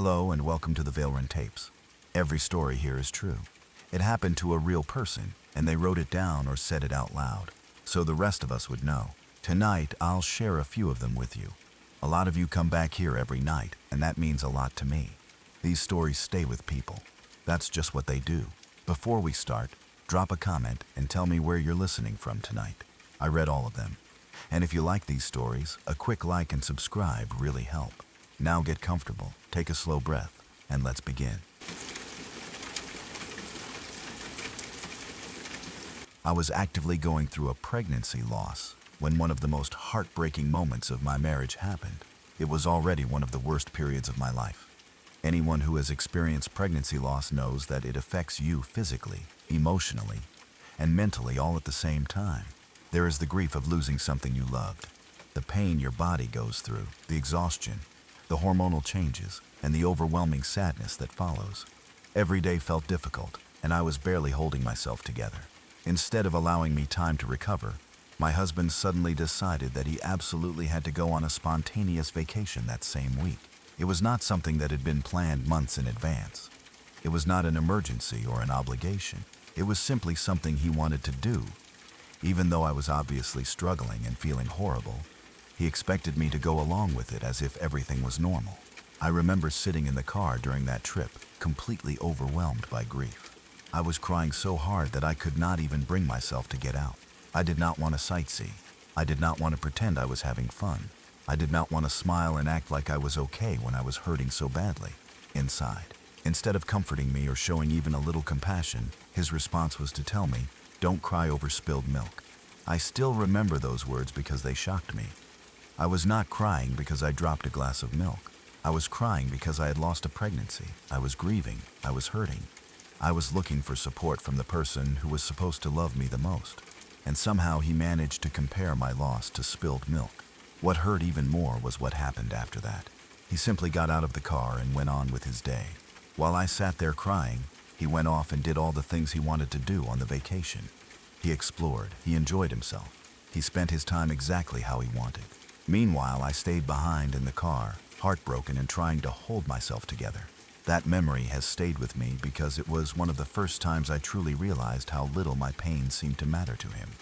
Hello and welcome to the Vailrun Tapes. Every story here is true. It happened to a real person, and they wrote it down or said it out loud, so the rest of us would know. Tonight, I'll share a few of them with you. A lot of you come back here every night, and that means a lot to me. These stories stay with people. That's just what they do. Before we start, drop a comment and tell me where you're listening from tonight. I read all of them. And if you like these stories, a quick like and subscribe really help. Now get comfortable, take a slow breath, and let's begin. I was actively going through a pregnancy loss when one of the most heartbreaking moments of my marriage happened. It was already one of the worst periods of my life. Anyone who has experienced pregnancy loss knows that it affects you physically, emotionally, and mentally all at the same time. There is the grief of losing something you loved, the pain your body goes through, the exhaustion, the hormonal changes, and the overwhelming sadness that follows. Every day felt difficult, and I was barely holding myself together. Instead of allowing me time to recover, my husband suddenly decided that he absolutely had to go on a spontaneous vacation that same week. It was not something that had been planned months in advance. It was not an emergency or an obligation. It was simply something he wanted to do. Even though I was obviously struggling and feeling horrible, he expected me to go along with it as if everything was normal. I remember sitting in the car during that trip, completely overwhelmed by grief. I was crying so hard that I could not even bring myself to get out. I did not want to sightsee. I did not want to pretend I was having fun. I did not want to smile and act like I was okay when I was hurting so badly inside. Instead of comforting me or showing even a little compassion, his response was to tell me, "Don't cry over spilled milk." I still remember those words because they shocked me. I was not crying because I dropped a glass of milk. I was crying because I had lost a pregnancy. I was grieving. I was hurting. I was looking for support from the person who was supposed to love me the most. And somehow he managed to compare my loss to spilled milk. What hurt even more was what happened after that. He simply got out of the car and went on with his day. While I sat there crying, he went off and did all the things he wanted to do on the vacation. He explored, he enjoyed himself. He spent his time exactly how he wanted. Meanwhile, I stayed behind in the car, heartbroken and trying to hold myself together. That memory has stayed with me because it was one of the first times I truly realized how little my pain seemed to matter to him.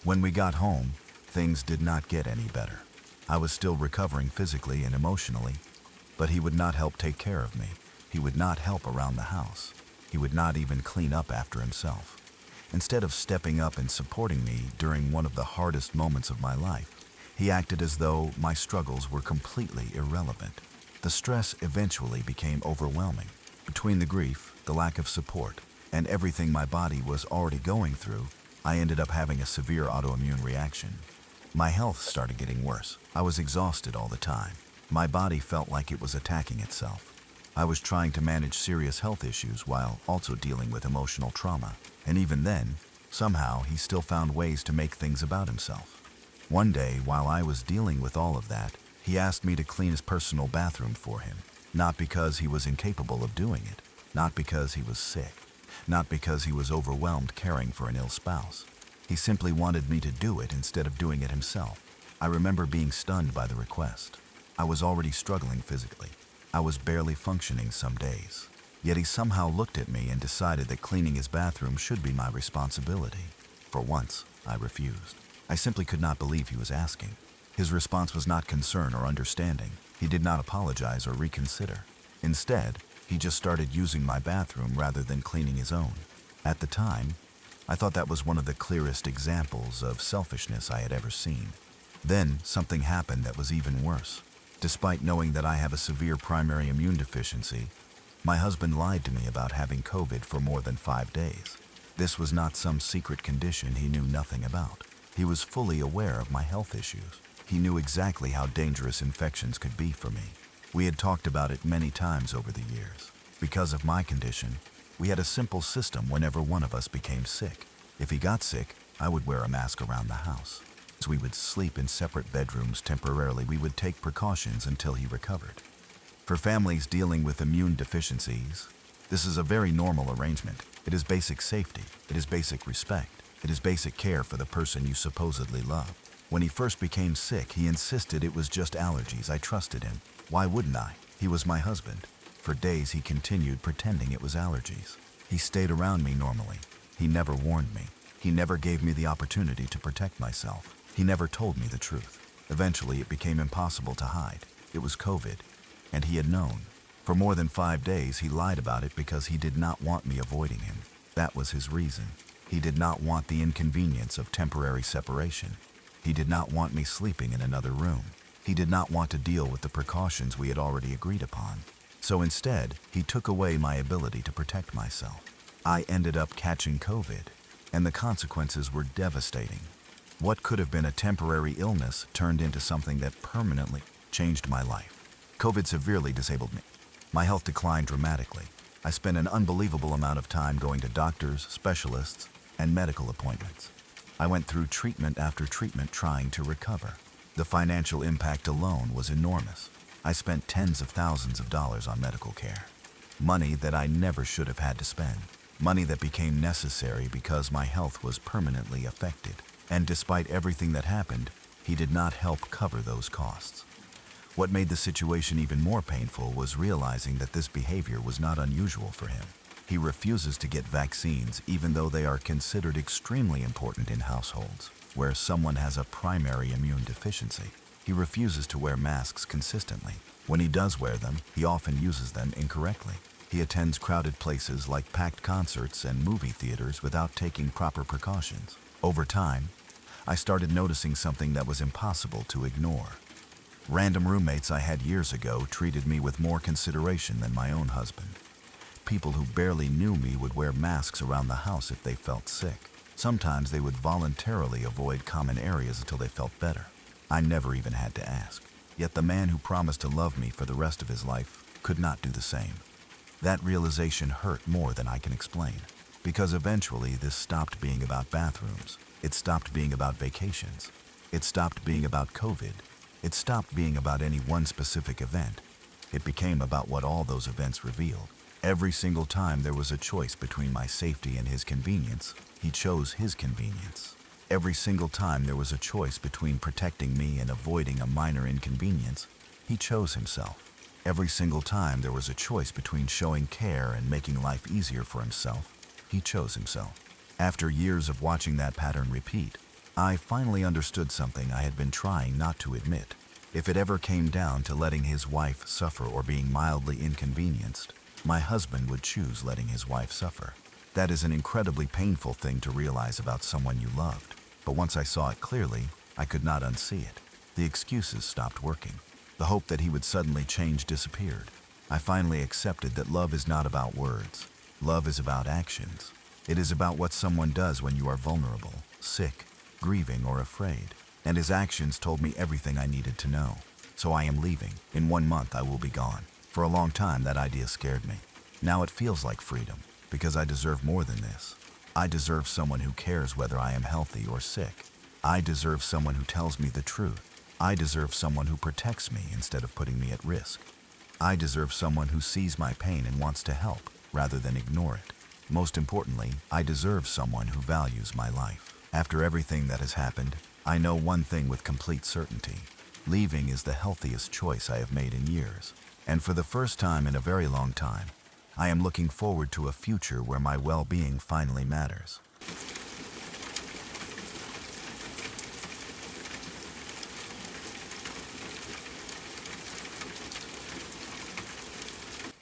When we got home, things did not get any better. I was still recovering physically and emotionally, but he would not help take care of me. He would not help around the house. He would not even clean up after himself. Instead of stepping up and supporting me during one of the hardest moments of my life, he acted as though my struggles were completely irrelevant. The stress eventually became overwhelming. Between the grief, the lack of support, and everything my body was already going through, I ended up having a severe autoimmune reaction. My health started getting worse. I was exhausted all the time. My body felt like it was attacking itself. I was trying to manage serious health issues while also dealing with emotional trauma. And even then, somehow he still found ways to make things about himself. One day, while I was dealing with all of that, he asked me to clean his personal bathroom for him. Not because he was incapable of doing it, not because he was sick, not because he was overwhelmed caring for an ill spouse. He simply wanted me to do it instead of doing it himself. I remember being stunned by the request. I was already struggling physically. I was barely functioning some days. Yet he somehow looked at me and decided that cleaning his bathroom should be my responsibility. For once, I refused. I simply could not believe he was asking. His response was not concern or understanding. He did not apologize or reconsider. Instead, he just started using my bathroom rather than cleaning his own. At the time, I thought that was one of the clearest examples of selfishness I had ever seen. Then, something happened that was even worse. Despite knowing that I have a severe primary immune deficiency, my husband lied to me about having COVID for more than 5 days. This was not some secret condition he knew nothing about. He was fully aware of my health issues. He knew exactly how dangerous infections could be for me. We had talked about it many times over the years. Because of my condition, we had a simple system whenever one of us became sick. If he got sick, I would wear a mask around the house. As we would sleep in separate bedrooms temporarily, we would take precautions until he recovered. For families dealing with immune deficiencies, this is a very normal arrangement. It is basic safety. It is basic respect. It is basic care for the person you supposedly love. When he first became sick, he insisted it was just allergies. I trusted him. Why wouldn't I? He was my husband. For days he continued pretending it was allergies. He stayed around me normally. He never warned me. He never gave me the opportunity to protect myself. He never told me the truth. Eventually, it became impossible to hide. It was COVID, and he had known. For more than 5 days, he lied about it because he did not want me avoiding him. That was his reason. He did not want the inconvenience of temporary separation. He did not want me sleeping in another room. He did not want to deal with the precautions we had already agreed upon. So instead, he took away my ability to protect myself. I ended up catching COVID, and the consequences were devastating. What could have been a temporary illness turned into something that permanently changed my life. COVID severely disabled me. My health declined dramatically. I spent an unbelievable amount of time going to doctors, specialists, and medical appointments. I went through treatment after treatment trying to recover. The financial impact alone was enormous. I spent tens of thousands of dollars on medical care. Money that I never should have had to spend. Money that became necessary because my health was permanently affected. And despite everything that happened, he did not help cover those costs. What made the situation even more painful was realizing that this behavior was not unusual for him. He refuses to get vaccines even though they are considered extremely important in households where someone has a primary immune deficiency. He refuses to wear masks consistently. When he does wear them, he often uses them incorrectly. He attends crowded places like packed concerts and movie theaters without taking proper precautions. Over time, I started noticing something that was impossible to ignore. Random roommates I had years ago treated me with more consideration than my own husband. People who barely knew me would wear masks around the house if they felt sick. Sometimes they would voluntarily avoid common areas until they felt better. I never even had to ask. Yet the man who promised to love me for the rest of his life could not do the same. That realization hurt more than I can explain, because eventually this stopped being about bathrooms. It stopped being about vacations. It stopped being about COVID. It stopped being about any one specific event. It became about what all those events revealed. Every single time there was a choice between my safety and his convenience, he chose his convenience. Every single time there was a choice between protecting me and avoiding a minor inconvenience, he chose himself. Every single time there was a choice between showing care and making life easier for himself, he chose himself. After years of watching that pattern repeat, I finally understood something I had been trying not to admit. If it ever came down to letting his wife suffer or being mildly inconvenienced, my husband would choose letting his wife suffer. That is an incredibly painful thing to realize about someone you loved. But once I saw it clearly, I could not unsee it. The excuses stopped working. The hope that he would suddenly change disappeared. I finally accepted that love is not about words. Love is about actions. It is about what someone does when you are vulnerable, sick, grieving, or afraid. And his actions told me everything I needed to know. So I am leaving. In 1 month I will be gone. For a long time that idea scared me. Now it feels like freedom, because I deserve more than this. I deserve someone who cares whether I am healthy or sick. I deserve someone who tells me the truth. I deserve someone who protects me instead of putting me at risk. I deserve someone who sees my pain and wants to help, rather than ignore it. Most importantly, I deserve someone who values my life. After everything that has happened, I know one thing with complete certainty. Leaving is the healthiest choice I have made in years. And for the first time in a very long time, I am looking forward to a future where my well-being finally matters.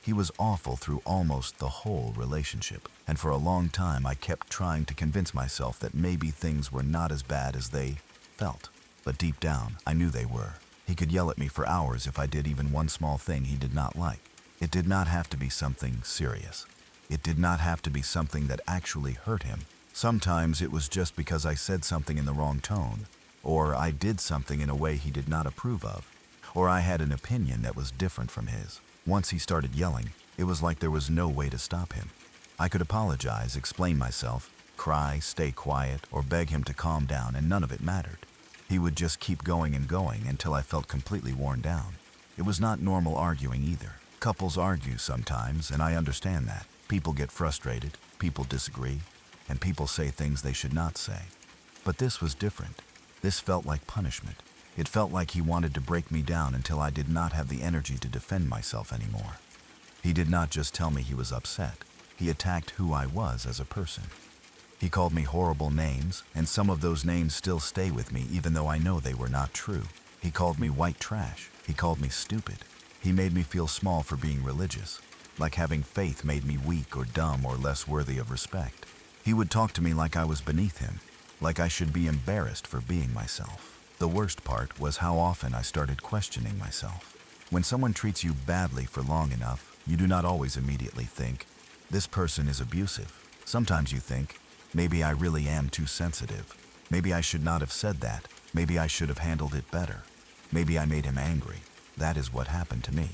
He was awful through almost the whole relationship, and for a long time I kept trying to convince myself that maybe things were not as bad as they felt. But deep down, I knew they were. He could yell at me for hours if I did even one small thing he did not like. It did not have to be something serious. It did not have to be something that actually hurt him. Sometimes it was just because I said something in the wrong tone, or I did something in a way he did not approve of, or I had an opinion that was different from his. Once he started yelling, it was like there was no way to stop him. I could apologize, explain myself, cry, stay quiet, or beg him to calm down, and none of it mattered. He would just keep going and going until I felt completely worn down. It was not normal arguing either. Couples argue sometimes, and I understand that. People get frustrated, people disagree, and people say things they should not say. But this was different. This felt like punishment. It felt like he wanted to break me down until I did not have the energy to defend myself anymore. He did not just tell me he was upset. He attacked who I was as a person. He called me horrible names, and some of those names still stay with me even though I know they were not true. He called me white trash. He called me stupid. He made me feel small for being religious, like having faith made me weak or dumb or less worthy of respect. He would talk to me like I was beneath him, like I should be embarrassed for being myself. The worst part was how often I started questioning myself. When someone treats you badly for long enough, you do not always immediately think, this person is abusive. Sometimes you think, maybe I really am too sensitive. Maybe I should not have said that. Maybe I should have handled it better. Maybe I made him angry. That is what happened to me.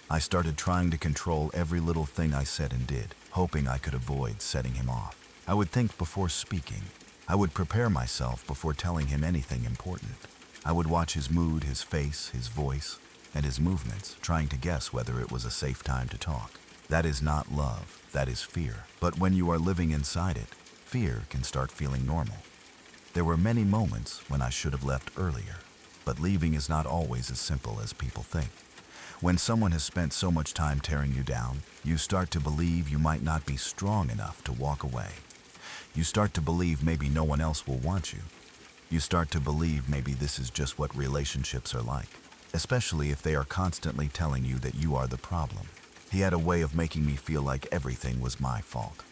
I started trying to control every little thing I said and did, hoping I could avoid setting him off. I would think before speaking. I would prepare myself before telling him anything important. I would watch his mood, his face, his voice, and his movements, trying to guess whether it was a safe time to talk. That is not love, that is fear. But when you are living inside it, fear can start feeling normal. There were many moments when I should have left earlier, but leaving is not always as simple as people think. When someone has spent so much time tearing you down, you start to believe you might not be strong enough to walk away. You start to believe maybe no one else will want you. You start to believe maybe this is just what relationships are like, especially if they are constantly telling you that you are the problem. He had a way of making me feel like everything was my fault.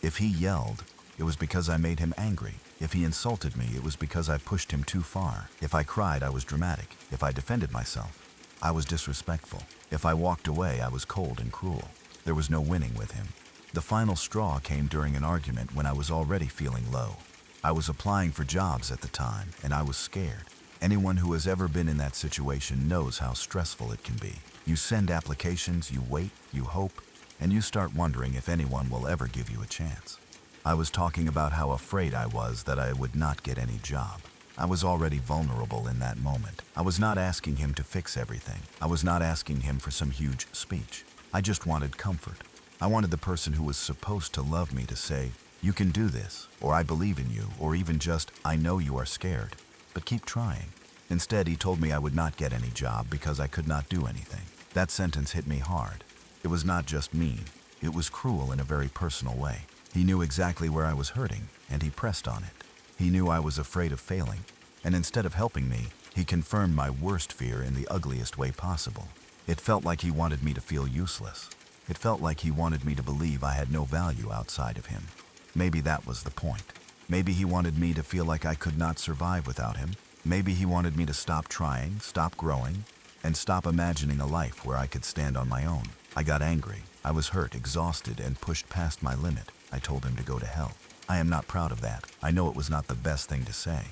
If he yelled, it was because I made him angry. If he insulted me, it was because I pushed him too far. If I cried, I was dramatic. If I defended myself, I was disrespectful. If I walked away, I was cold and cruel. There was no winning with him. The final straw came during an argument when I was already feeling low. I was applying for jobs at the time, and I was scared. Anyone who has ever been in that situation knows how stressful it can be. You send applications, you wait, you hope, and you start wondering if anyone will ever give you a chance. I was talking about how afraid I was that I would not get any job. I was already vulnerable in that moment. I was not asking him to fix everything. I was not asking him for some huge speech. I just wanted comfort. I wanted the person who was supposed to love me to say, you can do this, or I believe in you, or even just, I know you are scared, but keep trying. Instead, he told me I would not get any job because I could not do anything. That sentence hit me hard. It was not just mean. It was cruel in a very personal way. He knew exactly where I was hurting, and he pressed on it. He knew I was afraid of failing, and instead of helping me, he confirmed my worst fear in the ugliest way possible. It felt like he wanted me to feel useless. It felt like he wanted me to believe I had no value outside of him. Maybe that was the point. Maybe he wanted me to feel like I could not survive without him. Maybe he wanted me to stop trying, stop growing, and stop imagining a life where I could stand on my own. I got angry. I was hurt, exhausted, and pushed past my limit. I told him to go to hell. I am not proud of that. I know it was not the best thing to say.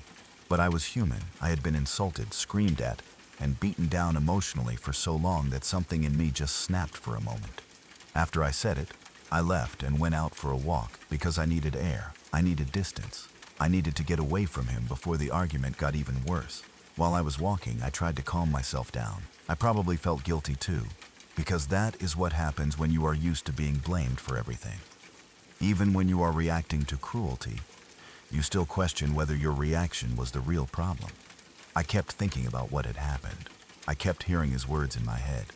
But I was human. I had been insulted, screamed at, and beaten down emotionally for so long that something in me just snapped for a moment. After I said it, I left and went out for a walk because I needed air. I needed distance. I needed to get away from him before the argument got even worse. While I was walking, I tried to calm myself down. I probably felt guilty too, because that is what happens when you are used to being blamed for everything. Even when you are reacting to cruelty, you still question whether your reaction was the real problem. I kept thinking about what had happened. I kept hearing his words in my head.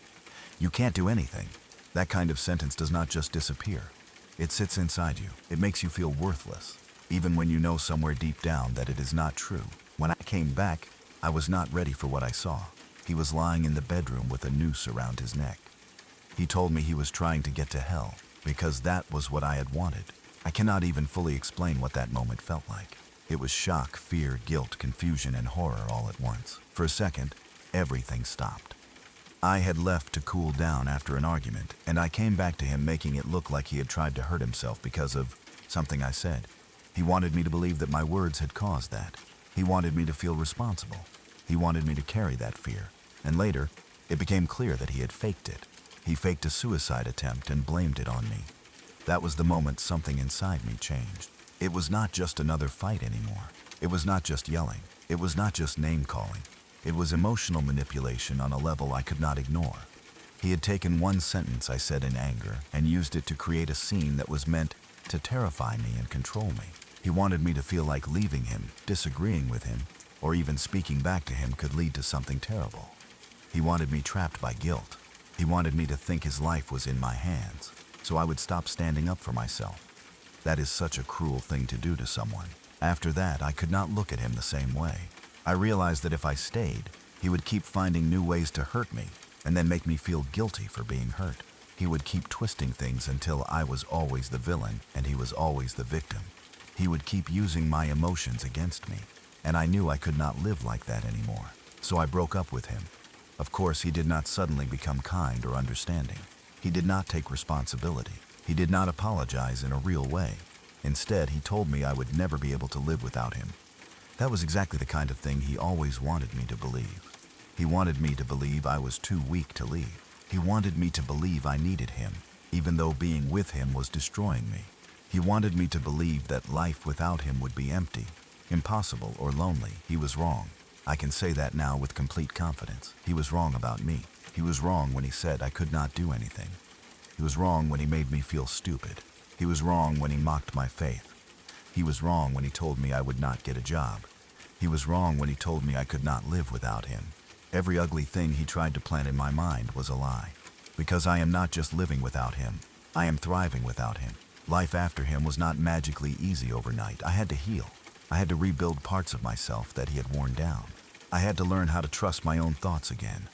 You can't do anything. That kind of sentence does not just disappear. It sits inside you. It makes you feel worthless, even when you know somewhere deep down that it is not true. When I came back, I was not ready for what I saw. He was lying in the bedroom with a noose around his neck. He told me he was trying to get to hell, because that was what I had wanted. I cannot even fully explain what that moment felt like. It was shock, fear, guilt, confusion, and horror all at once. For a second, everything stopped. I had left to cool down after an argument, and I came back to him making it look like he had tried to hurt himself because of something I said. He wanted me to believe that my words had caused that. He wanted me to feel responsible. He wanted me to carry that fear. And later, it became clear that he had faked it. He faked a suicide attempt and blamed it on me. That was the moment something inside me changed. It was not just another fight anymore. It was not just yelling. It was not just name-calling. It was emotional manipulation on a level I could not ignore. He had taken one sentence I said in anger and used it to create a scene that was meant to terrify me and control me. He wanted me to feel like leaving him, disagreeing with him, or even speaking back to him could lead to something terrible. He wanted me trapped by guilt. He wanted me to think his life was in my hands, so I would stop standing up for myself. That is such a cruel thing to do to someone. After that, I could not look at him the same way. I realized that if I stayed, he would keep finding new ways to hurt me and then make me feel guilty for being hurt. He would keep twisting things until I was always the villain and he was always the victim. He would keep using my emotions against me, and I knew I could not live like that anymore. So I broke up with him. Of course, he did not suddenly become kind or understanding. He did not take responsibility. He did not apologize in a real way. Instead, he told me I would never be able to live without him. That was exactly the kind of thing he always wanted me to believe. He wanted me to believe I was too weak to leave. He wanted me to believe I needed him, even though being with him was destroying me. He wanted me to believe that life without him would be empty, impossible, or lonely. He was wrong. I can say that now with complete confidence. He was wrong about me. He was wrong when he said I could not do anything. He was wrong when he made me feel stupid. He was wrong when he mocked my faith. He was wrong when he told me I would not get a job. He was wrong when he told me I could not live without him. Every ugly thing he tried to plant in my mind was a lie. Because I am not just living without him, I am thriving without him. Life after him was not magically easy overnight. I had to heal. I had to rebuild parts of myself that he had worn down. I had to learn how to trust my own thoughts again.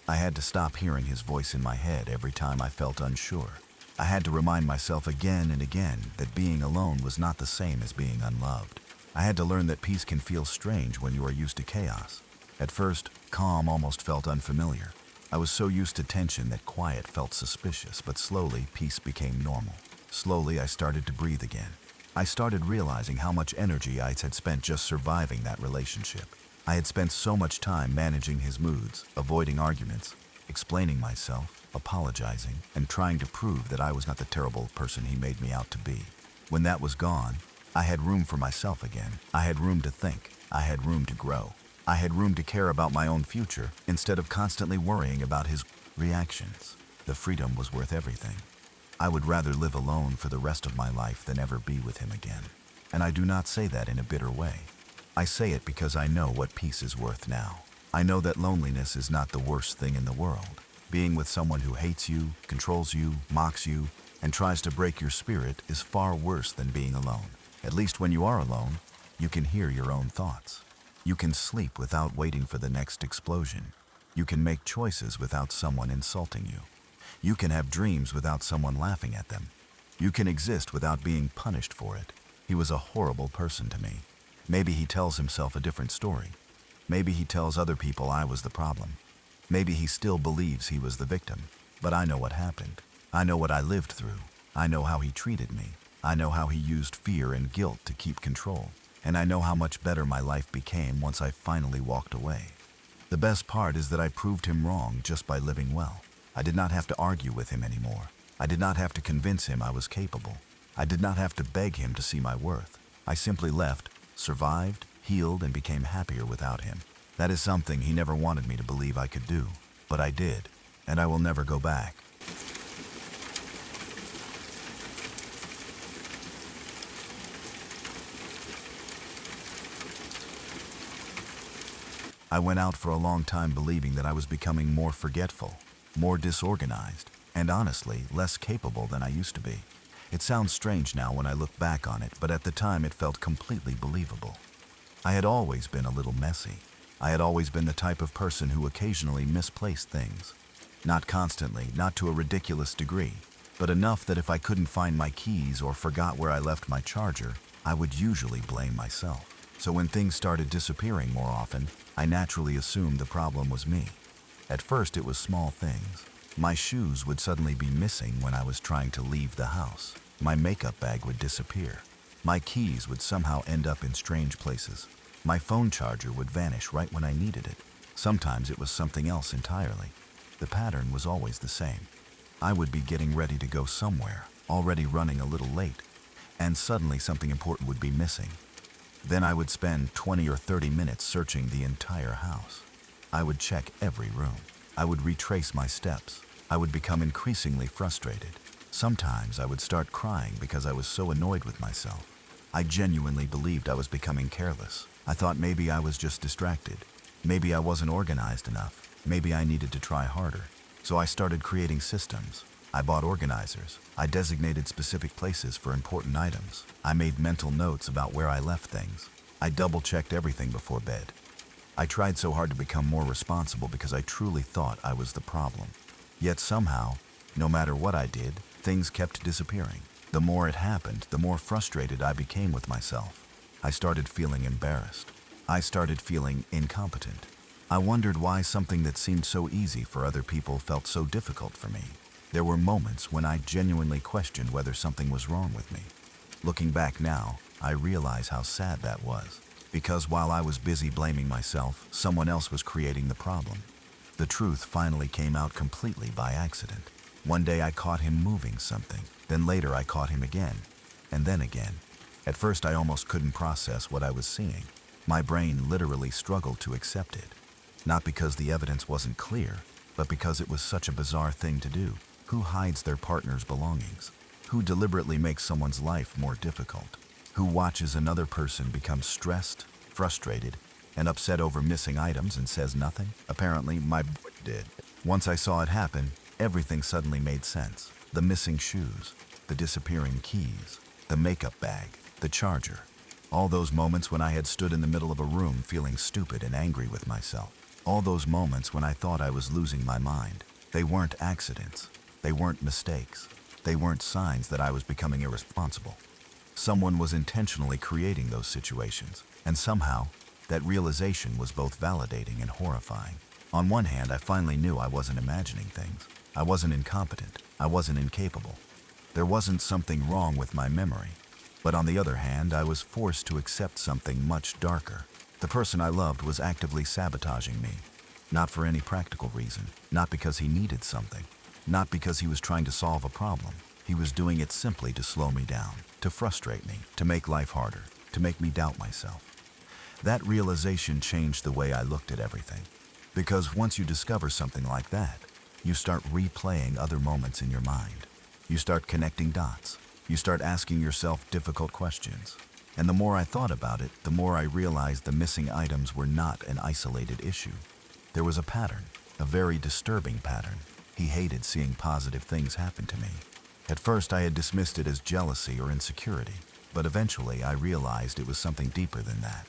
I had to stop hearing his voice in my head every time I felt unsure. I had to remind myself again and again that being alone was not the same as being unloved. I had to learn that peace can feel strange when you are used to chaos. At first, calm almost felt unfamiliar. I was so used to tension that quiet felt suspicious, but slowly peace became normal. Slowly I started to breathe again. I started realizing how much energy I had spent just surviving that relationship. I had spent so much time managing his moods, avoiding arguments, explaining myself, apologizing, and trying to prove that I was not the terrible person he made me out to be. When that was gone, I had room for myself again. I had room to think. I had room to grow. I had room to care about my own future instead of constantly worrying about his reactions. The freedom was worth everything. I would rather live alone for the rest of my life than ever be with him again. And I do not say that in a bitter way. I say it because I know what peace is worth now. I know that loneliness is not the worst thing in the world. Being with someone who hates you, controls you, mocks you, and tries to break your spirit is far worse than being alone. At least when you are alone, you can hear your own thoughts. You can sleep without waiting for the next explosion. You can make choices without someone insulting you. You can have dreams without someone laughing at them. You can exist without being punished for it. He was a horrible person to me. Maybe he tells himself a different story. Maybe he tells other people I was the problem. Maybe he still believes he was the victim. But I know what happened. I know what I lived through. I know how he treated me. I know how he used fear and guilt to keep control. And I know how much better my life became once I finally walked away. The best part is that I proved him wrong just by living well. I did not have to argue with him anymore. I did not have to convince him I was capable. I did not have to beg him to see my worth. I simply left, survived, healed, and became happier without him. That is something he never wanted me to believe I could do, but I did, and I will never go back. I went out for a long time believing that I was becoming more forgetful, more disorganized, and honestly, less capable than I used to be. It sounds strange now when I look back on it, but at the time it felt completely believable. I had always been a little messy. I had always been the type of person who occasionally misplaced things. Not constantly, not to a ridiculous degree, but enough that if I couldn't find my keys or forgot where I left my charger, I would usually blame myself. So when things started disappearing more often, I naturally assumed the problem was me. At first it was small things. My shoes would suddenly be missing when I was trying to leave the house. My makeup bag would disappear. My keys would somehow end up in strange places. My phone charger would vanish right when I needed it. Sometimes it was something else entirely. The pattern was always the same. I would be getting ready to go somewhere, already running a little late, and suddenly something important would be missing. Then I would spend 20 or 30 minutes searching the entire house. I would check every room. I would retrace my steps. I would become increasingly frustrated. Sometimes I would start crying because I was so annoyed with myself. I genuinely believed I was becoming careless. I thought maybe I was just distracted. Maybe I wasn't organized enough. Maybe I needed to try harder. So I started creating systems. I bought organizers. I designated specific places for important items. I made mental notes about where I left things. I double-checked everything before bed. I tried so hard to become more responsible because I truly thought I was the problem. Yet somehow, no matter what I did, things kept disappearing. The more it happened, the more frustrated I became with myself. I started feeling embarrassed. I started feeling incompetent. I wondered why something that seemed so easy for other people felt so difficult for me. There were moments when I genuinely questioned whether something was wrong with me. Looking back now, I realize how sad that was. Because while I was busy blaming myself, someone else was creating the problem. The truth finally came out completely by accident. One day I caught him moving something. Then later I caught him again. And then again. At first I almost couldn't process what I was seeing. My brain literally struggled to accept it. Not because the evidence wasn't clear, but because it was such a bizarre thing to do. Who hides their partner's belongings? Who deliberately makes someone's life more difficult? Who watches another person become stressed, frustrated, and upset over missing items and says nothing? Apparently, my boy did. Once I saw it happen, everything suddenly made sense. The missing shoes, the disappearing keys, the makeup bag, the charger. All those moments when I had stood in the middle of a room feeling stupid and angry with myself. All those moments when I thought I was losing my mind. They weren't accidents. They weren't mistakes. They weren't signs that I was becoming irresponsible. Someone was intentionally creating those situations, and somehow, that realization was both validating and horrifying. On one hand, I finally knew I wasn't imagining things. I wasn't incompetent. I wasn't incapable. There wasn't something wrong with my memory. But on the other hand, I was forced to accept something much darker. The person I loved was actively sabotaging me. Not for any practical reason. Not because he needed something. Not because he was trying to solve a problem. He was doing it simply to slow me down, to frustrate me, to make life harder, to make me doubt myself. That realization changed the way I looked at everything. Because once you discover something like that, you start replaying other moments in your mind. You start connecting dots. You start asking yourself difficult questions. And the more I thought about it, the more I realized the missing items were not an isolated issue. There was a pattern, a very disturbing pattern. He hated seeing positive things happen to me. At first, I had dismissed it as jealousy or insecurity, but eventually I realized it was something deeper than that.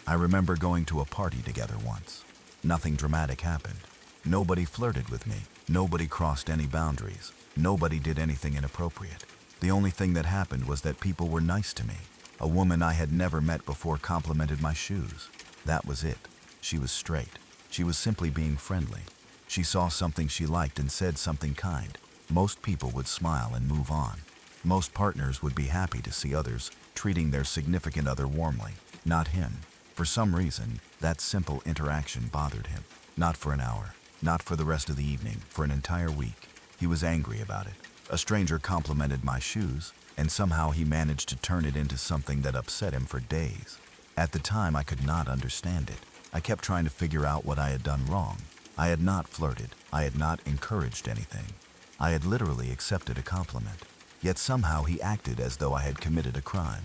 I remember going to a party together once. Nothing dramatic happened. Nobody flirted with me. Nobody crossed any boundaries. Nobody did anything inappropriate. The only thing that happened was that people were nice to me. A woman I had never met before complimented my shoes. That was it. She was straight. She was simply being friendly. She saw something she liked and said something kind. Most people would smile and move on. Most partners would be happy to see others treating their significant other warmly. Not him. For some reason, that simple interaction bothered him. Not for an hour. Not for the rest of the evening. For an entire week. He was angry about it. A stranger complimented my shoes, and somehow he managed to turn it into something that upset him for days. At the time, I could not understand it. I kept trying to figure out what I had done wrong. I had not flirted. I had not encouraged anything. I had literally accepted a compliment. Yet somehow he acted as though I had committed a crime.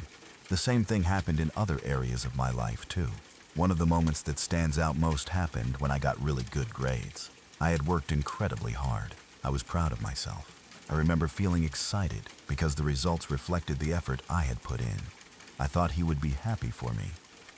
The same thing happened in other areas of my life, too. One of the moments that stands out most happened when I got really good grades. I had worked incredibly hard. I was proud of myself. I remember feeling excited because the results reflected the effort I had put in. I thought he would be happy for me.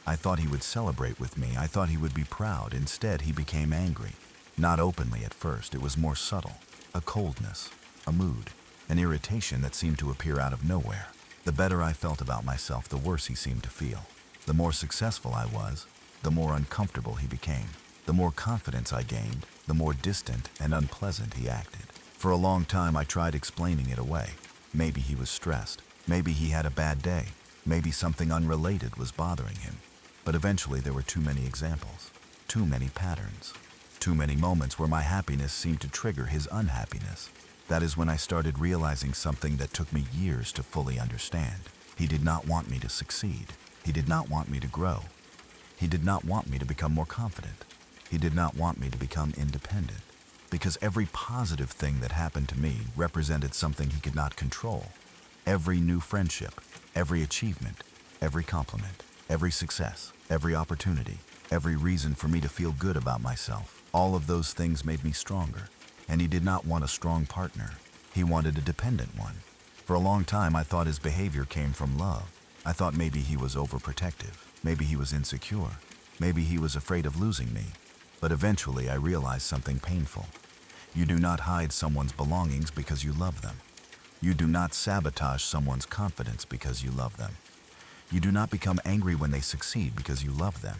I thought he would celebrate with me. I thought he would be proud. Instead, he became angry. Not openly at first. It was more subtle. A coldness, a mood, an irritation that seemed to appear out of nowhere. The better I felt about myself, the worse he seemed to feel. The more successful I was, the more uncomfortable he became. The more confidence I gained, the more distant and unpleasant he acted. For a long time, I tried explaining it away. Maybe he was stressed. Maybe he had a bad day. Maybe something unrelated was bothering him. But eventually there were too many examples, too many patterns, too many moments where my happiness seemed to trigger his unhappiness. That is when I started realizing something that took me years to fully understand. He did not want me to succeed. He did not want me to grow. He did not want me to become more confident. He did not want me to become independent. Because every positive thing that happened to me represented something he could not control. Every new friendship, every achievement, every compliment, every success, every opportunity, every reason for me to feel good about myself, all of those things made me stronger. And he did not want a strong partner. He wanted a dependent one. For a long time, I thought his behavior came from love. I thought maybe he was overprotective. Maybe he was insecure. Maybe he was afraid of losing me. But eventually, I realized something painful. You do not hide someone's belongings because you love them. You do not sabotage someone's confidence because you love them. You do not become angry when they succeed because you love them.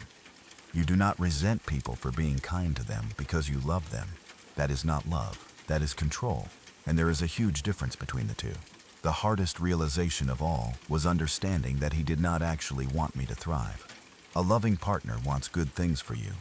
You do not resent people for being kind to them because you love them. That is not love. That is control. And there is a huge difference between the two. The hardest realization of all was understanding that he did not actually want me to thrive. A loving partner wants good things for you.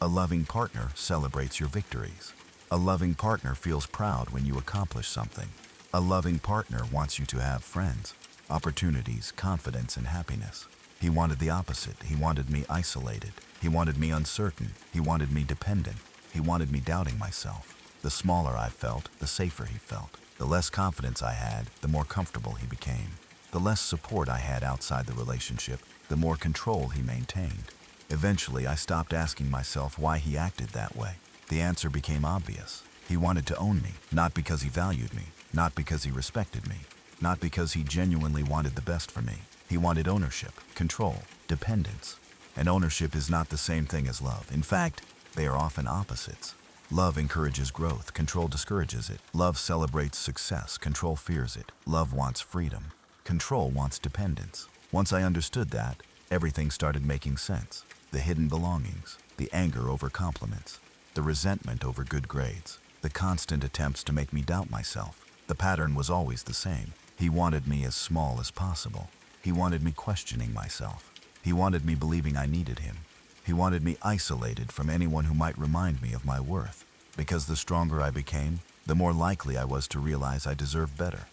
A loving partner celebrates your victories. A loving partner feels proud when you accomplish something. A loving partner wants you to have friends, opportunities, confidence, and happiness. He wanted the opposite. He wanted me isolated. He wanted me uncertain. He wanted me dependent. He wanted me doubting myself. The smaller I felt, the safer he felt. The less confidence I had, the more comfortable he became. The less support I had outside the relationship, the more control he maintained. Eventually, I stopped asking myself why he acted that way. The answer became obvious. He wanted to own me, not because he valued me, not because he respected me, not because he genuinely wanted the best for me. He wanted ownership, control, dependence. And ownership is not the same thing as love. In fact, they are often opposites. Love encourages growth, control discourages it. Love celebrates success, control fears it. Love wants freedom, control wants dependence. Once I understood that, everything started making sense. The hidden belongings, the anger over compliments, the resentment over good grades, the constant attempts to make me doubt myself. The pattern was always the same. He wanted me as small as possible. He wanted me questioning myself. He wanted me believing I needed him. He wanted me isolated from anyone who might remind me of my worth. Because the stronger I became, the more likely I was to realize I deserved better.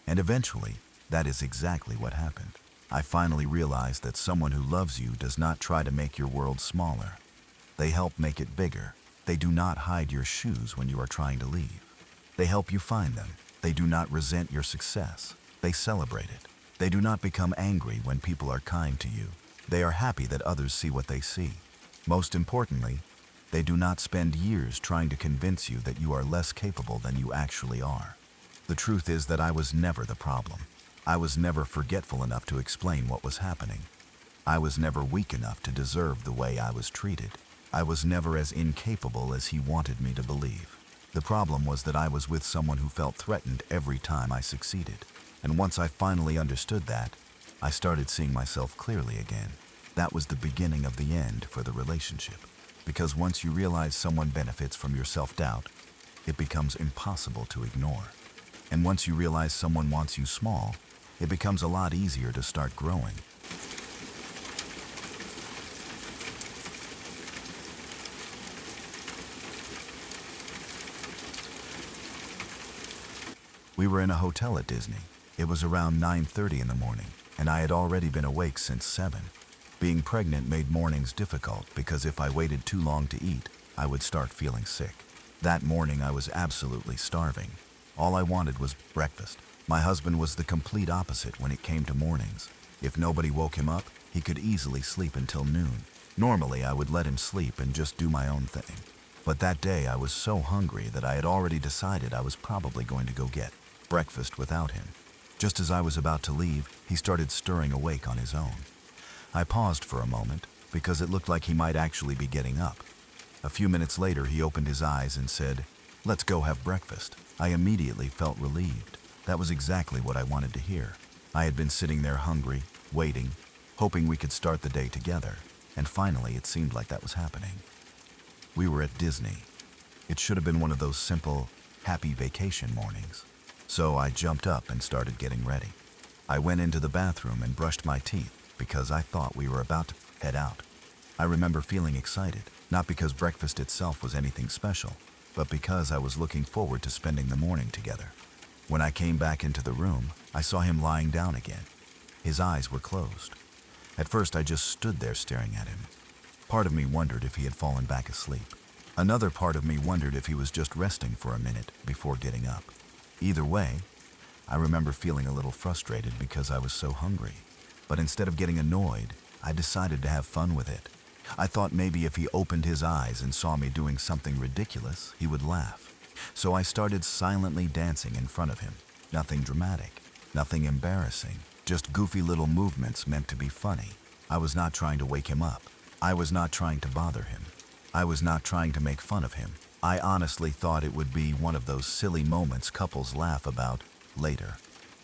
And eventually, that is exactly what happened. I finally realized that someone who loves you does not try to make your world smaller. They help make it bigger. They do not hide your shoes when you are trying to leave. They help you find them. They do not resent your success. They celebrate it. They do not become angry when people are kind to you. They are happy that others see what they see. Most importantly, they do not spend years trying to convince you that you are less capable than you actually are. The truth is that I was never the problem. I was never forgetful enough to explain what was happening. I was never weak enough to deserve the way I was treated. I was never as incapable as he wanted me to believe. The problem was that I was with someone who felt threatened every time I succeeded. And once I finally understood that, I started seeing myself clearly again. That was the beginning of the end for the relationship. Because once you realize someone benefits from your self-doubt, it becomes impossible to ignore. And once you realize someone wants you small, it becomes a lot easier to start growing. We were in a hotel at Disney. It was around 9:30 in the morning, and I had already been awake since 7. Being pregnant made mornings difficult because if I waited too long to eat, I would start feeling sick. That morning I was absolutely starving. All I wanted was breakfast. My husband was the complete opposite when it came to mornings. If nobody woke him up, he could easily sleep until noon. Normally I would let him sleep and just do my own thing. But that day I was so hungry that I had already decided I was probably going to go get breakfast without him. Just as I was about to leave, he started stirring awake on his own. I paused for a moment because it looked like he might actually be getting up. A few minutes later, he opened his eyes and said, "Let's go have breakfast." I immediately felt relieved. That was exactly what I wanted to hear. I had been sitting there hungry, waiting, hoping we could start the day together, and finally it seemed like that was happening. We were at Disney. It should have been one of those simple, happy vacation mornings. So I jumped up and started getting ready. I went into the bathroom and brushed my teeth because I thought we were about to head out. I remember feeling excited, not because breakfast itself was anything special, but because I was looking forward to spending the morning together. When I came back into the room, I saw him lying down again. His eyes were closed. At first, I just stood there staring at him. Part of me wondered if he had fallen back asleep. Another part of me wondered if he was just resting for a minute before getting up. Either way, I remember feeling a little frustrated because I was so hungry. But instead of getting annoyed, I decided to have fun with it. I thought maybe if he opened his eyes and saw me doing something ridiculous, he would laugh. So I started silently dancing in front of him. Nothing dramatic, nothing embarrassing, just goofy little movements meant to be funny. I was not trying to wake him up. I was not trying to bother him. I was not trying to make fun of him. I honestly thought it would be one of those silly moments couples laugh about later.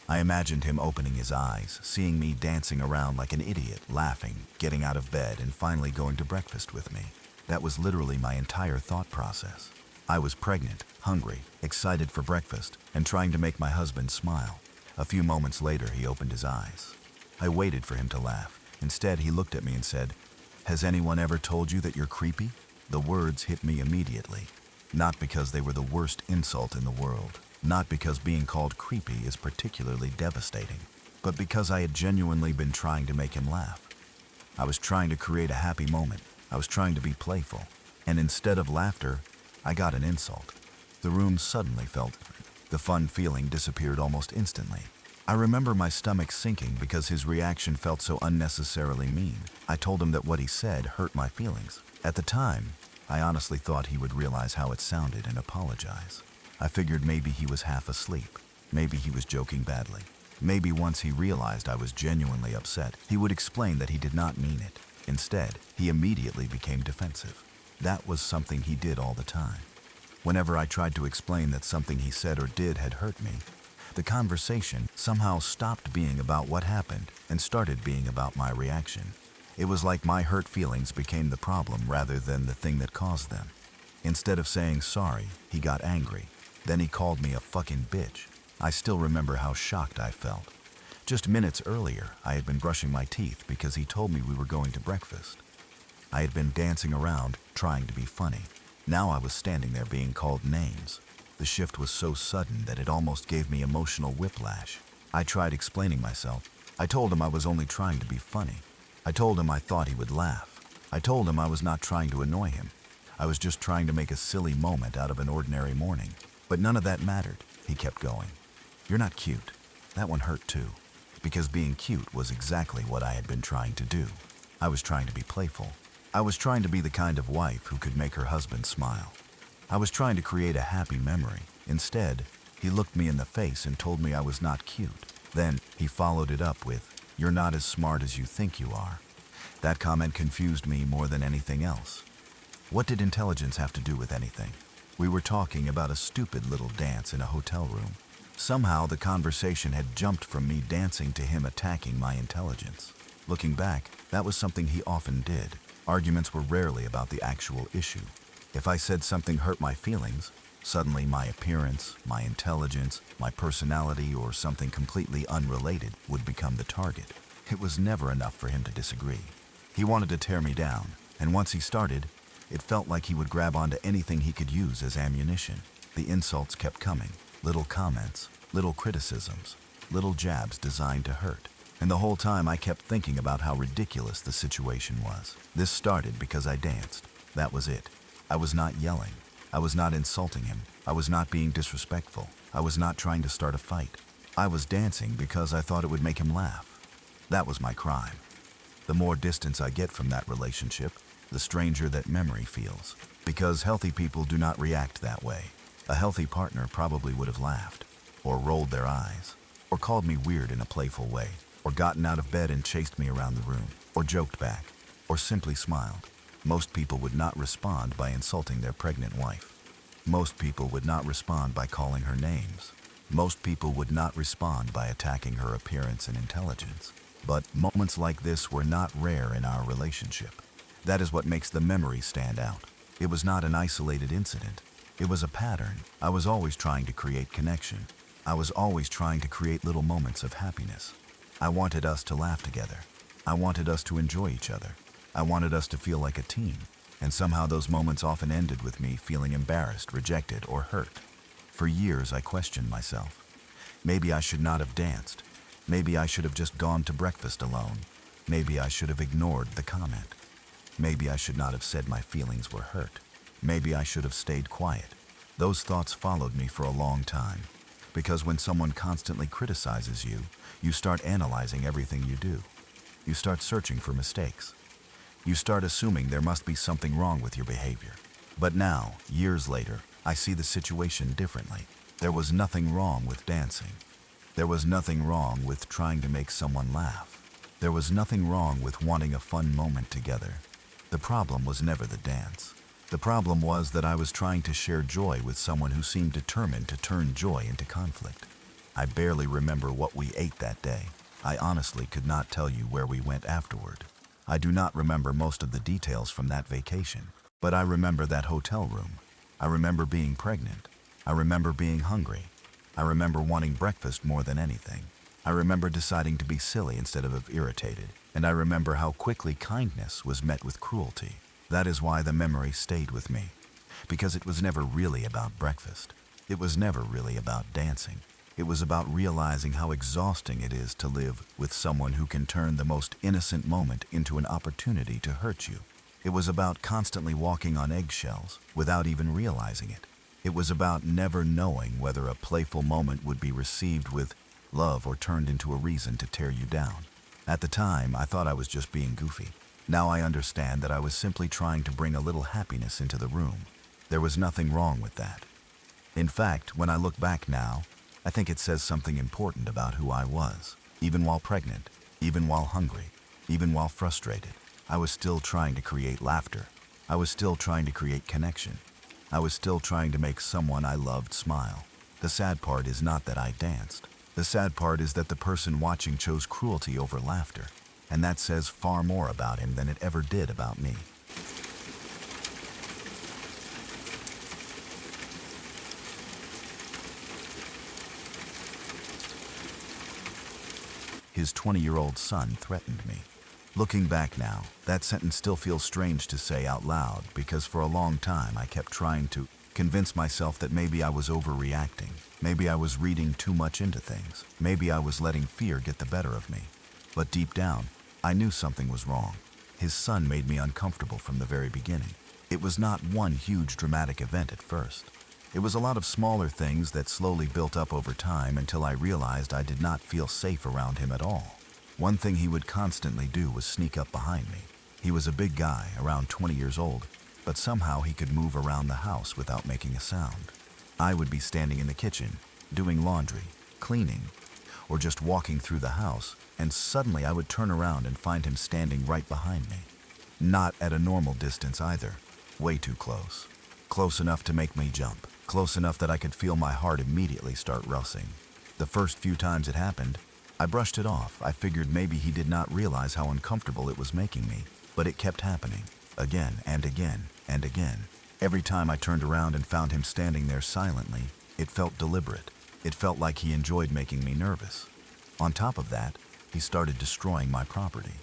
I imagined him opening his eyes, seeing me dancing around like an idiot, laughing, getting out of bed, and finally going to breakfast with me. That was literally my entire thought process. I was pregnant, hungry, excited for breakfast, and trying to make my husband smile. A few moments later, he opened his eyes. I waited for him to laugh. Instead, he looked at me and said, "Has anyone ever told you that you're creepy?" The words hit me immediately. Not because they were the worst insult in the world. Not because being called creepy is particularly devastating. But because I had genuinely been trying to make him laugh. I was trying to create a happy moment. I was trying to be playful. And instead of laughter, I got an insult. The room suddenly felt different. The fun feeling disappeared almost instantly. I remember my stomach sinking because his reaction felt so unnecessarily mean. I told him that what he said hurt my feelings. At the time, I honestly thought he would realize how it sounded and apologize. I figured maybe he was half asleep. Maybe he was joking badly. Maybe once he realized I was genuinely upset, he would explain that he did not mean it. Instead, he immediately became defensive. That was something he did all the time. Whenever I tried to explain that something he said or did had hurt me, the conversation somehow stopped being about what happened and started being about my reaction. It was like my hurt feelings became the problem rather than the thing that caused them. Instead of saying sorry, he got angry. Then he called me a fucking bitch. I still remember how shocked I felt. Just minutes earlier, I had been brushing my teeth because he told me we were going to breakfast. I had been dancing around, trying to be funny. Now I was standing there being called names. The shift was so sudden that it almost gave me emotional whiplash. I tried explaining myself. I told him I was only trying to be funny. I told him I thought he would laugh. I told him I was not trying to annoy him. I was just trying to make a silly moment out of an ordinary morning. But none of that mattered. He kept going. "You're not cute." That one hurt too. Because being cute was exactly what I had been trying to do. I was trying to be playful. I was trying to be the kind of wife who could make her husband smile. I was trying to create a happy memory. Instead, he looked me in the face and told me I was not cute. Then, he followed it up with, "You're not as smart as you think you are." That comment confused me more than anything else. What did intelligence have to do with anything? We were talking about a stupid little dance in a hotel room. Somehow, the conversation had jumped from me dancing to him attacking my intelligence. Looking back, that was something he often did. Arguments were rarely about the actual issue. If I said something hurt my feelings, suddenly my appearance, my intelligence, my personality, or something completely unrelated would become the target. It was never enough for him to disagree. He wanted to tear me down, and once he started, it felt like he would grab onto anything he could use as ammunition. The insults kept coming. Little comments, little criticisms, little jabs designed to hurt. And the whole time I kept thinking about how ridiculous the situation was. This started because I danced. That was it. I was not yelling. I was not insulting him. I was not being disrespectful. I was not trying to start a fight. I was dancing because I thought it would make him laugh. That was my crime. The more distance I get from that relationship, the stranger that memory feels. Because healthy people do not react that way. A healthy partner probably would have laughed, or rolled their eyes, or called me weird in a playful way, or gotten out of bed and chased me around the room, or joked back, or simply smiled. Most people would not respond by insulting their pregnant wife. Most people would not respond by calling her names. Most people would not respond by attacking her appearance and intelligence. But moments like this were not rare in our relationship. That is what makes the memory stand out. It was not an isolated incident. It was a pattern. I was always trying to create connection. I was always trying to create little moments of happiness. I wanted us to laugh together. I wanted us to enjoy each other. I wanted us to feel like a team. And somehow those moments often ended with me feeling embarrassed, rejected, or hurt. For years, I questioned myself. Maybe I should not have danced. Maybe I should have just gone to breakfast alone. Maybe I should have ignored the comment. Maybe I should not have said my feelings were hurt. Maybe I should have stayed quiet. Those thoughts followed me for a long time. Because when someone constantly criticizes you, you start analyzing everything you do. You start searching for mistakes. You start assuming there must be something wrong with your behavior. But now, years later, I see the situation differently. There was nothing wrong with dancing. There was nothing wrong with trying to make someone laugh. There was nothing wrong with wanting a fun moment together. The problem was never the dance. The problem was that I was trying to share joy with someone who seemed determined to turn joy into conflict. I barely remember what we ate that day. I honestly could not tell you where we went afterward. I do not remember most of the details from that vacation, but I remember that hotel room. I remember being pregnant. I remember being hungry. I remember wanting breakfast more than anything. I remember deciding to be silly instead of irritated, and I remember how quickly kindness was met with cruelty. That is why the memory stayed with me, because it was never really about breakfast. It was never really about dancing. It was about realizing how exhausting it is to live with someone who can turn the most innocent moment into an opportunity to hurt you. It was about constantly walking on eggshells without even realizing it. It was about never knowing whether a playful moment would be received with love or turned into a reason to tear you down. At the time, I thought I was just being goofy. Now I understand that I was simply trying to bring a little happiness into the room. There was nothing wrong with that. In fact, when I look back now, I think it says something important about who I was. Even while pregnant, even while hungry, even while frustrated, I was still trying to create laughter. I was still trying to create connection. I was still trying to make someone I loved smile. The sad part is not that I danced. The sad part is that the person watching chose cruelty over laughter, and that says far more about him than it ever did about me. His 20-year-old son threatened me. Looking back now, that sentence still feels strange to say out loud because for a long time I kept trying to convince myself that maybe I was overreacting. Maybe I was reading too much into things. Maybe I was letting fear get the better of me. But deep down, I knew something was wrong. His son made me uncomfortable from the very beginning. It was not one huge dramatic event at first. It was a lot of smaller things that slowly built up over time until I realized I did not feel safe around him at all. One thing he would constantly do was sneak up behind me. He was a big guy, around 20 years old, but somehow he could move around the house without making a sound. I would be standing in the kitchen, doing laundry, cleaning, or just walking through the house, and suddenly I would turn around and find him standing right behind me. Not at a normal distance either, way too close. Close enough to make me jump, close enough that I could feel my heart immediately start racing. The first few times it happened, I brushed it off. I figured maybe he did not realize how uncomfortable it was making me, but it kept happening, again and again and again. Every time I turned around and found him standing there silently, it felt deliberate. It felt like he enjoyed making me nervous. On top of that, he started destroying my property.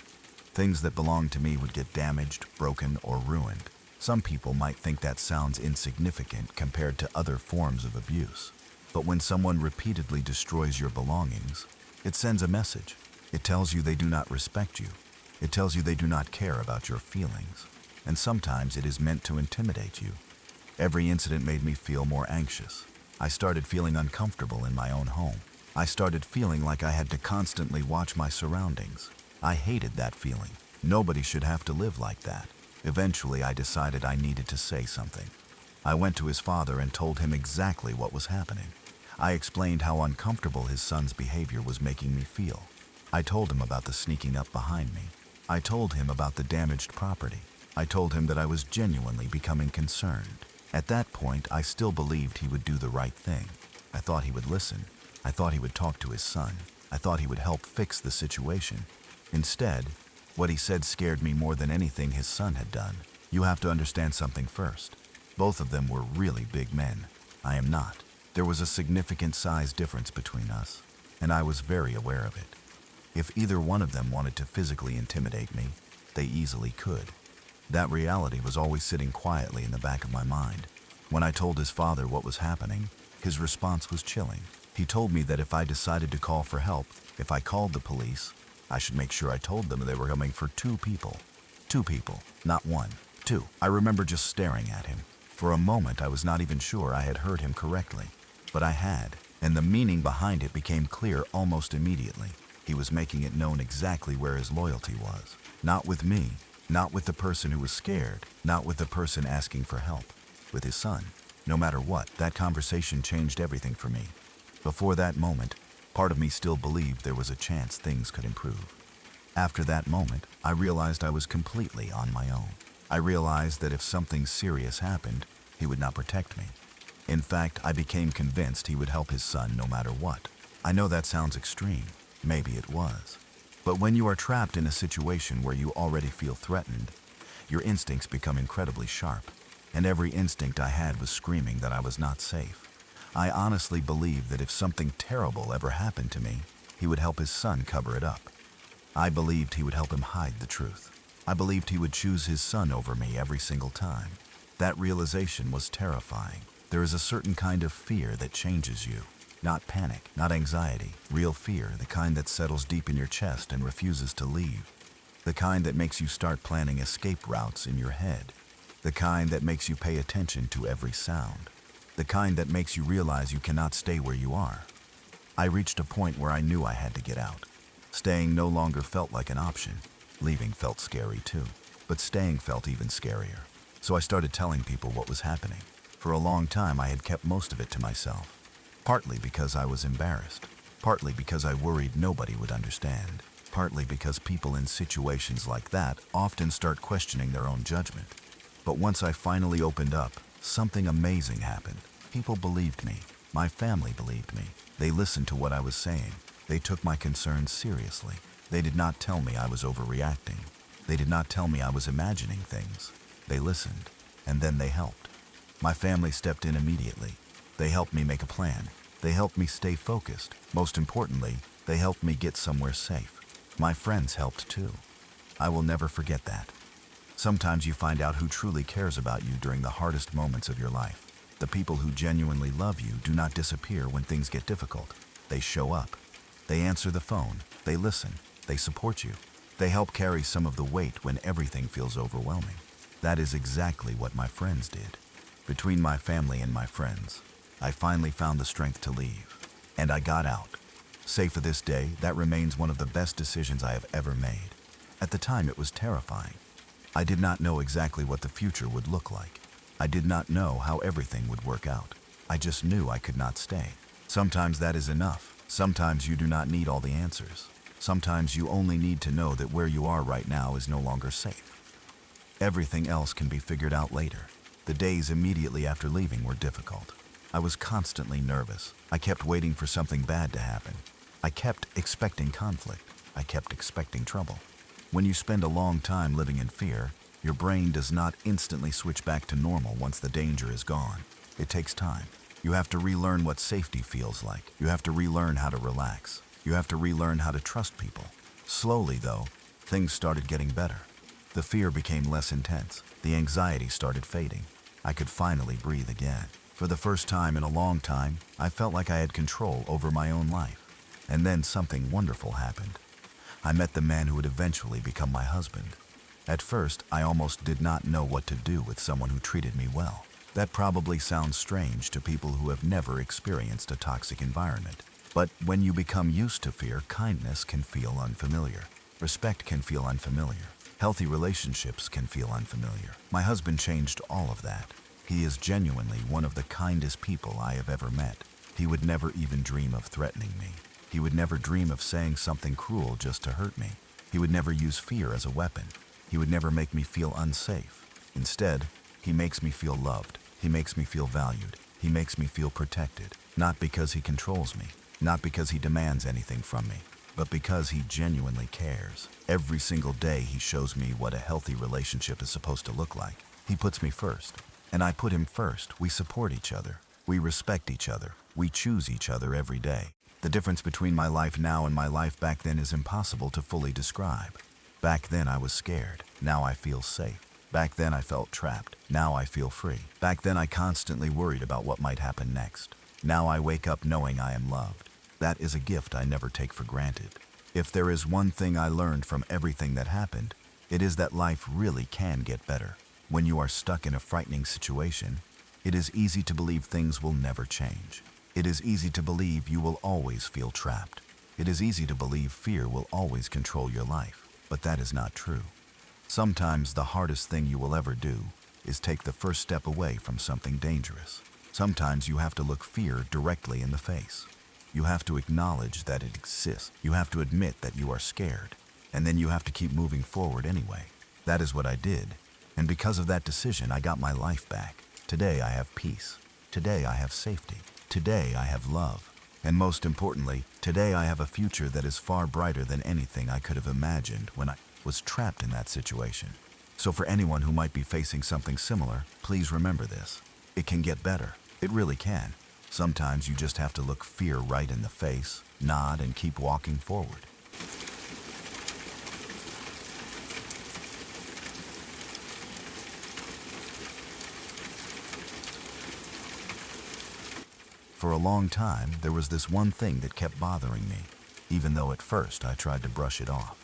Things that belonged to me would get damaged, broken, or ruined. Some people might think that sounds insignificant compared to other forms of abuse. But when someone repeatedly destroys your belongings, it sends a message. It tells you they do not respect you. It tells you they do not care about your feelings. And sometimes it is meant to intimidate you. Every incident made me feel more anxious. I started feeling uncomfortable in my own home. I started feeling like I had to constantly watch my surroundings. I hated that feeling. Nobody should have to live like that. Eventually, I decided I needed to say something. I went to his father and told him exactly what was happening. I explained how uncomfortable his son's behavior was making me feel. I told him about the sneaking up behind me. I told him about the damaged property. I told him that I was genuinely becoming concerned. At that point, I still believed he would do the right thing. I thought he would listen. I thought he would talk to his son. I thought he would help fix the situation. Instead, what he said scared me more than anything his son had done. You have to understand something first. Both of them were really big men. I am not. There was a significant size difference between us, and I was very aware of it. If either one of them wanted to physically intimidate me, they easily could. That reality was always sitting quietly in the back of my mind. When I told his father what was happening, his response was chilling. He told me that if I decided to call for help, if I called the police, I should make sure I told them they were coming for 2 people. 2 people, not 1. 2. I remember just staring at him. For a moment, I was not even sure I had heard him correctly. But I had, and the meaning behind it became clear almost immediately. He was making it known exactly where his loyalty was. Not with me, not with the person who was scared, not with the person asking for help. With his son. No matter what, that conversation changed everything for me. Before that moment, part of me still believed there was a chance things could improve. After that moment, I realized I was completely on my own. I realized that if something serious happened, he would not protect me. In fact, I became convinced he would help his son no matter what. I know that sounds extreme. Maybe it was. But when you are trapped in a situation where you already feel threatened, your instincts become incredibly sharp. And every instinct I had was screaming that I was not safe. I honestly believed that if something terrible ever happened to me, he would help his son cover it up. I believed he would help him hide the truth. I believed he would choose his son over me every single time. That realization was terrifying. There is a certain kind of fear that changes you. Not panic, not anxiety, real fear, the kind that settles deep in your chest and refuses to leave. The kind that makes you start planning escape routes in your head. The kind that makes you pay attention to every sound. The kind that makes you realize you cannot stay where you are. I reached a point where I knew I had to get out. Staying no longer felt like an option. Leaving felt scary too, but staying felt even scarier. So I started telling people what was happening. For a long time, I had kept most of it to myself. Partly because I was embarrassed. Partly because I worried nobody would understand. Partly because people in situations like that often start questioning their own judgment. But once I finally opened up, something amazing happened. People believed me. My family believed me. They listened to what I was saying. They took my concerns seriously. They did not tell me I was overreacting. They did not tell me I was imagining things. They listened, and then they helped. My family stepped in immediately. They helped me make a plan. They helped me stay focused. Most importantly, they helped me get somewhere safe. My friends helped too. I will never forget that. Sometimes you find out who truly cares about you during the hardest moments of your life. The people who genuinely love you do not disappear when things get difficult. They show up. They answer the phone. They listen. They support you. They help carry some of the weight when everything feels overwhelming. That is exactly what my friends did. Between my family and my friends, I finally found the strength to leave. And I got out. Save for this day, that remains one of the best decisions I have ever made. At the time, it was terrifying. I did not know exactly what the future would look like. I did not know how everything would work out. I just knew I could not stay. Sometimes that is enough. Sometimes you do not need all the answers. Sometimes you only need to know that where you are right now is no longer safe. Everything else can be figured out later. The days immediately after leaving were difficult. I was constantly nervous. I kept waiting for something bad to happen. I kept expecting conflict. I kept expecting trouble. When you spend a long time living in fear, your brain does not instantly switch back to normal once the danger is gone. It takes time. You have to relearn what safety feels like. You have to relearn how to relax. You have to relearn how to trust people. Slowly, though, things started getting better. The fear became less intense. The anxiety started fading. I could finally breathe again. For the first time in a long time, I felt like I had control over my own life. And then something wonderful happened. I met the man who would eventually become my husband. At first, I almost did not know what to do with someone who treated me well. That probably sounds strange to people who have never experienced a toxic environment. But when you become used to fear, kindness can feel unfamiliar. Respect can feel unfamiliar. Healthy relationships can feel unfamiliar. My husband changed all of that. He is genuinely one of the kindest people I have ever met. He would never even dream of threatening me. He would never dream of saying something cruel just to hurt me. He would never use fear as a weapon. He would never make me feel unsafe. Instead, he makes me feel loved. He makes me feel valued. He makes me feel protected. Not because he controls me. Not because he demands anything from me. But because he genuinely cares. Every single day he shows me what a healthy relationship is supposed to look like. He puts me first. And I put him first. We support each other. We respect each other. We choose each other every day. The difference between my life now and my life back then is impossible to fully describe. Back then I was scared. Now I feel safe. Back then I felt trapped. Now I feel free. Back then I constantly worried about what might happen next. Now I wake up knowing I am loved. That is a gift I never take for granted. If there is one thing I learned from everything that happened, it is that life really can get better. When you are stuck in a frightening situation, it is easy to believe things will never change. It is easy to believe you will always feel trapped. It is easy to believe fear will always control your life, but that is not true. Sometimes the hardest thing you will ever do is take the first step away from something dangerous. Sometimes you have to look fear directly in the face. You have to acknowledge that it exists. You have to admit that you are scared. And then you have to keep moving forward anyway. That is what I did. And because of that decision, I got my life back. Today I have peace. Today I have safety. Today I have love. And most importantly, today I have a future that is far brighter than anything I could have imagined when I was trapped in that situation. So for anyone who might be facing something similar, please remember this. It can get better. It really can. Sometimes you just have to look fear right in the face, nod, and keep walking forward. For a long time, there was this one thing that kept bothering me, even though at first I tried to brush it off.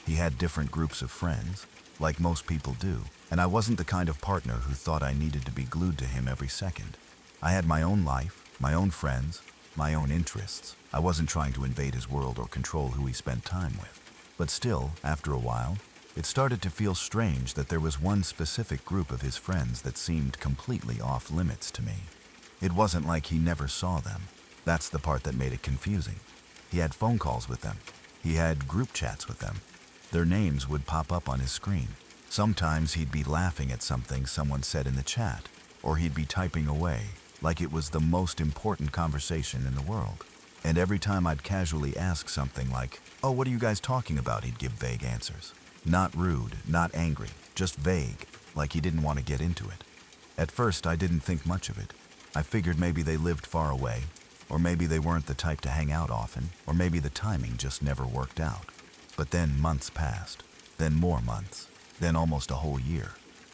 He had different groups of friends, like most people do, and I wasn't the kind of partner who thought I needed to be glued to him every second. I had my own life, my own friends, my own interests. I wasn't trying to invade his world or control who he spent time with. But still, after a while, it started to feel strange that there was one specific group of his friends that seemed completely off limits to me. It wasn't like he never saw them. That's the part that made it confusing. He had phone calls with them. He had group chats with them. Their names would pop up on his screen. Sometimes he'd be laughing at something someone said in the chat, or he'd be typing away, like it was the most important conversation in the world. And every time I'd casually ask something like, "Oh, what are you guys talking about?" he'd give vague answers. Not rude, not angry, just vague, like he didn't want to get into it. At first, I didn't think much of it. I figured maybe they lived far away, or maybe they weren't the type to hang out often, or maybe the timing just never worked out. But then months passed, then more months, then almost a whole year.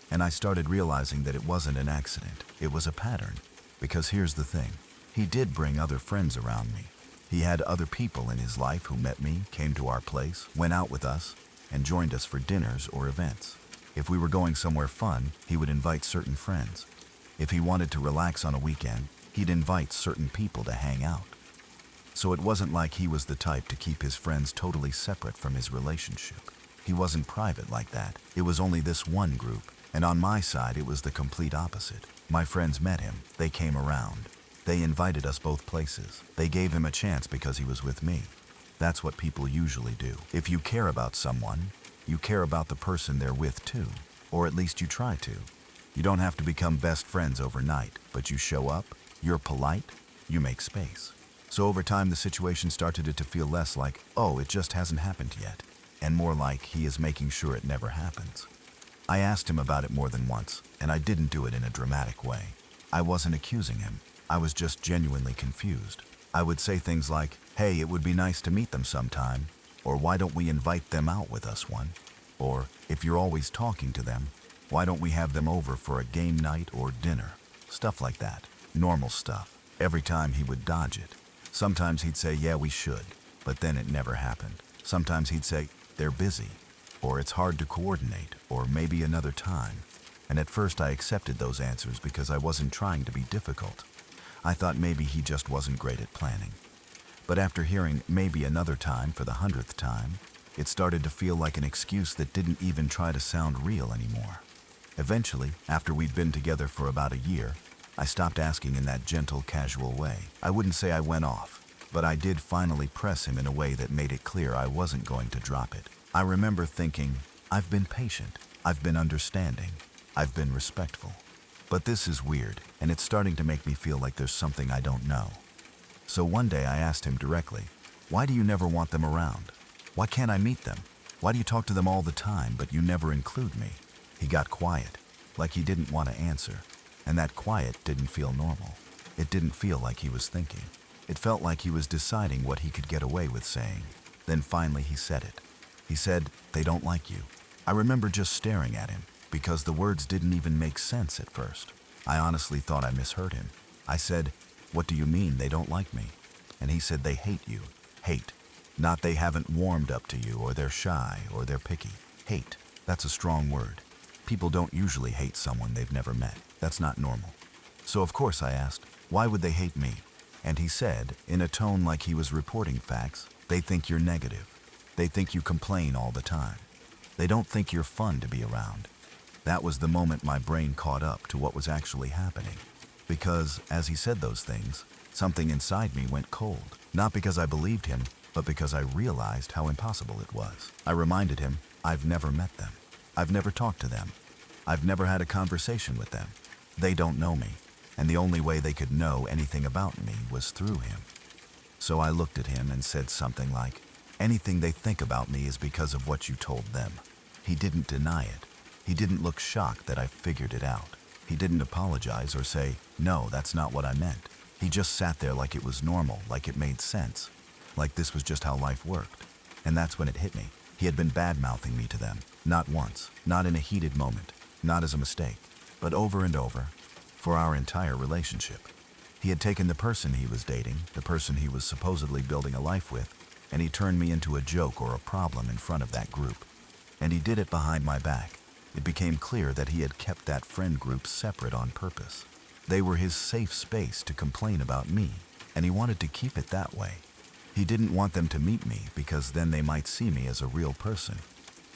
And I started realizing that it wasn't an accident, it was a pattern. Because here's the thing, he did bring other friends around me. He had other people in his life who met me, came to our place, went out with us, and joined us for dinners or events. If we were going somewhere fun, he would invite certain friends. If he wanted to relax on a weekend, he'd invite certain people to hang out. So it wasn't like he was the type to keep his friends totally separate from his relationship. He wasn't private like that. It was only this one group, and on my side it was the complete opposite. My friends met him, they came around. They invited us both places. They gave him a chance because he was with me. That's what people usually do. If you care about someone, you care about the person they're with too, or at least you try to. You don't have to become best friends overnight, but you show up, you're polite, you make space. So over time the situation started to feel less like, oh, it just hasn't happened yet, and more like he is making sure it never happens. I asked him about it more than once, and I didn't do it in a dramatic way. I wasn't accusing him, I was just genuinely confused. I would say things like, hey, it would be nice to meet them sometime, or why don't we invite them out with us one? Or, if you're always talking to them, why don't we have them over for a game night or dinner? Stuff like that. Normal stuff. Every time he would dodge it. Sometimes he'd say, yeah, we should, but then it never happened. Sometimes he'd say, they're busy, or it's hard to coordinate, or maybe another time. And at first I accepted those answers because I wasn't trying to be difficult. I thought maybe he just wasn't great at planning. But after hearing maybe another time for the 100th time, it started to feel like an excuse that didn't even try to sound real anymore. Eventually, after we'd been together for about a year, I stopped asking in that gentle, casual way. I wouldn't say I went off, but I did finally press him in a way that made it clear I wasn't going to drop it. I remember thinking, I've been patient, I've been understanding, I've been respectful. But this is weird, and it's starting to make me feel like there's something I don't know. So one day I asked him directly, why do you never want them around? Why can't I meet them? Why do you talk to them all the time, but you never include me? He got quiet, like he didn't want to answer, and that quiet didn't feel normal. It didn't feel like he was thinking. It felt like he was deciding what he could get away with saying. Then finally he said it. He said, they don't like you. I remember just staring at him, because the words didn't even make sense at first. I honestly thought I misheard him. I said, what do you mean they don't like me? And he said they hate you. Hate. Not they haven't warmed up to you, or they're shy, or they're picky. Hate. That's a strong word. People don't usually hate someone they've never met. That's not normal. So of course I asked, why would they hate me? And he said, in a tone like he was reporting facts, they think you're negative. They think you complain all the time. They don't think you're fun to be around. That was the moment my brain caught up to what was actually happening. Because, as he said those things, something inside me went cold. Not because I believed him, but because I realized how impossible it was. I reminded him, I've never met them. I've never talked to them. I've never had a conversation with them. They don't know me, and the only way they could know anything about me was through him. So I looked at him and said something like, anything they think about me is because of what you told them. He didn't deny it. He didn't look shocked that I figured it out. He didn't apologize or say, no, that's not what I meant. He just sat there like it was normal, like it made sense, like this was just how life worked. And that's when it hit me. He had been bad-mouthing me to them, not once, not in a heated moment, not as a mistake, but over and over, for our entire relationship. He had taken the person he was dating, the person he was supposedly building a life with, and he turned me into a joke or a problem in front of that group. And he did it behind my back. It became clear that he had kept that friend group separate on purpose. They were his safe space to complain about me, and he wanted to keep it that way. He didn't want them to meet me because then they might see me as a real person.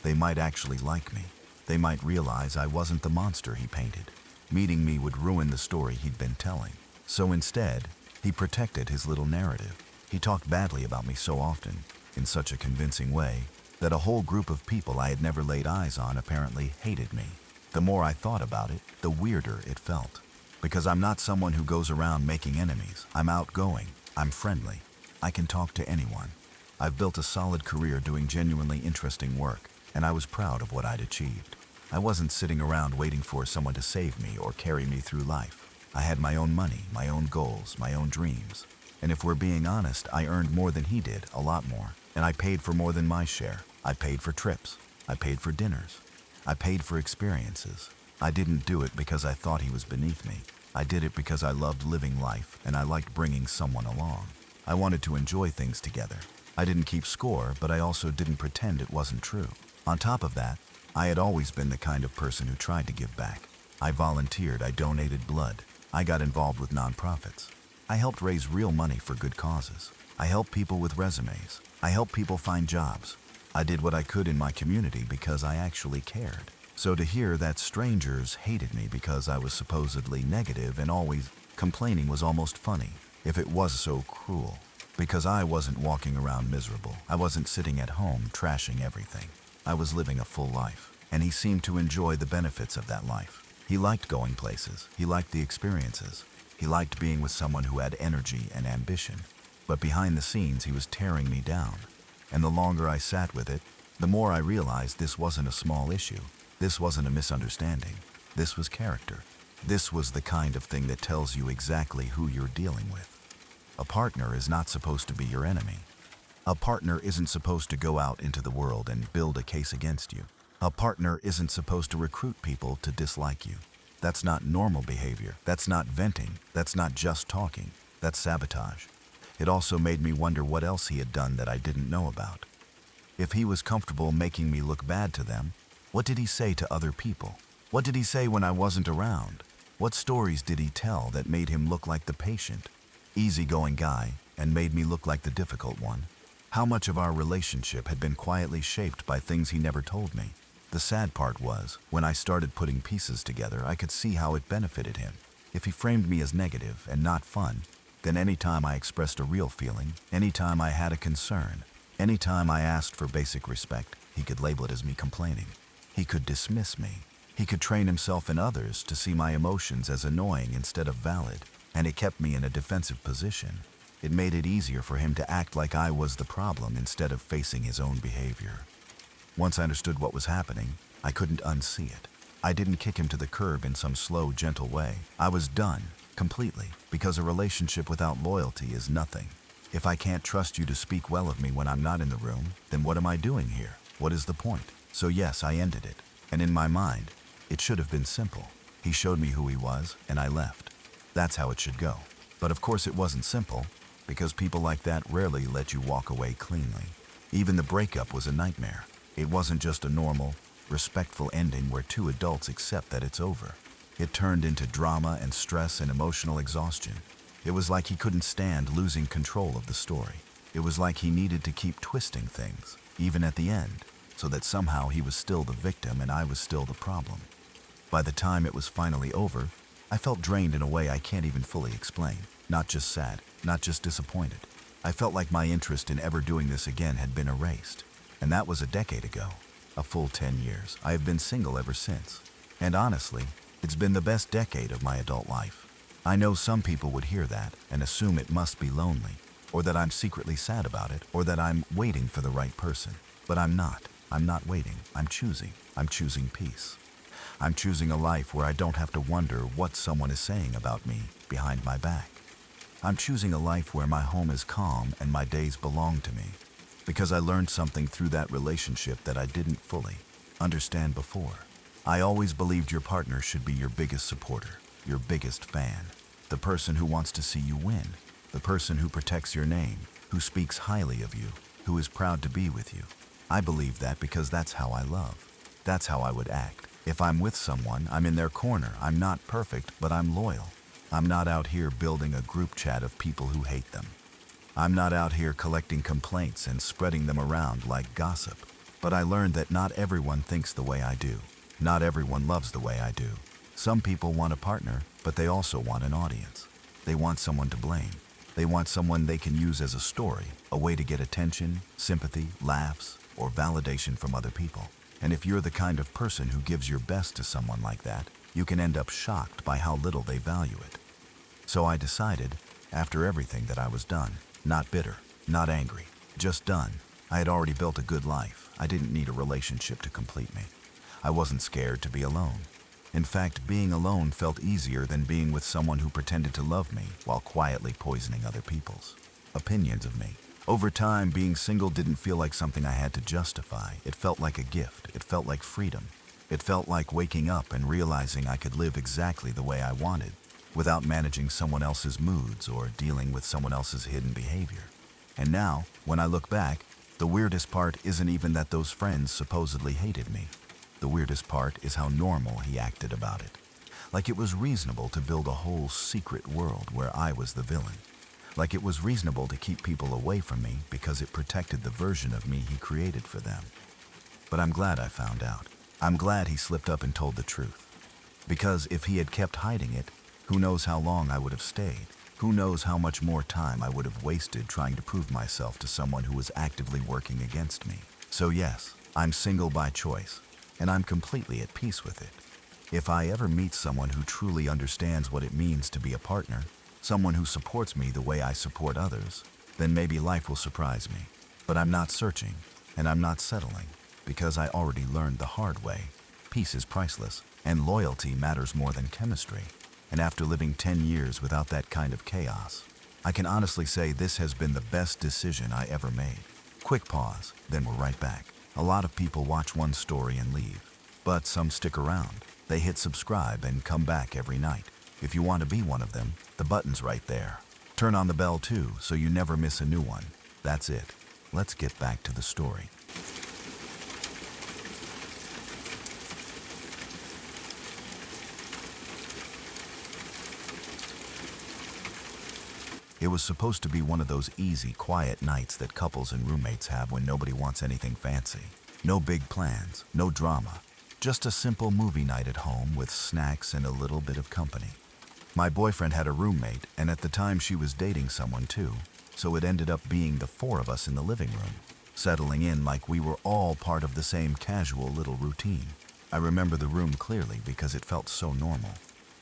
They might actually like me. They might realize I wasn't the monster he painted. Meeting me would ruin the story he'd been telling. So instead, he protected his little narrative. He talked badly about me so often, in such a convincing way, that a whole group of people I had never laid eyes on apparently hated me. The more I thought about it, the weirder it felt. Because I'm not someone who goes around making enemies. I'm outgoing. I'm friendly. I can talk to anyone. I've built a solid career doing genuinely interesting work, and I was proud of what I'd achieved. I wasn't sitting around waiting for someone to save me or carry me through life. I had my own money, my own goals, my own dreams. And if we're being honest, I earned more than he did, a lot more. And I paid for more than my share. I paid for trips. I paid for dinners. I paid for experiences. I didn't do it because I thought he was beneath me. I did it because I loved living life and I liked bringing someone along. I wanted to enjoy things together. I didn't keep score, but I also didn't pretend it wasn't true. On top of that, I had always been the kind of person who tried to give back. I volunteered, I donated blood. I got involved with nonprofits. I helped raise real money for good causes. I helped people with resumes. I helped people find jobs. I did what I could in my community because I actually cared. So to hear that strangers hated me because I was supposedly negative and always complaining was almost funny, if it was so cruel. Because I wasn't walking around miserable. I wasn't sitting at home trashing everything. I was living a full life, and he seemed to enjoy the benefits of that life. He liked going places. He liked the experiences. He liked being with someone who had energy and ambition. But behind the scenes, he was tearing me down. And the longer I sat with it, the more I realized this wasn't a small issue. This wasn't a misunderstanding. This was character. This was the kind of thing that tells you exactly who you're dealing with. A partner is not supposed to be your enemy. A partner isn't supposed to go out into the world and build a case against you. A partner isn't supposed to recruit people to dislike you. That's not normal behavior. That's not venting. That's not just talking. That's sabotage. It also made me wonder what else he had done that I didn't know about. If he was comfortable making me look bad to them, what did he say to other people? What did he say when I wasn't around? What stories did he tell that made him look like the patient, easygoing guy and made me look like the difficult one? How much of our relationship had been quietly shaped by things he never told me? The sad part was, when I started putting pieces together, I could see how it benefited him. If he framed me as negative and not fun, then anytime I expressed a real feeling, anytime I had a concern, anytime I asked for basic respect, he could label it as me complaining. He could dismiss me. He could train himself and others to see my emotions as annoying instead of valid, and it kept me in a defensive position. It made it easier for him to act like I was the problem instead of facing his own behavior. Once I understood what was happening, I couldn't unsee it. I didn't kick him to the curb in some slow, gentle way. I was done, completely, because a relationship without loyalty is nothing. If I can't trust you to speak well of me when I'm not in the room, then what am I doing here? What is the point? So yes, I ended it. And in my mind, it should have been simple. He showed me who he was, and I left. That's how it should go. But of course it wasn't simple, because people like that rarely let you walk away cleanly. Even the breakup was a nightmare. It wasn't just a normal, respectful ending where two adults accept that it's over. It turned into drama and stress and emotional exhaustion. It was like he couldn't stand losing control of the story. It was like he needed to keep twisting things, even at the end, so that somehow he was still the victim and I was still the problem. By the time it was finally over, I felt drained in a way I can't even fully explain. Not just sad, not just disappointed. I felt like my interest in ever doing this again had been erased. And that was a decade ago. A full 10 years. I have been single ever since. And honestly, it's been the best decade of my adult life. I know some people would hear that and assume it must be lonely, or that I'm secretly sad about it, or that I'm waiting for the right person. But I'm not. I'm not waiting. I'm choosing. I'm choosing peace. I'm choosing a life where I don't have to wonder what someone is saying about me behind my back. I'm choosing a life where my home is calm and my days belong to me, because I learned something through that relationship that I didn't fully understand before. I always believed your partner should be your biggest supporter, your biggest fan, the person who wants to see you win, the person who protects your name, who speaks highly of you, who is proud to be with you. I believe that because that's how I love. That's how I would act. If I'm with someone, I'm in their corner. I'm not perfect, but I'm loyal. I'm not out here building a group chat of people who hate them. I'm not out here collecting complaints and spreading them around like gossip. But I learned that not everyone thinks the way I do. Not everyone loves the way I do. Some people want a partner, but they also want an audience. They want someone to blame. They want someone they can use as a story, a way to get attention, sympathy, laughs, or validation from other people. And if you're the kind of person who gives your best to someone like that, you can end up shocked by how little they value it. So I decided, after everything, that I was done. Not bitter, not angry, just done. I had already built a good life. I didn't need a relationship to complete me. I wasn't scared to be alone. In fact, being alone felt easier than being with someone who pretended to love me while quietly poisoning other people's opinions of me. Over time, being single didn't feel like something I had to justify. It felt like a gift. It felt like freedom. It felt like waking up and realizing I could live exactly the way I wanted, without managing someone else's moods or dealing with someone else's hidden behavior. And now, when I look back, the weirdest part isn't even that those friends supposedly hated me. The weirdest part is how normal he acted about it. Like it was reasonable to build a whole secret world where I was the villain. Like it was reasonable to keep people away from me because it protected the version of me he created for them. But I'm glad I found out. I'm glad he slipped up and told the truth. Because if he had kept hiding it, who knows how long I would have stayed? Who knows how much more time I would have wasted trying to prove myself to someone who was actively working against me? So yes, I'm single by choice, and I'm completely at peace with it. If I ever meet someone who truly understands what it means to be a partner, someone who supports me the way I support others, then maybe life will surprise me. But I'm not searching, and I'm not settling, because I already learned the hard way. Peace is priceless, and loyalty matters more than chemistry. And after living 10 years without that kind of chaos, I can honestly say this has been the best decision I ever made. Quick pause, then we're right back. A lot of people watch one story and leave, but some stick around. They hit subscribe and come back every night. If you want to be one of them, the button's right there. Turn on the bell too, so you never miss a new one. That's it. Let's get back to the story. It was supposed to be one of those easy, quiet nights that couples and roommates have when nobody wants anything fancy. No big plans, no drama. Just a simple movie night at home with snacks and a little bit of company. My boyfriend had a roommate, and at the time she was dating someone too, so it ended up being the four of us in the living room, settling in like we were all part of the same casual little routine. I remember the room clearly because it felt so normal.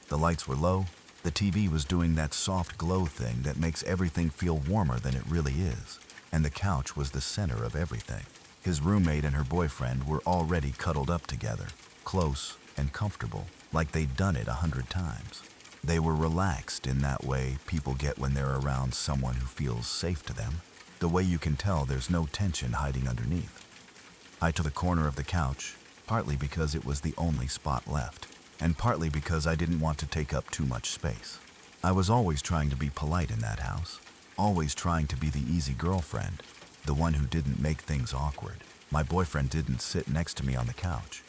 The lights were low. The TV was doing that soft glow thing that makes everything feel warmer than it really is. And the couch was the center of everything. His roommate and her boyfriend were already cuddled up together, close and comfortable, like they'd done it 100 times. They were relaxed in that way people get when they're around someone who feels safe to them, the way you can tell there's no tension hiding underneath. I took the corner of the couch, partly because it was the only spot left, and partly because I didn't want to take up too much space. I was always trying to be polite in that house, always trying to be the easy girlfriend, the one who didn't make things awkward. My boyfriend didn't sit next to me on the couch.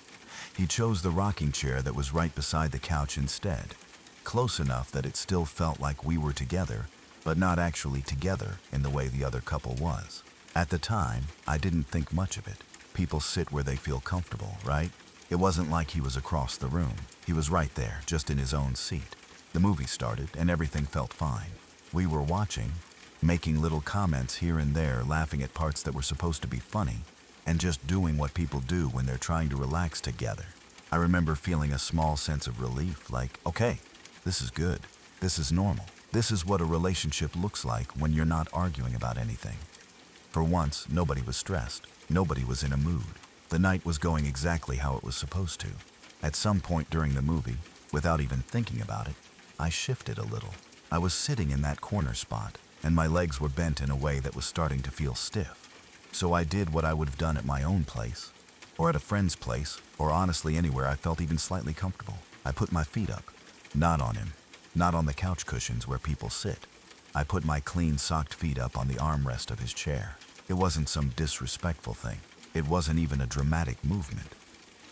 He chose the rocking chair that was right beside the couch instead, close enough that it still felt like we were together, but not actually together in the way the other couple was. At the time, I didn't think much of it. People sit where they feel comfortable, right? It wasn't like he was across the room. He was right there, just in his own seat. The movie started and everything felt fine. We were watching, making little comments here and there, laughing at parts that were supposed to be funny, and just doing what people do when they're trying to relax together. I remember feeling a small sense of relief, like, okay, this is good. This is normal. This is what a relationship looks like when you're not arguing about anything. For once, nobody was stressed. Nobody was in a mood. The night was going exactly how it was supposed to. At some point during the movie, without even thinking about it, I shifted a little. I was sitting in that corner spot, and my legs were bent in a way that was starting to feel stiff. So I did what I would have done at my own place, or at a friend's place, or honestly anywhere I felt even slightly comfortable. I put my feet up, not on him, not on the couch cushions where people sit. I put my clean socked feet up on the armrest of his chair. It wasn't some disrespectful thing. It wasn't even a dramatic movement.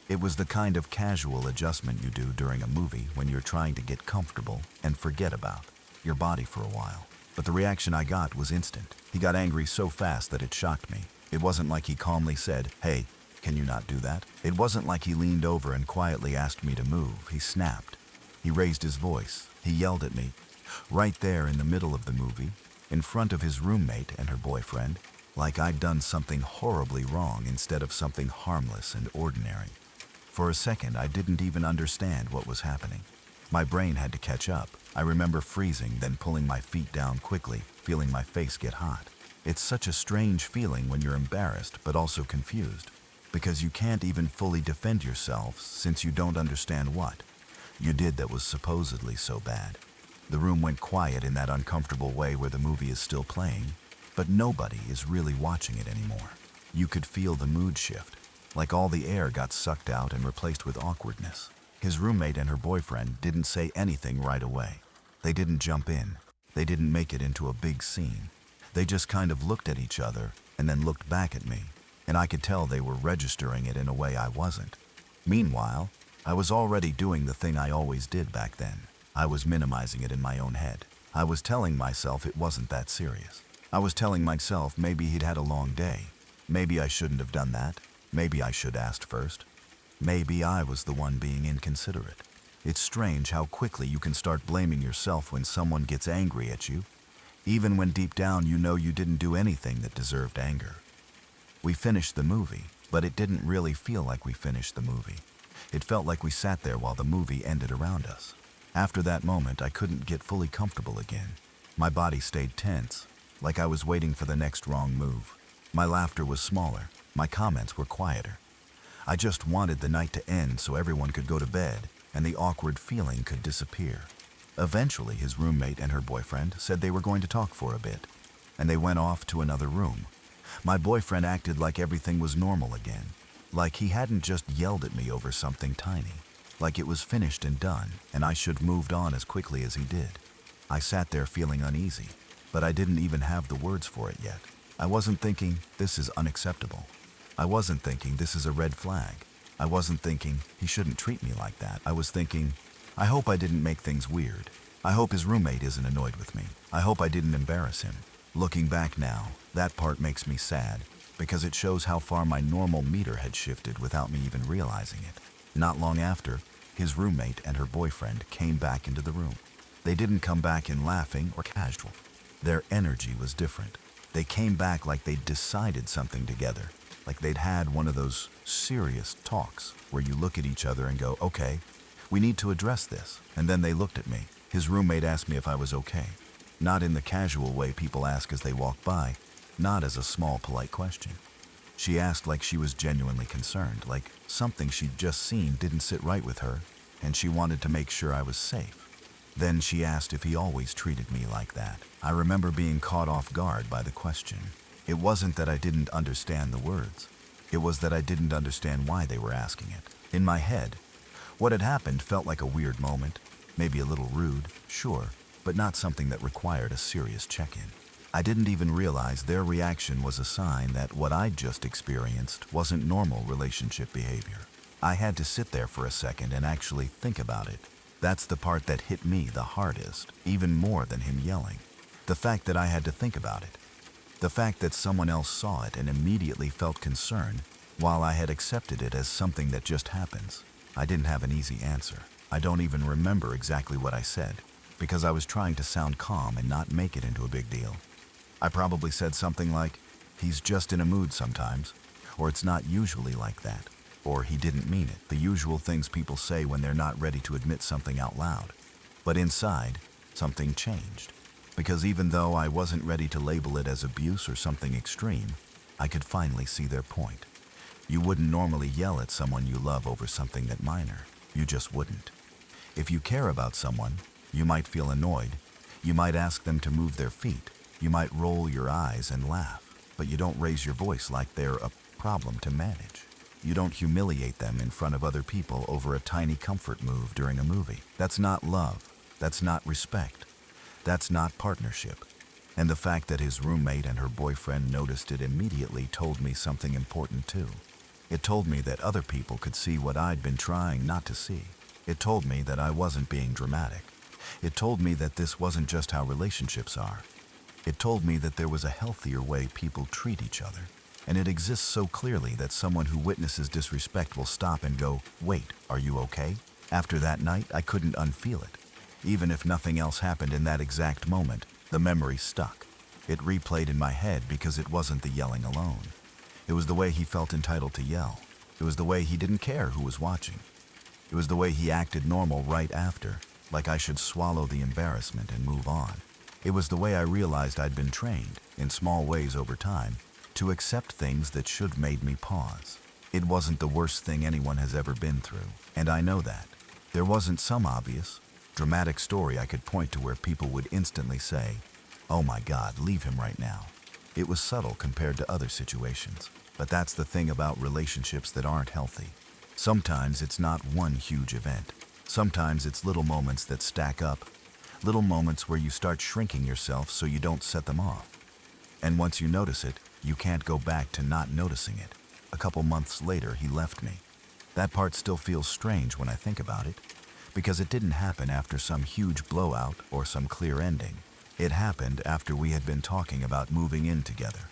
It was the kind of casual adjustment you do during a movie when you're trying to get comfortable and forget about your body for a while. But the reaction I got was instant. He got angry so fast that it shocked me. It wasn't like he calmly said, "Hey, can you not do that?" It wasn't like he leaned over and quietly asked me to move. He snapped. He raised his voice. He yelled at me, right there in the middle of the movie, in front of his roommate and her boyfriend, like I'd done something horribly wrong instead of something harmless and ordinary. For a second, I didn't even understand what was happening. My brain had to catch up. I remember freezing, then pulling my feet down quickly, feeling my face get hot. It's such a strange feeling when you're embarrassed but also confused, because you can't even fully defend yourself since you don't understand what you did that was supposedly so bad. The room went quiet in that uncomfortable way where the movie is still playing, but nobody is really watching it anymore. You could feel the mood shift, like all the air got sucked out and replaced with awkwardness. His roommate and her boyfriend didn't say anything right away. They didn't jump in. They didn't make it into a big scene. They just kind of looked at each other and then looked back at me, and I could tell they were registering it in a way I wasn't. Meanwhile, I was already doing the thing I always did back then. I was minimizing it in my own head. I was telling myself it wasn't that serious. I was telling myself maybe he'd had a long day. Maybe I shouldn't have done that. Maybe I should asked first. Maybe I was the one being inconsiderate. It's strange how quickly you can start blaming yourself when someone gets angry at you, even when deep down you know you didn't do anything that deserved anger. We finished the movie, but it didn't really feel like we finished the movie. It felt like we sat there while the movie ended around us. After that moment, I couldn't get fully comfortable again. My body stayed tense, like I was waiting for the next wrong move. My laughter was smaller. My comments were quieter. I just wanted the night to end so everyone could go to bed and the awkward feeling could disappear. Eventually, his roommate and her boyfriend said they were going to talk for a bit, and they went off to another room. My boyfriend acted like everything was normal again, like he hadn't just yelled at me over something tiny, like it was finished and done, and I should have moved on as quickly as he did. I sat there feeling uneasy, but I didn't even have the words for it yet. I wasn't thinking, this is unacceptable. I wasn't thinking, this is a red flag. I wasn't thinking, he shouldn't treat me like that. I was thinking, I hope I didn't make things weird. I hope his roommate isn't annoyed with me. I hope I didn't embarrass him. Looking back now, that part makes me sad, because it shows how far my normal meter had shifted without me even realizing it. Not long after, his roommate and her boyfriend came back into the room. They didn't come back in laughing or casual. Their energy was different. They came back like they'd decided something together, like they'd had one of those serious talks where you look at each other and go, okay, we need to address this. And then they looked at me. His roommate asked me if I was okay. Not in the casual way people ask as they walk by, not as a small, polite question. She asked like she was genuinely concerned, like something she'd just seen didn't sit right with her, and she wanted to make sure I was safe. Then she asked if he always treated me like that. I remember being caught off guard by the question. It wasn't that I didn't understand the words. It was that I didn't understand why they were asking it. In my head, what had happened felt like a weird moment, maybe a little rude, sure, but not something that required a serious check-in. I didn't even realize their reaction was a sign that what I'd just experienced wasn't normal relationship behavior. I had to sit there for a second and actually think about it. That's the part that hit me the hardest, even more than him yelling. The fact that I had to think about it. The fact that someone else saw it and immediately felt concern, while I had accepted it as something that just happens. I didn't have an easy answer. I don't even remember exactly what I said. because I was trying to sound calm and not make it into a big deal. I probably said something like, "He's just in a mood sometimes," or "It's not usually like that," or "He didn't mean it," the usual things people say when they're not ready to admit something out loud. But inside, something changed. Because even though I wasn't ready to label it as abuse or something extreme, I could finally see their point. You wouldn't normally yell at someone you love over something that minor. You just wouldn't. If you care about someone, you might feel annoyed. You might ask them to move their feet. You might roll your eyes and laugh, but you don't raise your voice like they're a problem to manage. You don't humiliate them in front of other people over a tiny comfort move during a movie. That's not love. That's not respect. That's not partnership. And the fact that his roommate and her boyfriend noticed it immediately told me something important too. It told me that other people could see what I'd been trying not to see. It told me that I wasn't being dramatic. It told me that this wasn't just how relationships are. It told me that there was a healthier way people treat each other. And it exists so clearly that someone who witnesses disrespect will stop and go, "Wait, are you okay?" After that night, I couldn't unfeel it. Even if nothing else happened in that exact moment, the memory stuck. It replayed in my head because it wasn't the yelling alone. It was the way he felt entitled to yell. It was the way he didn't care who was watching. It was the way he acted normal right after, like I should swallow the embarrassment and move on. It was the way I realized I'd been trained, in small ways over time, to accept things that should have made me pause. It wasn't the worst thing anyone has ever been through, and I know that. There wasn't some obvious, dramatic story I could point to where people would instantly say, "Oh my God, leave him right now." It was subtle compared to other situations, but that's the thing about relationships that aren't healthy. Sometimes it's not one huge event. Sometimes it's little moments that stack up, little moments where you start shrinking yourself so you don't set them off. And once you notice it, you can't go back to not noticing it. A couple months later, he left me. That part still feels strange when I think about it, because it didn't happen after some huge blowout or some clear ending. It happened after we had been talking about moving in together.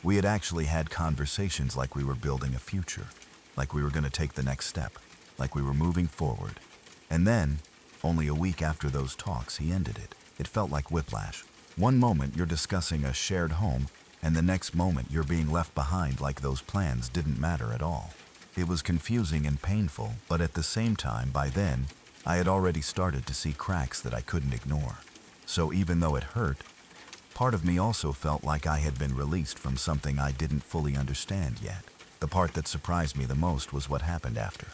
We had actually had conversations like we were building a future, like we were going to take the next step, like we were moving forward. And then, only a week after those talks, he ended it. It felt like whiplash. One moment you're discussing a shared home, and the next moment you're being left behind like those plans didn't matter at all. It was confusing and painful, but at the same time, by then, I had already started to see cracks that I couldn't ignore. So even though it hurt, part of me also felt like I had been released from something I didn't fully understand yet. The part that surprised me the most was what happened after.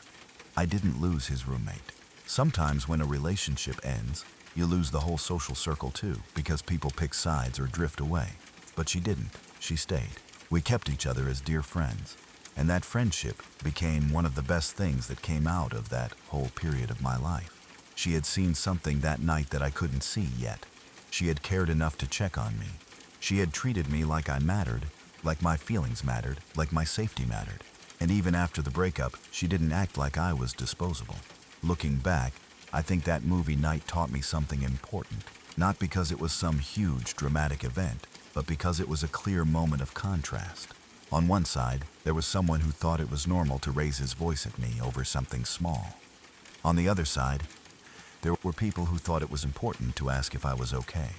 I didn't lose his roommate. Sometimes when a relationship ends, you lose the whole social circle too, because people pick sides or drift away. But she didn't. She stayed. We kept each other as dear friends. And that friendship became one of the best things that came out of that whole period of my life. She had seen something that night that I couldn't see yet. She had cared enough to check on me. She had treated me like I mattered, like my feelings mattered, like my safety mattered. And even after the breakup, she didn't act like I was disposable. Looking back, I think that movie night taught me something important. Not because it was some huge, dramatic event, but because it was a clear moment of contrast. On one side, there was someone who thought it was normal to raise his voice at me over something small. On the other side, there were people who thought it was important to ask if I was okay.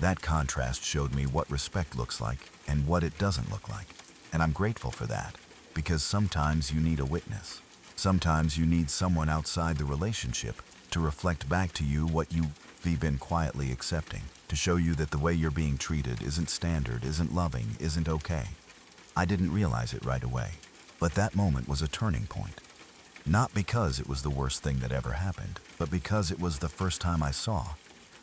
That contrast showed me what respect looks like and what it doesn't look like. And I'm grateful for that, because sometimes you need a witness. Sometimes you need someone outside the relationship to reflect back to you what you've been quietly accepting, to show you that the way you're being treated isn't standard, isn't loving, isn't okay. I didn't realize it right away, but that moment was a turning point. Not because it was the worst thing that ever happened, but because it was the first time I saw,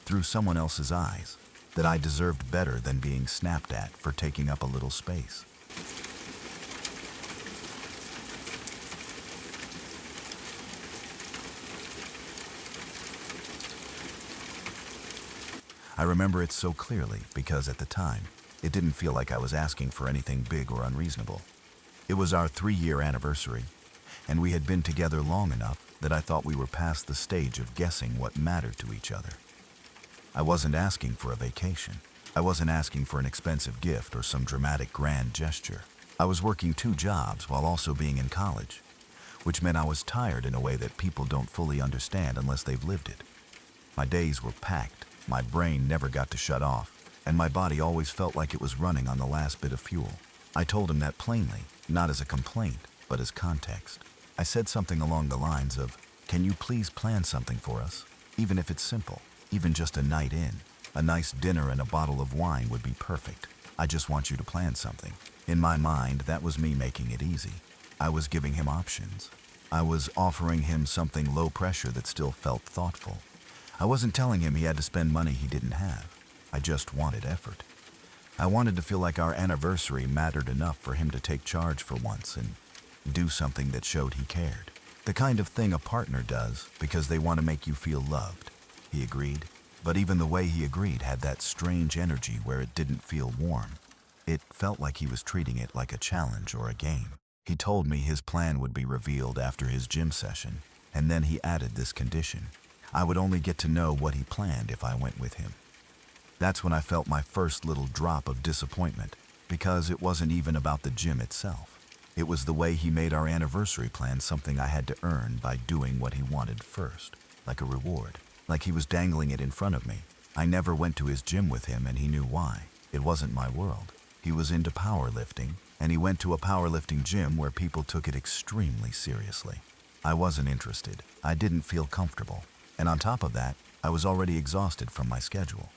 through someone else's eyes, that I deserved better than being snapped at for taking up a little space. I remember it so clearly because at the time, it didn't feel like I was asking for anything big or unreasonable. It was our 3-year anniversary, and we had been together long enough that I thought we were past the stage of guessing what mattered to each other. I wasn't asking for a vacation. I wasn't asking for an expensive gift or some dramatic grand gesture. I was working 2 jobs while also being in college, which meant I was tired in a way that people don't fully understand unless they've lived it. My days were packed, my brain never got to shut off, and my body always felt like it was running on the last bit of fuel. I told him that plainly, not as a complaint, but as context. I said something along the lines of, "Can you please plan something for us? Even if it's simple, even just a night in. A nice dinner and a bottle of wine would be perfect. I just want you to plan something." In my mind, that was me making it easy. I was giving him options. I was offering him something low pressure that still felt thoughtful. I wasn't telling him he had to spend money he didn't have. I just wanted effort. I wanted to feel like our anniversary mattered enough for him to take charge for once and do something that showed he cared. The kind of thing a partner does because they want to make you feel loved. He agreed, but even the way he agreed had that strange energy where it didn't feel warm. It felt like he was treating it like a challenge or a game. He told me his plan would be revealed after his gym session, and then he added this condition. I would only get to know what he planned if I went with him. That's when I felt my first little drop of disappointment, because it wasn't even about the gym itself. It was the way he made our anniversary plan something I had to earn by doing what he wanted first, like a reward, like he was dangling it in front of me. I never went to his gym with him, and he knew why. It wasn't my world. He was into powerlifting, and he went to a powerlifting gym where people took it extremely seriously. I wasn't interested. I didn't feel comfortable. And on top of that, I was already exhausted from my schedule.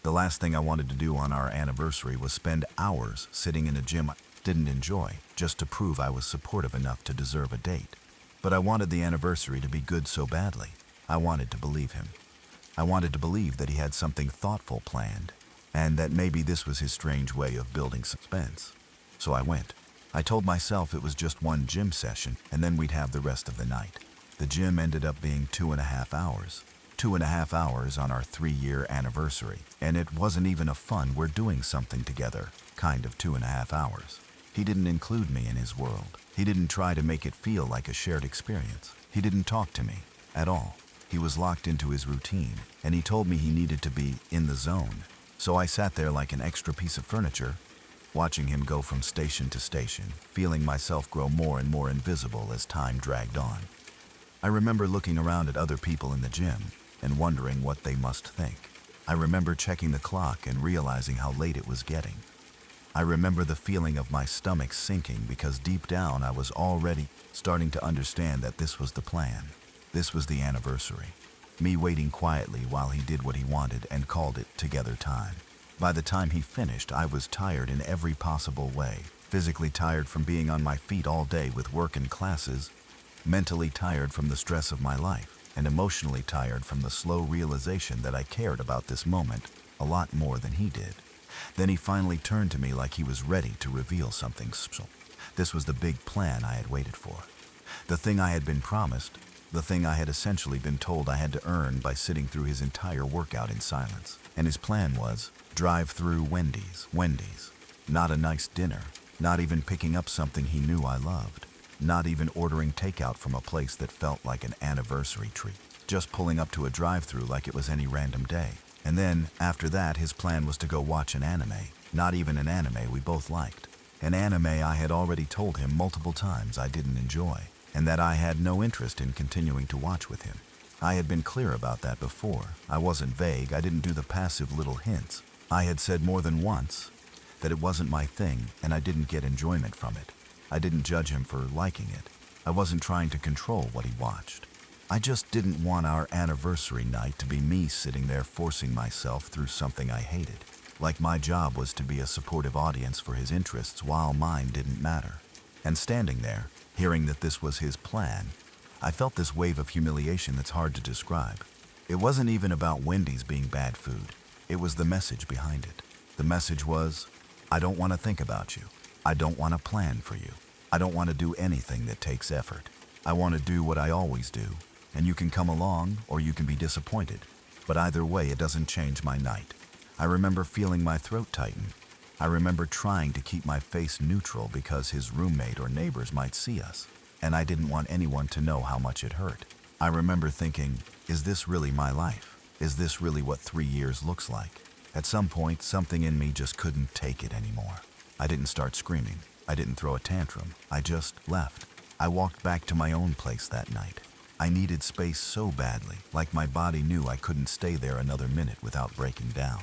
The last thing I wanted to do on our anniversary was spend hours sitting in a gym I didn't enjoy, just to prove I was supportive enough to deserve a date. But I wanted the anniversary to be good so badly. I wanted to believe him. I wanted to believe that he had something thoughtful planned, and that maybe this was his strange way of building suspense. So I went. I told myself it was just one gym session, and then we'd have the rest of the night. The gym ended up being 2.5 hours. 2.5 hours on our 3-year anniversary, and it wasn't even a fun we're doing something together kind of 2.5 hours. He didn't include me in his world. He didn't try to make it feel like a shared experience. He didn't talk to me at all. He was locked into his routine, and he told me he needed to be in the zone. So I sat there like an extra piece of furniture, watching him go from station to station, feeling myself grow more and more invisible as time dragged on. I remember looking around at other people in the gym and wondering what they must think. I remember checking the clock and realizing how late it was getting. I remember the feeling of my stomach sinking because deep down I was already starting to understand that this was the plan. This was the anniversary. Me waiting quietly while he did what he wanted and called it together time. By the time he finished, I was tired in every possible way. Physically tired from being on my feet all day with work and classes, mentally tired from the stress of my life, and emotionally tired from the slow realization that I cared about this moment a lot more than he did. Then he finally turned to me like he was ready to reveal something special. This was the big plan I had waited for. The thing I had been promised, the thing I had essentially been told I had to earn by sitting through his entire workout in silence. And his plan was, drive through Wendy's. Not a nice dinner, not even picking up something he knew I loved, not even ordering takeout from a place that felt like an anniversary treat, just pulling up to a drive-through like it was any random day. And then, after that, his plan was to go watch an anime, not even an anime we both liked. An anime I had already told him multiple times I didn't enjoy, and that I had no interest in continuing to watch with him. I had been clear about that before. I wasn't vague, I didn't do the passive little hints. I had said more than once that it wasn't my thing and I didn't get enjoyment from it. I didn't judge him for liking it. I wasn't trying to control what he watched. I just didn't want our anniversary night to be me sitting there forcing myself through something I hated. Like my job was to be a supportive audience for his interests while mine didn't matter. And standing there, hearing that this was his plan, I felt this wave of humiliation that's hard to describe. It wasn't even about Wendy's being bad food. It was the message behind it. The message was, I don't want to think about you. I don't want to plan for you. I don't want to do anything that takes effort. I want to do what I always do, and you can come along or you can be disappointed. But either way, it doesn't change my night. I remember feeling my throat tighten. I remember trying to keep my face neutral because his roommate or neighbors might see us, and I didn't want anyone to know how much it hurt. I remember thinking, is this really my life? Is this really what 3 years looks like? At some point, something in me just couldn't take it anymore. I didn't start screaming. I didn't throw a tantrum. I just left. I walked back to my own place that night. I needed space so badly, like my body knew I couldn't stay there another minute without breaking down.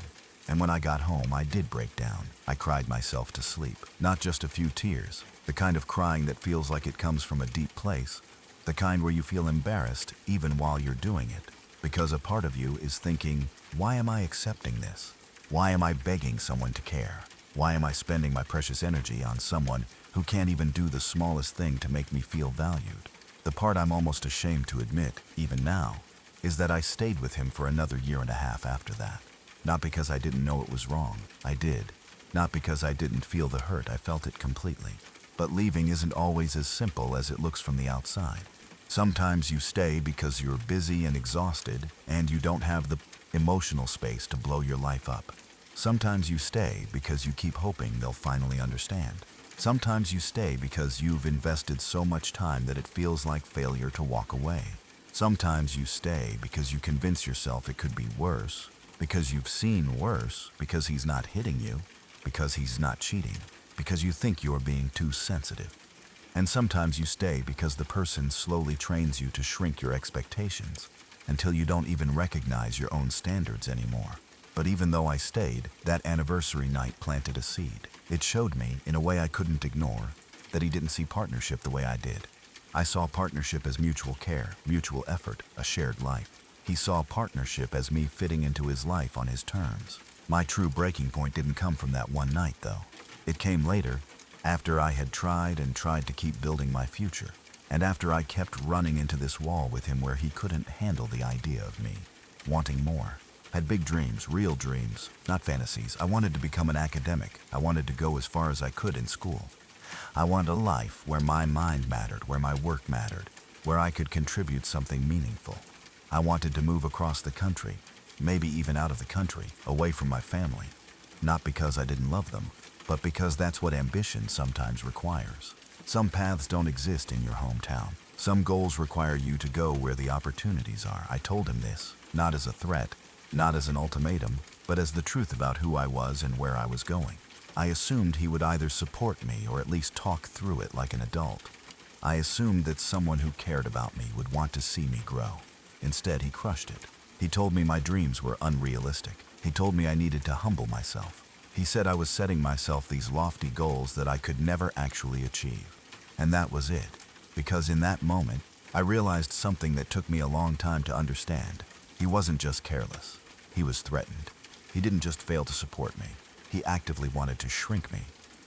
And when I got home, I did break down. I cried myself to sleep. Not just a few tears, the kind of crying that feels like it comes from a deep place, the kind where you feel embarrassed even while you're doing it, because a part of you is thinking, why am I accepting this? Why am I begging someone to care? Why am I spending my precious energy on someone who can't even do the smallest thing to make me feel valued? The part I'm almost ashamed to admit, even now, is that I stayed with him for another year and a half after that. Not because I didn't know it was wrong, I did. Not because I didn't feel the hurt, I felt it completely. But leaving isn't always as simple as it looks from the outside. Sometimes you stay because you're busy and exhausted, and you don't have the emotional space to blow your life up. Sometimes you stay because you keep hoping they'll finally understand. Sometimes you stay because you've invested so much time that it feels like failure to walk away. Sometimes you stay because you convince yourself it could be worse, because you've seen worse, because he's not hitting you, because he's not cheating, because you think you're being too sensitive. And sometimes you stay because the person slowly trains you to shrink your expectations until you don't even recognize your own standards anymore. But even though I stayed, that anniversary night planted a seed. It showed me, in a way I couldn't ignore, that he didn't see partnership the way I did. I saw partnership as mutual care, mutual effort, a shared life. He saw partnership as me fitting into his life on his terms. My true breaking point didn't come from that one night, though. It came later, after I had tried and tried to keep building my future, and after I kept running into this wall with him where he couldn't handle the idea of me wanting more. Had big dreams, real dreams, not fantasies. I wanted to become an academic. I wanted to go as far as I could in school. I wanted a life where my mind mattered, where my work mattered, where I could contribute something meaningful. I wanted to move across the country, maybe even out of the country, away from my family. Not because I didn't love them, but because that's what ambition sometimes requires. Some paths don't exist in your hometown. Some goals require you to go where the opportunities are. I told him this, not as a threat, not as an ultimatum, but as the truth about who I was and where I was going. I assumed he would either support me or at least talk through it like an adult. I assumed that someone who cared about me would want to see me grow. Instead, he crushed it. He told me my dreams were unrealistic. He told me I needed to humble myself. He said I was setting myself these lofty goals that I could never actually achieve. And that was it. Because in that moment, I realized something that took me a long time to understand. He wasn't just careless. He was threatened. He didn't just fail to support me. He actively wanted to shrink me.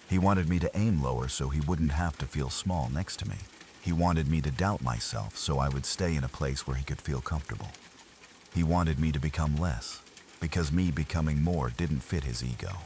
He wanted me to aim lower so he wouldn't have to feel small next to me. He wanted me to doubt myself so I would stay in a place where he could feel comfortable. He wanted me to become less, because me becoming more didn't fit his ego.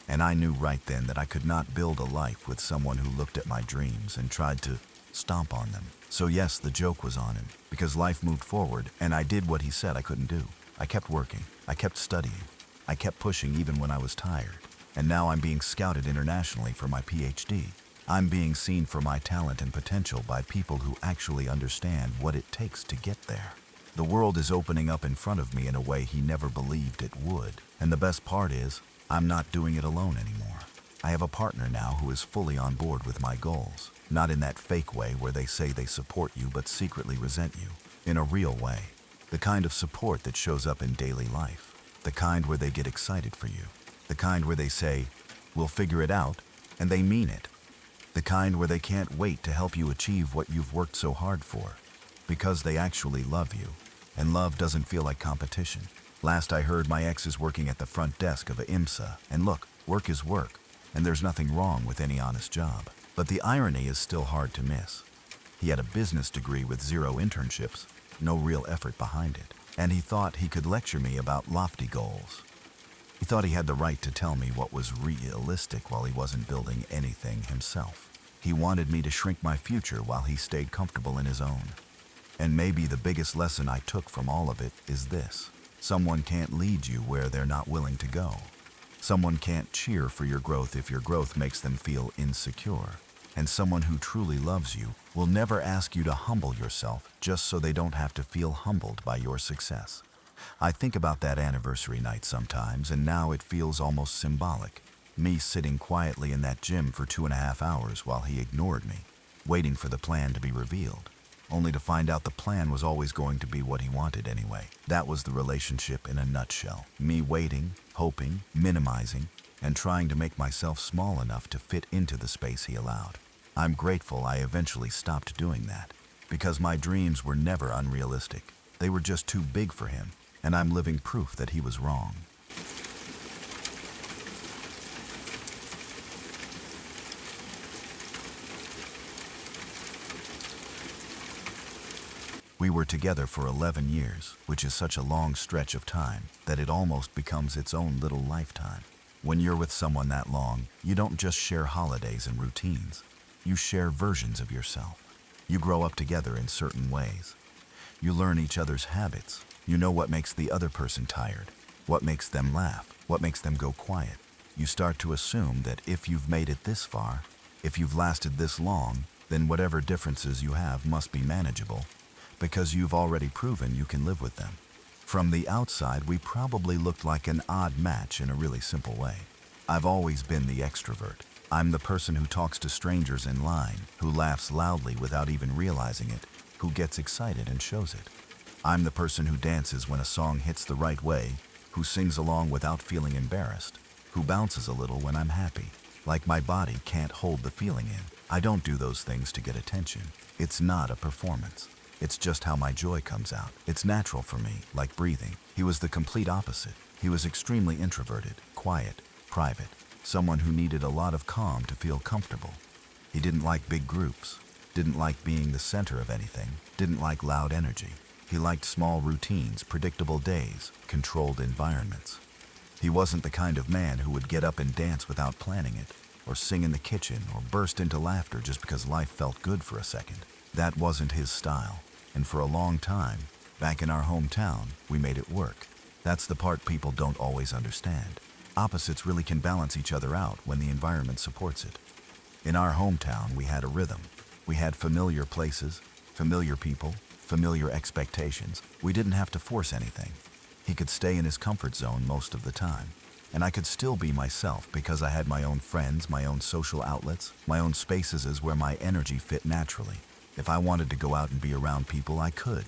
And I knew right then that I could not build a life with someone who looked at my dreams and tried to stomp on them. So yes, the joke was on him, because life moved forward and I did what he said I couldn't do. I kept working, I kept studying, I kept pushing even when I was tired. And now I'm being scouted internationally for my PhD. I'm being seen for my talent and potential by people who actually understand what it takes to get there. The world is opening up in front of me in a way he never believed it would. And the best part is, I'm not doing it alone anymore. I have a partner now who is fully on board with my goals. Not in that fake way where they say they support you but secretly resent you. In a real way. The kind of support that shows up in daily life. The kind where they get excited for you. The kind where they say, we'll figure it out, and they mean it. The kind where they can't wait to help you achieve what you've worked so hard for. Because they actually love you. And love doesn't feel like competition. Last I heard, my ex is working at the front desk of a IMSA. And look, work is work. And there's nothing wrong with any honest job. But the irony is still hard to miss. He had a business degree with 0 internships, no real effort behind it. And he thought he could lecture me about lofty goals. He thought he had the right to tell me what was realistic while he wasn't building anything himself. He wanted me to shrink my future while he stayed comfortable in his own. And maybe the biggest lesson I took from all of it is this. Someone can't lead you where they're not willing to go. Someone can't cheer for your growth if your growth makes them feel insecure. And someone who truly loves you will never ask you to humble yourself just so they don't have to feel humbled by your success. I think about that anniversary night sometimes, and now it feels almost symbolic. Me sitting quietly in that gym for 2.5 hours while he ignored me, waiting for the plan to be revealed. only to find out the plan was always going to be what he wanted anyway. That was the relationship in a nutshell. Me waiting, hoping, minimizing, and trying to make myself small enough to fit into the space he allowed. I'm grateful I eventually stopped doing that, because my dreams were never unrealistic. They were just too big for him, and I'm living proof that he was wrong. We were together for 11 years, which is such a long stretch of time that it almost becomes its own little lifetime. When you're with someone that long, you don't just share holidays and routines. You share versions of yourself. You grow up together in certain ways. You learn each other's habits. You know what makes the other person tired, what makes them laugh, what makes them go quiet. You start to assume that if you've made it this far, if you've lasted this long, then whatever differences you have must be manageable, because you've already proven you can live with them. From the outside, we probably looked like an odd match in a really simple way. I've always been the extrovert. I'm the person who talks to strangers in line, who laughs loudly without even realizing it, who gets excited and shows it. I'm the person who dances when a song hits the right way, who sings along without feeling embarrassed, who bounces a little when I'm happy, like my body can't hold the feeling in. I don't do those things to get attention. It's not a performance. It's just how my joy comes out. It's natural for me, like breathing. He was the complete opposite. He was extremely introverted, quiet, private, someone who needed a lot of calm to feel comfortable. He didn't like big groups, didn't like being the center of anything, didn't like loud energy. He liked small routines, predictable days, controlled environments. He wasn't the kind of man who would get up and dance without planning it, or sing in the kitchen, or burst into laughter just because life felt good for a second. That wasn't his style. And for a long time, back in our hometown, we made it work. That's the part people don't always understand. Opposites really can balance each other out when the environment supports it. In our hometown, we had a rhythm. We had familiar places, familiar people, familiar expectations. We didn't have to force anything. He could stay in his comfort zone most of the time, and I could still be myself because I had my own friends, my own social outlets, my own spaces where my energy fit naturally. If I wanted to go out and be around people, I could.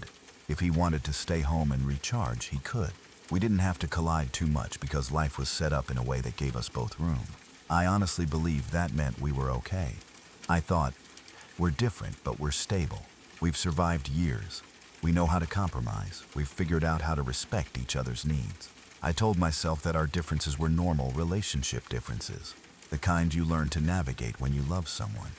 If he wanted to stay home and recharge, he could. We didn't have to collide too much because life was set up in a way that gave us both room. I honestly believed that meant we were okay. I thought, we're different, but we're stable. We've survived years. We know how to compromise. We've figured out how to respect each other's needs. I told myself that our differences were normal relationship differences, the kind you learn to navigate when you love someone.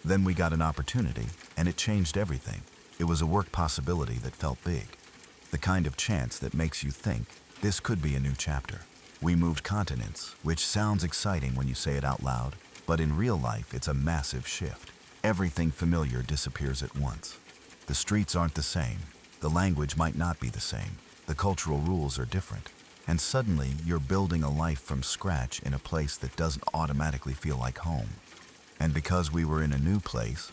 Then we got an opportunity, and it changed everything. It was a work possibility that felt big. The kind of chance that makes you think, this could be a new chapter. We moved continents, which sounds exciting when you say it out loud, but in real life it's a massive shift. Everything familiar disappears at once. The streets aren't the same. The language might not be the same. The cultural rules are different. And suddenly you're building a life from scratch in a place that doesn't automatically feel like home. And because we were in a new place,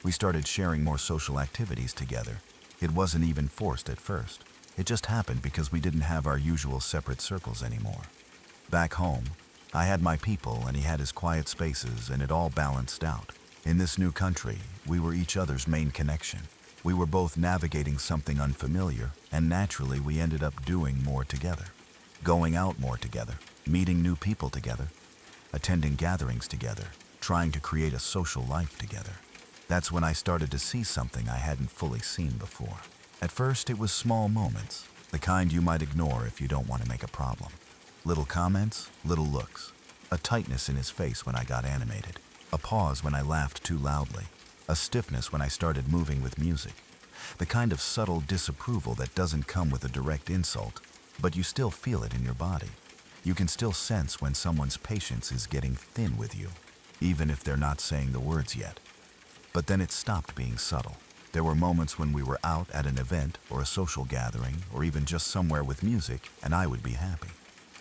we started sharing more social activities together. It wasn't even forced at first. It just happened because we didn't have our usual separate circles anymore. Back home, I had my people and he had his quiet spaces, and it all balanced out. In this new country, we were each other's main connection. We were both navigating something unfamiliar, and naturally we ended up doing more together. Going out more together, meeting new people together, attending gatherings together, trying to create a social life together. That's when I started to see something I hadn't fully seen before. At first, it was small moments, the kind you might ignore if you don't want to make a problem. Little comments, little looks, a tightness in his face when I got animated, a pause when I laughed too loudly, a stiffness when I started moving with music, the kind of subtle disapproval that doesn't come with a direct insult, but you still feel it in your body. You can still sense when someone's patience is getting thin with you, even if they're not saying the words yet. But then it stopped being subtle. There were moments when we were out at an event or a social gathering or even just somewhere with music, and I would be happy.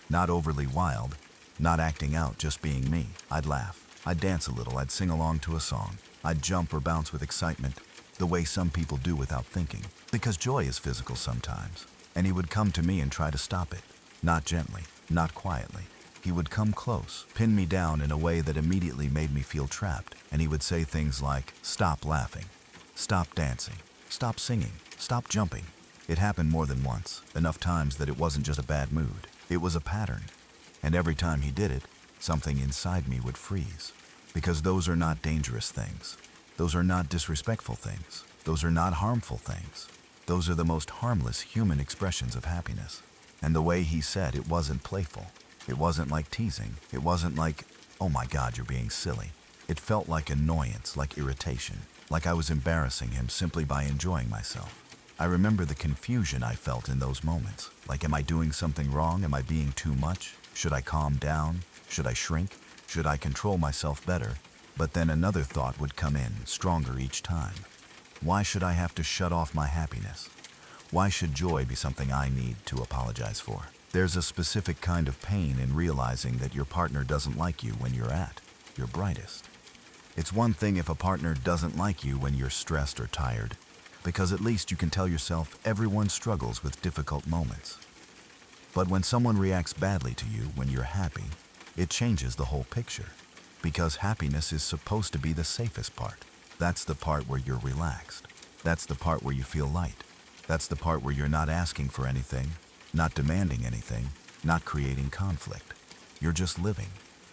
Not overly wild, not acting out, just being me. I'd laugh, I'd dance a little, I'd sing along to a song, I'd jump or bounce with excitement, the way some people do without thinking, because joy is physical sometimes. And he would come to me and try to stop it, not gently, not quietly. He would come close, pin me down in a way that immediately made me feel trapped, and he would say things like, stop laughing, stop dancing, stop singing, stop jumping. It happened more than once, enough times that it wasn't just a bad mood. It was a pattern. And every time he did it, something inside me would freeze. Because those are not dangerous things. Those are not disrespectful things. Those are not harmful things. Those are the most harmless human expressions of happiness. And the way he said it wasn't playful. It wasn't like teasing. It wasn't like, oh my God, you're being silly. It felt like annoyance, like irritation, like I was embarrassing him simply by enjoying myself. I remember the confusion I felt in those moments. Like, am I doing something wrong? Am I being too much? Should I calm down? Should I shrink? Should I control myself better? But then another thought would come in, stronger each time. Why should I have to shut off my happiness? Why should joy be something I need to apologize for? There's a specific kind of pain in realizing that your partner doesn't like you when you're at your brightest. It's one thing if a partner doesn't like you when you're stressed or tired, because at least you can tell yourself everyone struggles with difficult moments. But when someone reacts badly to you when you're happy, it changes the whole picture. Because happiness is supposed to be the safest part. That's the part where you're relaxed. That's the part where you feel light. That's the part where you're not asking for anything, not demanding anything, not creating conflict. You're just living.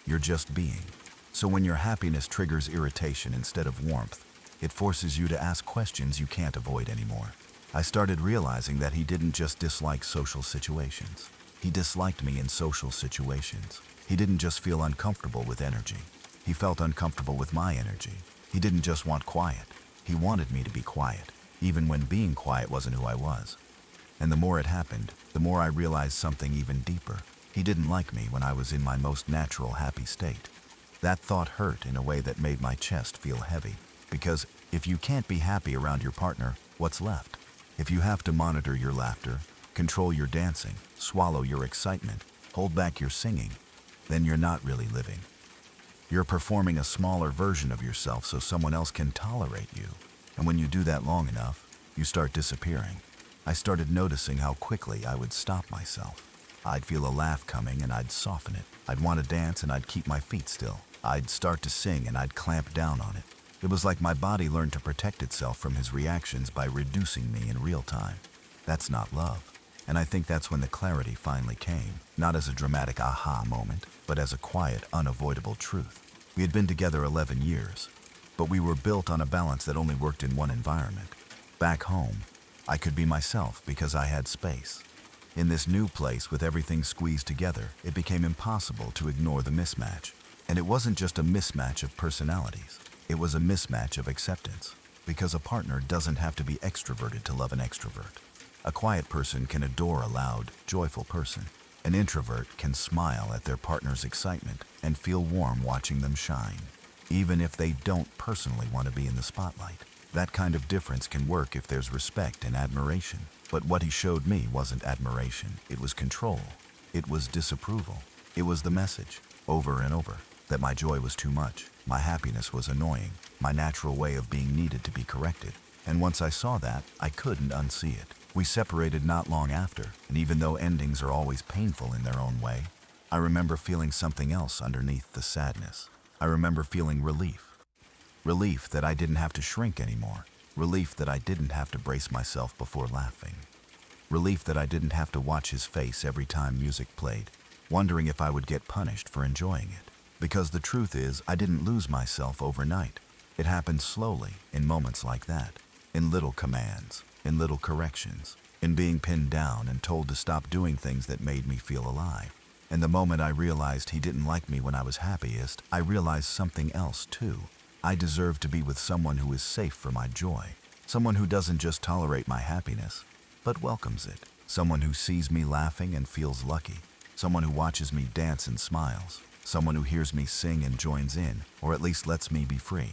You're just being. So when your happiness triggers irritation instead of warmth, it forces you to ask questions you can't avoid anymore. I started realizing that he didn't just dislike social situations. He disliked me in social situations. He didn't just feel uncomfortable with energy. He felt uncomfortable with my energy. He didn't just want quiet. He wanted me to be quiet, even when being quiet wasn't who I was. And the more it happened, the more I realized something even deeper. He didn't like me when I was in my most natural, happy state. That thought hurt in a way that made my chest feel heavy. Because if you can't be happy around your partner, what's left? If you have to monitor your laughter, control your dancing, swallow your excitement, hold back your singing, then you're not really living. You're performing a smaller version of yourself so someone else can tolerate you. And when you do that long enough, you start disappearing. I started noticing how quickly I would stop myself. I'd feel a laugh coming and I'd soften it. I'd want to dance and I'd keep my feet still. I'd start to sing and I'd clamp down on it. It was like my body learned to protect itself from his reactions by reducing me in real time. That's not love. And I think that's when the clarity finally came, not as a dramatic aha moment, but as a quiet, unavoidable truth. We had been together 11 years, but we were built on a balance that only worked in one environment. Back home, I could be myself because I had space. In this new place with everything squeezed together, it became impossible to ignore the mismatch. And it wasn't just a mismatch of personalities. It was a mismatch of acceptance, because a partner doesn't have to be extroverted to love an extrovert. A quiet person can adore a loud, joyful person. An introvert can smile at their partner's excitement and feel warm watching them shine, even if they don't personally want to be in the spotlight. That kind of difference can work if there's respect and admiration. But what he showed me wasn't admiration. It was control. It was disapproval. It was the message, over and over, that my joy was too much. My happiness was annoying. My natural way of being needed to be corrected. And once I saw that, I couldn't unsee it. We separated not long after, and even though endings are always painful in their own way, I remember feeling something else underneath the sadness. I remember feeling relief. Relief that I didn't have to shrink anymore. Relief that I didn't have to brace myself before laughing. Relief that I didn't have to watch his face every time music played, wondering if I would get punished for enjoying it. Because the truth is, I didn't lose myself overnight. It happened slowly, in moments like that, in little commands, in little corrections, in being pinned down and told to stop doing things that made me feel alive. And the moment I realized he didn't like me when I was happiest, I realized something else too. I deserve to be with someone who is safe for my joy. Someone who doesn't just tolerate my happiness, but welcomes it. Someone who sees me laughing and feels lucky. Someone who watches me dance and smiles. Someone who hears me sing and joins in, or at least lets me be free.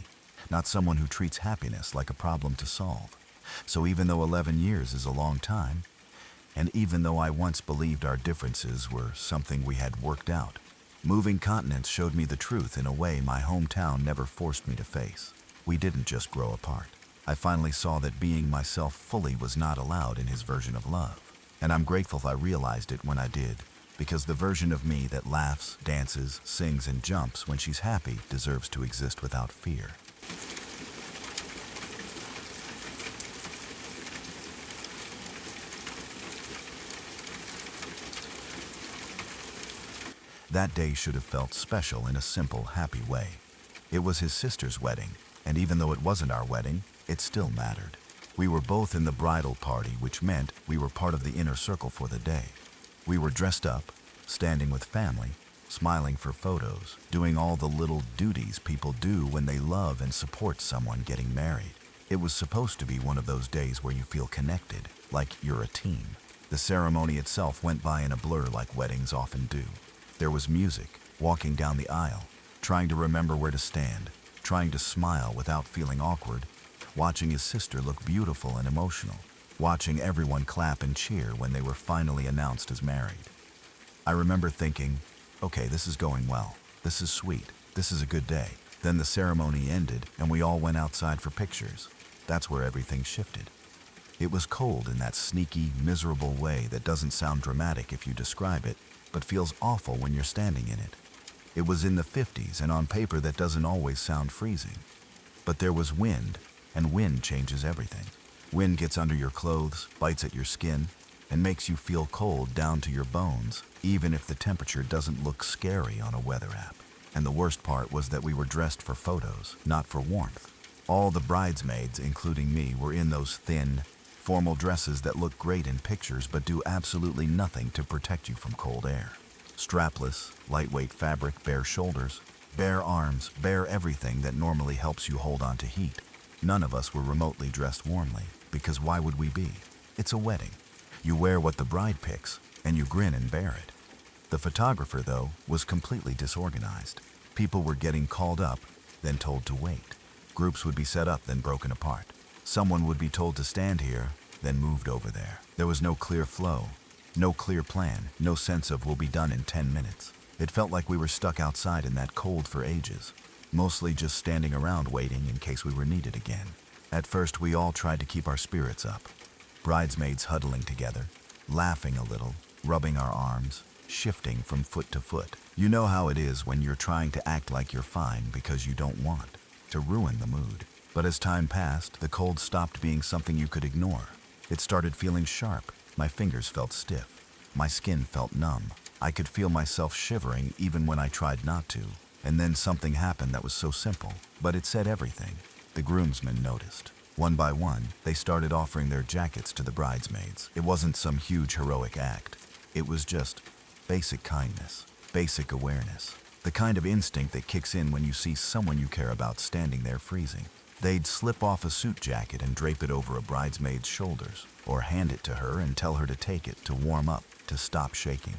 Not someone who treats happiness like a problem to solve. So even though 11 years is a long time, and even though I once believed our differences were something we had worked out, moving continents showed me the truth in a way my hometown never forced me to face. We didn't just grow apart. I finally saw that being myself fully was not allowed in his version of love. And I'm grateful I realized it when I did, because the version of me that laughs, dances, sings, and jumps when she's happy deserves to exist without fear. That day should have felt special in a simple, happy way. It was his sister's wedding, and even though it wasn't our wedding, it still mattered. We were both in the bridal party, which meant we were part of the inner circle for the day. We were dressed up, standing with family, smiling for photos, doing all the little duties people do when they love and support someone getting married. It was supposed to be one of those days where you feel connected, like you're a team. The ceremony itself went by in a blur like weddings often do. There was music, walking down the aisle, trying to remember where to stand, trying to smile without feeling awkward, watching his sister look beautiful and emotional, watching everyone clap and cheer when they were finally announced as married. I remember thinking, okay, this is going well. This is sweet. This is a good day. Then the ceremony ended and we all went outside for pictures. That's where everything shifted. It was cold in that sneaky, miserable way that doesn't sound dramatic if you describe it, but feels awful when you're standing in it. It was in the 50s, and on paper that doesn't always sound freezing. But there was wind, and wind changes everything. Wind gets under your clothes, bites at your skin, and makes you feel cold down to your bones, even if the temperature doesn't look scary on a weather app. And the worst part was that we were dressed for photos, not for warmth. All the bridesmaids, including me, were in those thin, formal dresses that look great in pictures but do absolutely nothing to protect you from cold air. Strapless, lightweight fabric, bare shoulders, bare arms, bare everything that normally helps you hold on to heat. None of us were remotely dressed warmly, because why would we be? It's a wedding. You wear what the bride picks, and you grin and bear it. The photographer, though, was completely disorganized. People were getting called up, then told to wait. Groups would be set up, then broken apart. Someone would be told to stand here, then moved over there. There was no clear flow, no clear plan, no sense of will be done in 10 minutes. It felt like we were stuck outside in that cold for ages, mostly just standing around waiting in case we were needed again. At first, we all tried to keep our spirits up. Bridesmaids huddling together, laughing a little, rubbing our arms, shifting from foot to foot. You know how it is when you're trying to act like you're fine because you don't want to ruin the mood. But as time passed, the cold stopped being something you could ignore. It started feeling sharp. My fingers felt stiff. My skin felt numb. I could feel myself shivering even when I tried not to. And then something happened that was so simple, but it said everything. The groomsmen noticed. One by one, they started offering their jackets to the bridesmaids. It wasn't some huge heroic act. It was just basic kindness, basic awareness. The kind of instinct that kicks in when you see someone you care about standing there freezing. They'd slip off a suit jacket and drape it over a bridesmaid's shoulders, or hand it to her and tell her to take it, to warm up, to stop shaking.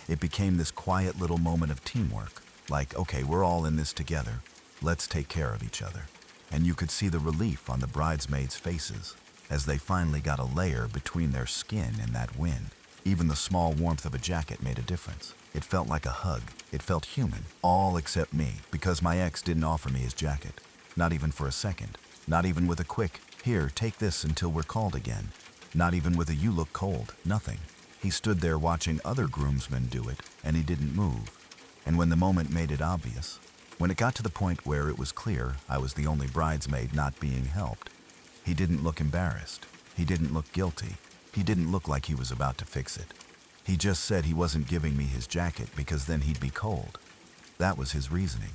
It became this quiet little moment of teamwork, like, okay, we're all in this together, let's take care of each other. And you could see the relief on the bridesmaids' faces as they finally got a layer between their skin and that wind. Even the small warmth of a jacket made a difference. It felt like a hug. It felt human, all except me, because my ex didn't offer me his jacket. Not even for a second. Not even with a quick, here, take this until we're called again. Not even with a you look cold, nothing. He stood there watching other groomsmen do it, and he didn't move. And when the moment made it obvious, when it got to the point where it was clear I was the only bridesmaid not being helped, he didn't look embarrassed. He didn't look guilty. He didn't look like he was about to fix it. He just said he wasn't giving me his jacket because then he'd be cold. That was his reasoning.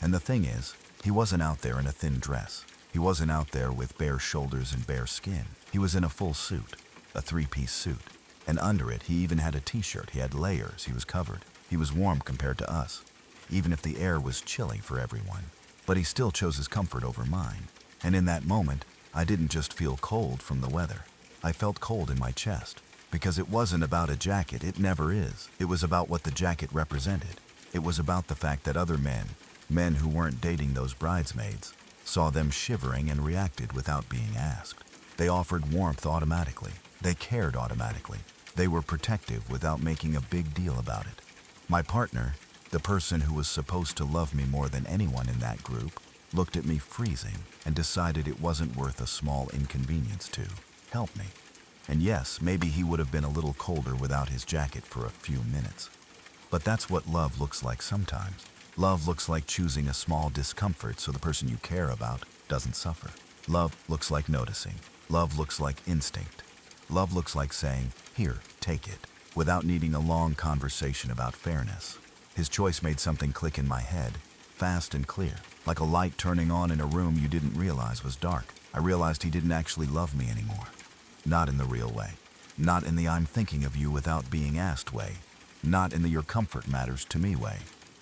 And the thing is, he wasn't out there in a thin dress. He wasn't out there with bare shoulders and bare skin. He was in a full suit, a three-piece suit. And under it, he even had a t-shirt. He had layers. He was covered. He was warm compared to us, even if the air was chilly for everyone. But he still chose his comfort over mine. And in that moment, I didn't just feel cold from the weather. I felt cold in my chest. Because it wasn't about a jacket. It never is. It was about what the jacket represented. It was about the fact that other men who weren't dating those bridesmaids, saw them shivering and reacted without being asked. They offered warmth automatically. They cared automatically. They were protective without making a big deal about it. My partner, the person who was supposed to love me more than anyone in that group, looked at me freezing and decided it wasn't worth a small inconvenience to help me. And yes, maybe he would have been a little colder without his jacket for a few minutes. But that's what love looks like sometimes. Love looks like choosing a small discomfort so the person you care about doesn't suffer. Love looks like noticing. Love looks like instinct. Love looks like saying, here, take it, without needing a long conversation about fairness. His choice made something click in my head, fast and clear, like a light turning on in a room you didn't realize was dark. I realized he didn't actually love me anymore. Not in the real way. Not in the I'm thinking of you without being asked way. Not in the your comfort matters to me way.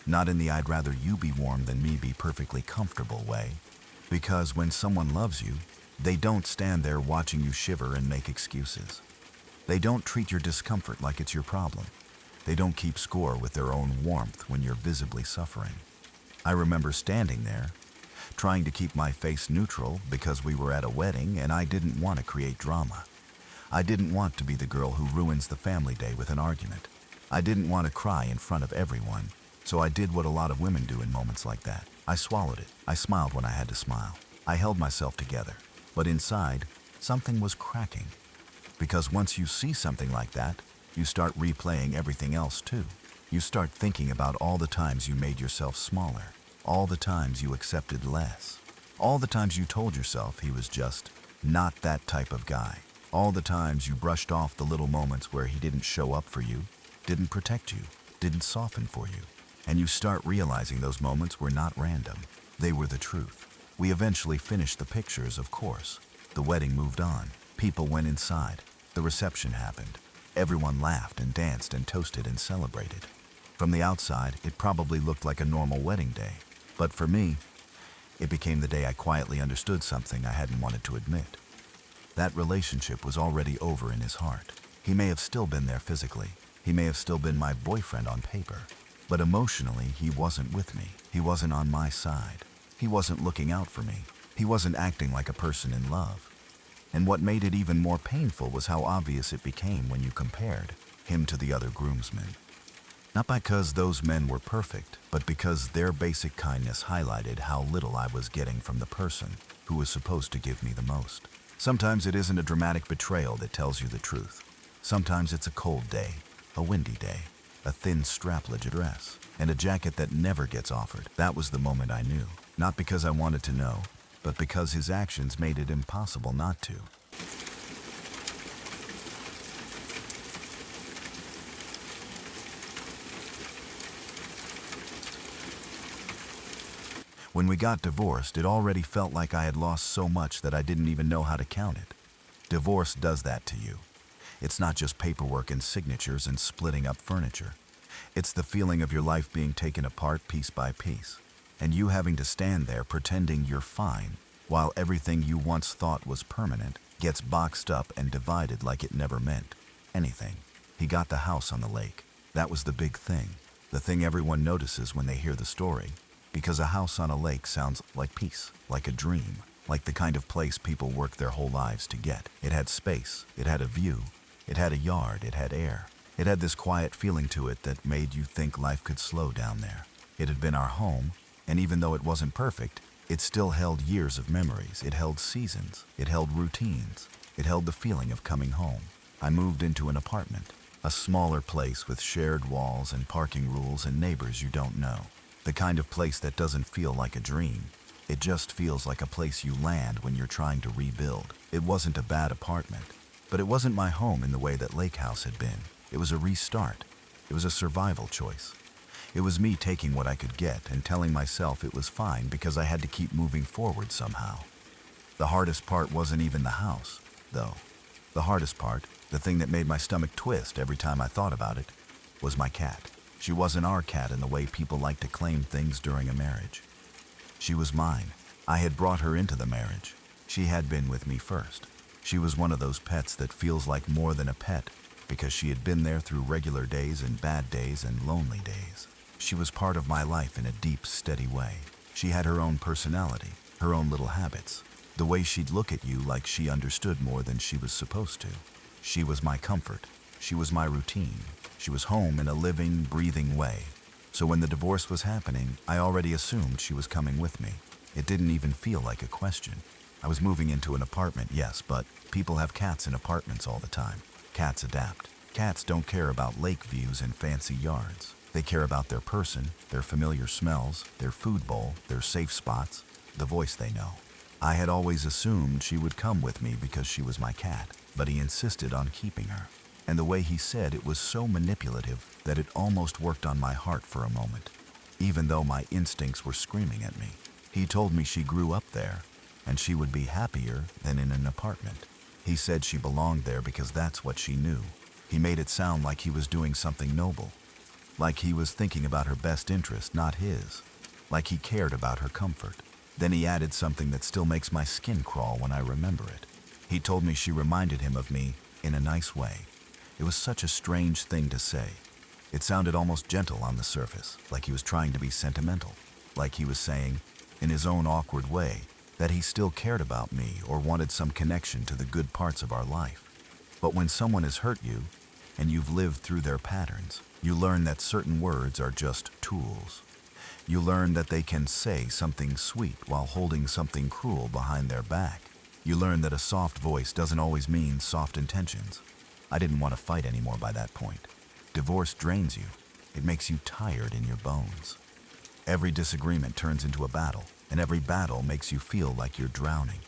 Not in the I'd rather you be warm than me be perfectly comfortable way. Because when someone loves you, they don't stand there watching you shiver and make excuses. They don't treat your discomfort like it's your problem. They don't keep score with their own warmth when you're visibly suffering. I remember standing there, trying to keep my face neutral because we were at a wedding and I didn't want to create drama. I didn't want to be the girl who ruins the family day with an argument. I didn't want to cry in front of everyone, so I did what a lot of women do in moments like that. I swallowed it. I smiled when I had to smile. I held myself together. But inside, something was cracking. Because once you see something like that, you start replaying everything else too. You start thinking about all the times you made yourself smaller, all the times you accepted less, all the times you told yourself he was just not that type of guy, all the times you brushed off the little moments where he didn't show up for you, didn't protect you, didn't soften for you. And you start realizing those moments were not random. They were the truth. We eventually finished the pictures, of course. The wedding moved on. People went inside. The reception happened. Everyone laughed and danced and toasted and celebrated. From the outside, it probably looked like a normal wedding day. But for me, it became the day I quietly understood something I hadn't wanted to admit. That relationship was already over in his heart. He may have still been there physically. He may have still been my boyfriend on paper. But emotionally, he wasn't with me. He wasn't on my side. He wasn't looking out for me. He wasn't acting like a person in love. And what made it even more painful was how obvious it became when you compared him to the other groomsmen. Not because those men were perfect, but because their basic kindness highlighted how little I was getting from the person who was supposed to give me the most. Sometimes it isn't a dramatic betrayal that tells you the truth. Sometimes it's a cold day, a windy day, a thin straplet dress, and a jacket that never gets offered. That was the moment I knew. Not because I wanted to know, but because his actions made it impossible not to. When we got divorced, it already felt like I had lost so much that I didn't even know how to count it. Divorce does that to you. It's not just paperwork and signatures and splitting up furniture. It's the feeling of your life being taken apart piece by piece, and you having to stand there pretending you're fine, while everything you once thought was permanent gets boxed up and divided like it never meant anything. He got the house on the lake. That was the big thing, the thing everyone notices when they hear the story, because a house on a lake sounds like peace, like a dream, like the kind of place people work their whole lives to get. It had space, it had a view, it had a yard, it had air. It had this quiet feeling to it that made you think life could slow down there. It had been our home, and even though it wasn't perfect, it still held years of memories. It held seasons. It held routines. It held the feeling of coming home. I moved into an apartment, a smaller place with shared walls and parking rules and neighbors you don't know. The kind of place that doesn't feel like a dream. It just feels like a place you land when you're trying to rebuild. It wasn't a bad apartment, but it wasn't my home in the way that Lake House had been. It was a restart. It was a survival choice. It was me taking what I could get and telling myself it was fine because I had to keep moving forward somehow. The hardest part wasn't even the house, though. The hardest part, the thing that made my stomach twist every time I thought about it, was my cat. She wasn't our cat in the way people like to claim things during a marriage. She was mine. I had brought her into the marriage. She had been with me first. She was one of those pets that feels like more than a pet, because she had been there through regular days and bad days and lonely days. She was part of my life in a deep, steady way. She had her own personality, her own little habits, the way she'd look at you like she understood more than she was supposed to. She was my comfort. She was my routine. She was home in a living, breathing way. So when the divorce was happening, I already assumed she was coming with me. It didn't even feel like a question. I was moving into an apartment, yes, but people have cats in apartments all the time. Cats adapt. Cats don't care about lake views and fancy yards. They care about their person, their familiar smells, their food bowl, their safe spots, the voice they know. I had always assumed she would come with me because she was my cat, but he insisted on keeping her. And the way he said it was so manipulative that it almost worked on my heart for a moment, even though my instincts were screaming at me. He told me she grew up there, and she would be happier than in an apartment. He said she belonged there because that's what she knew. He made it sound like he was doing something noble, like he was thinking about her best interest, not his, like he cared about her comfort. Then he added something that still makes my skin crawl when I remember it. He told me she reminded him of me in a nice way. It was such a strange thing to say. It sounded almost gentle on the surface, like he was trying to be sentimental, like he was saying, in his own awkward way, that he still cared about me or wanted some connection to the good parts of our life. But when someone has hurt you, and you've lived through their patterns, you learn that certain words are just tools. You learn that they can say something sweet while holding something cruel behind their back. You learn that a soft voice doesn't always mean soft intentions. I didn't want to fight anymore by that point. Divorce drains you. It makes you tired in your bones. Every disagreement turns into a battle, and every battle makes you feel like you're drowning.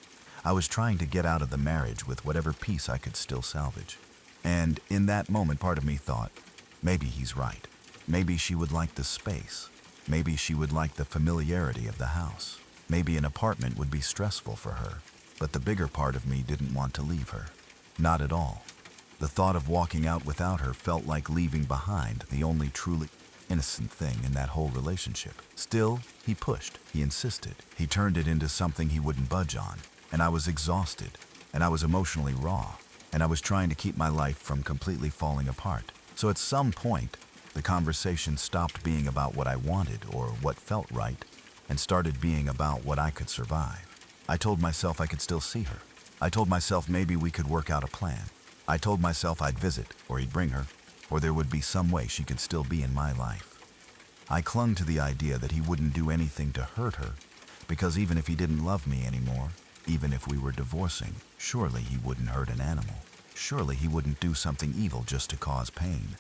I was trying to get out of the marriage with whatever peace I could still salvage. And in that moment, part of me thought, maybe he's right. Maybe she would like the space. Maybe she would like the familiarity of the house. Maybe an apartment would be stressful for her. But the bigger part of me didn't want to leave her. Not at all. The thought of walking out without her felt like leaving behind the only truly innocent thing in that whole relationship. Still, he pushed, he insisted, he turned it into something he wouldn't budge on. And I was exhausted, and I was emotionally raw, and I was trying to keep my life from completely falling apart. So at some point, the conversation stopped being about what I wanted or what felt right, and started being about what I could survive. I told myself I could still see her. I told myself maybe we could work out a plan. I told myself I'd visit, or he'd bring her, or there would be some way she could still be in my life. I clung to the idea that he wouldn't do anything to hurt her, because even if he didn't love me anymore, even if we were divorcing, surely he wouldn't hurt an animal. Surely he wouldn't do something evil just to cause pain.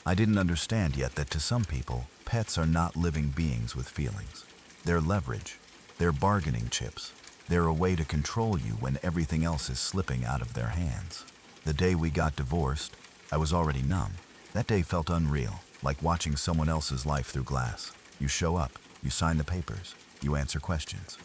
I didn't understand yet that to some people, pets are not living beings with feelings. They're leverage. They're bargaining chips. They're a way to control you when everything else is slipping out of their hands. The day we got divorced, I was already numb. That day felt unreal, like watching someone else's life through glass. You show up, you sign the papers, you answer questions.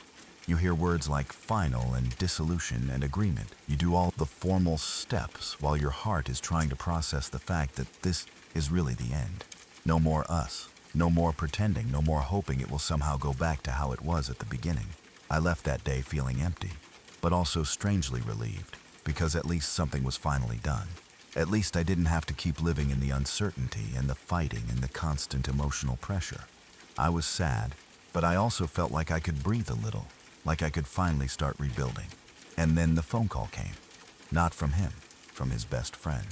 You hear words like final and dissolution and agreement. You do all the formal steps while your heart is trying to process the fact that this is really the end. No more us. No more pretending. No more hoping it will somehow go back to how it was at the beginning. I left that day feeling empty, but also strangely relieved, because at least something was finally done. At least I didn't have to keep living in the uncertainty and the fighting and the constant emotional pressure. I was sad, but I also felt like I could breathe a little, like I could finally start rebuilding. And then the phone call came. Not from him, from his best friend.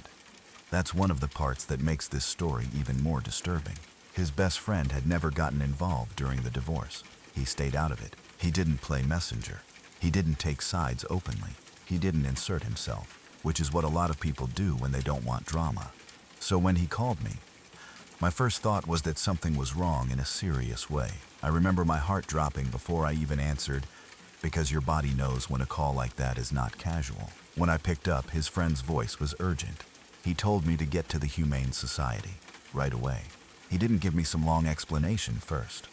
That's one of the parts that makes this story even more disturbing. His best friend had never gotten involved during the divorce. He stayed out of it. He didn't play messenger. He didn't take sides openly. He didn't insert himself, which is what a lot of people do when they don't want drama. So when he called me, my first thought was that something was wrong in a serious way. I remember my heart dropping before I even answered, because your body knows when a call like that is not casual. When I picked up, his friend's voice was urgent. He told me to get to the Humane Society right away. He didn't give me some long explanation first.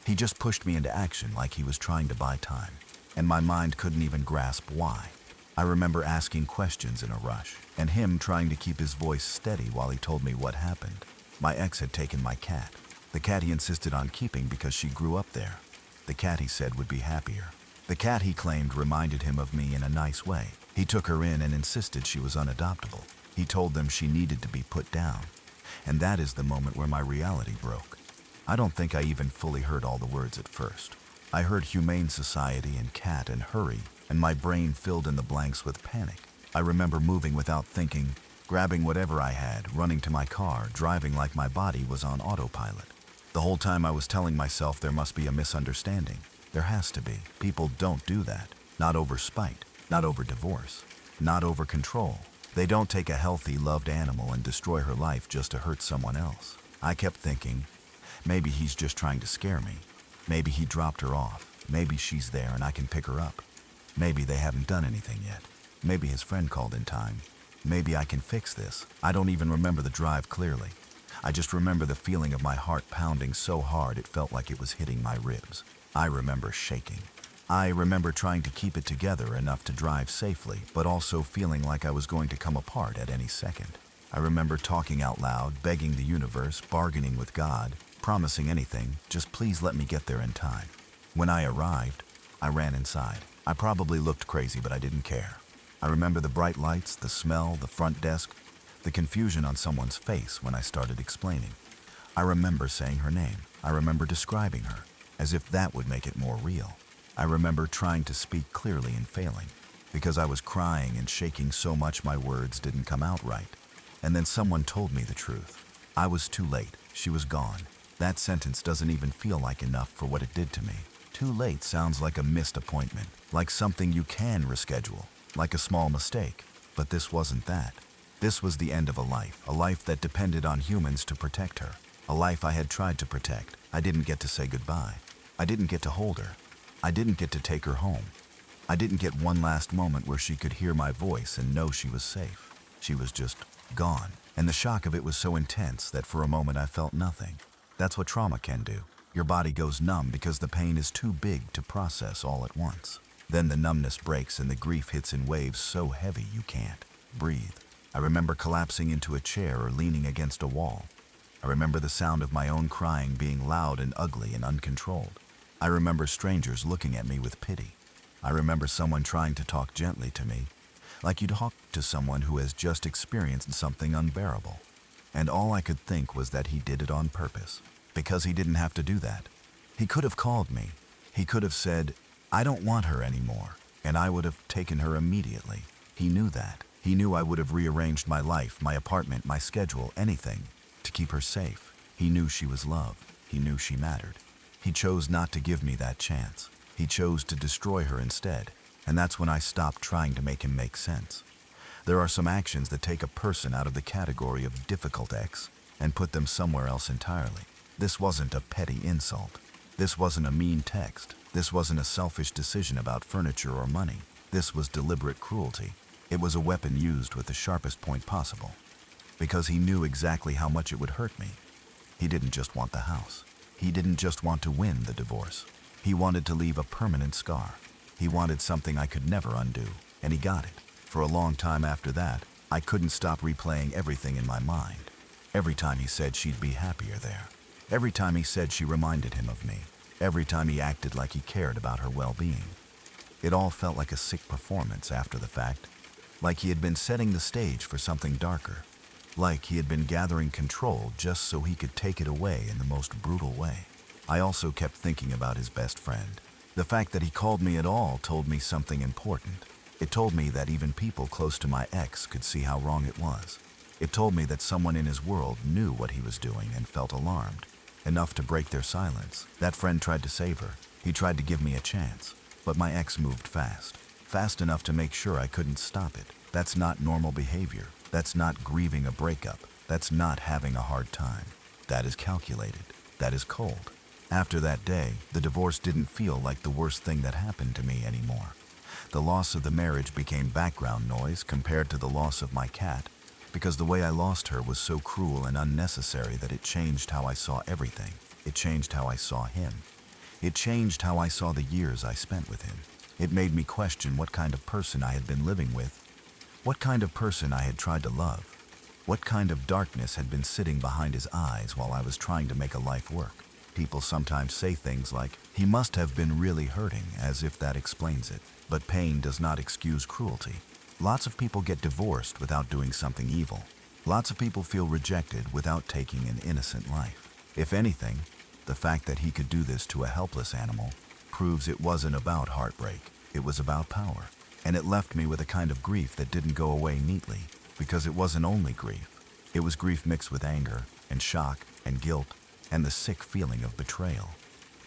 He just pushed me into action like he was trying to buy time, and my mind couldn't even grasp why. I remember asking questions in a rush, and him trying to keep his voice steady while he told me what happened. My ex had taken my cat. The cat he insisted on keeping because she grew up there. The cat, he said, would be happier. The cat, he claimed, reminded him of me in a nice way. He took her in and insisted she was unadoptable. He told them she needed to be put down. And that is the moment where my reality broke. I don't think I even fully heard all the words at first. I heard Humane Society and cat and hurry, and my brain filled in the blanks with panic. I remember moving without thinking, grabbing whatever I had, running to my car, driving like my body was on autopilot. The whole time I was telling myself there must be a misunderstanding. There has to be. People don't do that. Not over spite, not over divorce, not over control. They don't take a healthy, loved animal and destroy her life just to hurt someone else. I kept thinking, maybe he's just trying to scare me. Maybe he dropped her off. Maybe she's there and I can pick her up. Maybe they haven't done anything yet. Maybe his friend called in time. Maybe I can fix this. I don't even remember the drive clearly. I just remember the feeling of my heart pounding so hard it felt like it was hitting my ribs. I remember shaking. I remember trying to keep it together enough to drive safely, but also feeling like I was going to come apart at any second. I remember talking out loud, begging the universe, bargaining with God, promising anything, just please let me get there in time. When I arrived, I ran inside. I probably looked crazy, but I didn't care. I remember the bright lights, the smell, the front desk, the confusion on someone's face when I started explaining. I remember saying her name. I remember describing her, as if that would make it more real. I remember trying to speak clearly and failing, because I was crying and shaking so much my words didn't come out right. And then someone told me the truth. I was too late. She was gone. That sentence doesn't even feel like enough for what it did to me. Too late sounds like a missed appointment, like something you can reschedule, like a small mistake. But this wasn't that. This was the end of a life that depended on humans to protect her, a life I had tried to protect. I didn't get to say goodbye. I didn't get to hold her. I didn't get to take her home. I didn't get one last moment where she could hear my voice and know she was safe. She was just gone. And the shock of it was so intense that for a moment I felt nothing. That's what trauma can do. Your body goes numb because the pain is too big to process all at once. Then the numbness breaks and the grief hits in waves so heavy you can't breathe. I remember collapsing into a chair or leaning against a wall. I remember the sound of my own crying being loud and ugly and uncontrolled. I remember strangers looking at me with pity. I remember someone trying to talk gently to me, like you'd talk to someone who has just experienced something unbearable. And all I could think was that he did it on purpose, because he didn't have to do that. He could have called me. He could have said, I don't want her anymore, and I would have taken her immediately. He knew that. He knew I would have rearranged my life, my apartment, my schedule, anything, to keep her safe. He knew she was loved. He knew she mattered. He chose not to give me that chance. He chose to destroy her instead, and that's when I stopped trying to make him make sense. There are some actions that take a person out of the category of difficult X and put them somewhere else entirely. This wasn't a petty insult. This wasn't a mean text. This wasn't a selfish decision about furniture or money. This was deliberate cruelty. It was a weapon used with the sharpest point possible, because he knew exactly how much it would hurt me. He didn't just want the house. He didn't just want to win the divorce. He wanted to leave a permanent scar. He wanted something I could never undo, and he got it. For a long time after that, I couldn't stop replaying everything in my mind. Every time he said she'd be happier there. Every time he said she reminded him of me. Every time he acted like he cared about her well-being. It all felt like a sick performance after the fact, like he had been setting the stage for something darker, like he had been gathering control just so he could take it away in the most brutal way. I also kept thinking about his best friend. The fact that he called me at all told me something important. It told me that even people close to my ex could see how wrong it was. It told me that someone in his world knew what he was doing and felt alarmed, enough to break their silence. That friend tried to save her. He tried to give me a chance. But my ex moved fast enough to make sure I couldn't stop it. That's not normal behavior. That's not grieving a breakup. That's not having a hard time. That is calculated. That is cold. After that day, the divorce didn't feel like the worst thing that happened to me anymore. The loss of the marriage became background noise compared to the loss of my cat, because the way I lost her was so cruel and unnecessary that it changed how I saw everything. It changed how I saw him. It changed how I saw the years I spent with him. It made me question what kind of person I had been living with, what kind of person I had tried to love, what kind of darkness had been sitting behind his eyes while I was trying to make a life work. People sometimes say things like, he must have been really hurting, as if that explains it. But pain does not excuse cruelty. Lots of people get divorced without doing something evil. Lots of people feel rejected without taking an innocent life. If anything, the fact that he could do this to a helpless animal proves it wasn't about heartbreak. It was about power. And it left me with a kind of grief that didn't go away neatly, because it wasn't only grief. It was grief mixed with anger and shock and guilt and the sick feeling of betrayal.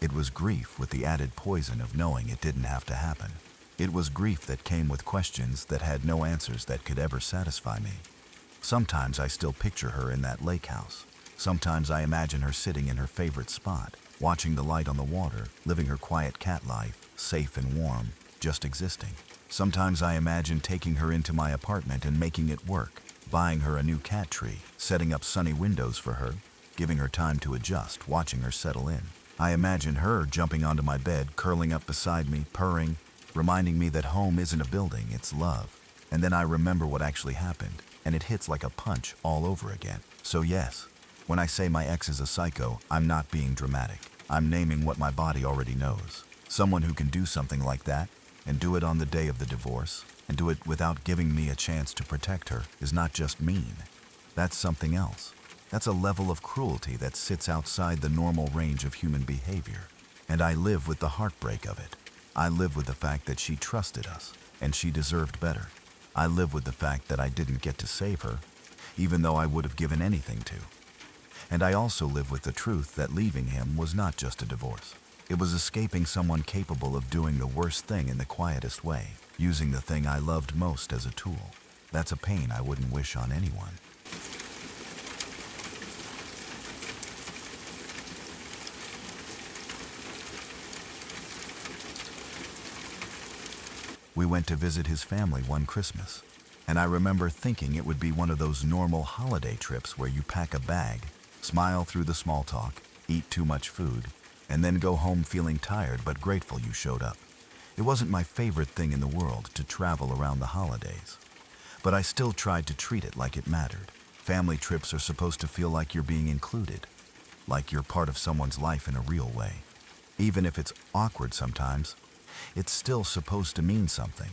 It was grief with the added poison of knowing it didn't have to happen. It was grief that came with questions that had no answers that could ever satisfy me. Sometimes I still picture her in that lake house. Sometimes I imagine her sitting in her favorite spot, watching the light on the water, living her quiet cat life, safe and warm, just existing. Sometimes I imagine taking her into my apartment and making it work, buying her a new cat tree, setting up sunny windows for her, giving her time to adjust, watching her settle in. I imagine her jumping onto my bed, curling up beside me, purring, reminding me that home isn't a building, it's love. And then I remember what actually happened, and it hits like a punch all over again. So yes, when I say my ex is a psycho, I'm not being dramatic. I'm naming what my body already knows. Someone who can do something like that, and do it on the day of the divorce, and do it without giving me a chance to protect her, is not just mean. That's something else. That's a level of cruelty that sits outside the normal range of human behavior. And I live with the heartbreak of it. I live with the fact that she trusted us, and she deserved better. I live with the fact that I didn't get to save her, even though I would have given anything to. And I also live with the truth that leaving him was not just a divorce. It was escaping someone capable of doing the worst thing in the quietest way, using the thing I loved most as a tool. That's a pain I wouldn't wish on anyone. We went to visit his family one Christmas, and I remember thinking it would be one of those normal holiday trips where you pack a bag, smile through the small talk, eat too much food, and then go home feeling tired but grateful you showed up. It wasn't my favorite thing in the world to travel around the holidays, but I still tried to treat it like it mattered. Family trips are supposed to feel like you're being included, like you're part of someone's life in a real way. Even if it's awkward sometimes, it's still supposed to mean something.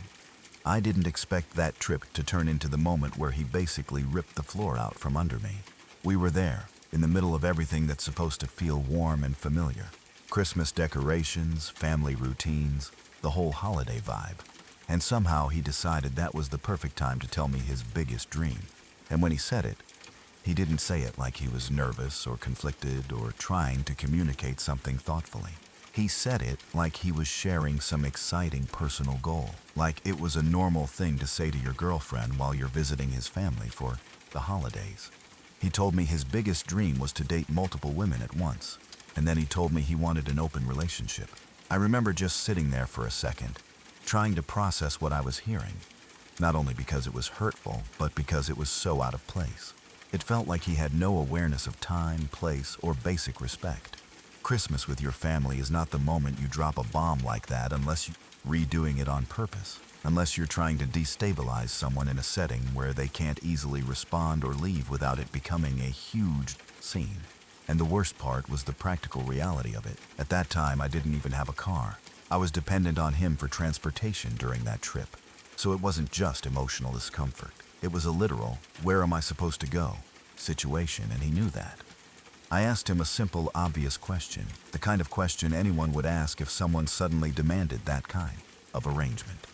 I didn't expect that trip to turn into the moment where he basically ripped the floor out from under me. We were there, in the middle of everything that's supposed to feel warm and familiar. Christmas decorations, family routines, the whole holiday vibe. And somehow he decided that was the perfect time to tell me his biggest dream. And when he said it, he didn't say it like he was nervous or conflicted or trying to communicate something thoughtfully. He said it like he was sharing some exciting personal goal, like it was a normal thing to say to your girlfriend while you're visiting his family for the holidays. He told me his biggest dream was to date multiple women at once, and then he told me he wanted an open relationship. I remember just sitting there for a second, trying to process what I was hearing, not only because it was hurtful, but because it was so out of place. It felt like he had no awareness of time, place, or basic respect. Christmas with your family is not the moment you drop a bomb like that unless you're redoing it on purpose, unless you're trying to destabilize someone in a setting where they can't easily respond or leave without it becoming a huge scene. And the worst part was the practical reality of it. At that time, I didn't even have a car. I was dependent on him for transportation during that trip. So it wasn't just emotional discomfort. It was a literal, where am I supposed to go, situation, and he knew that. I asked him a simple, obvious question, the kind of question anyone would ask if someone suddenly demanded that kind of arrangement.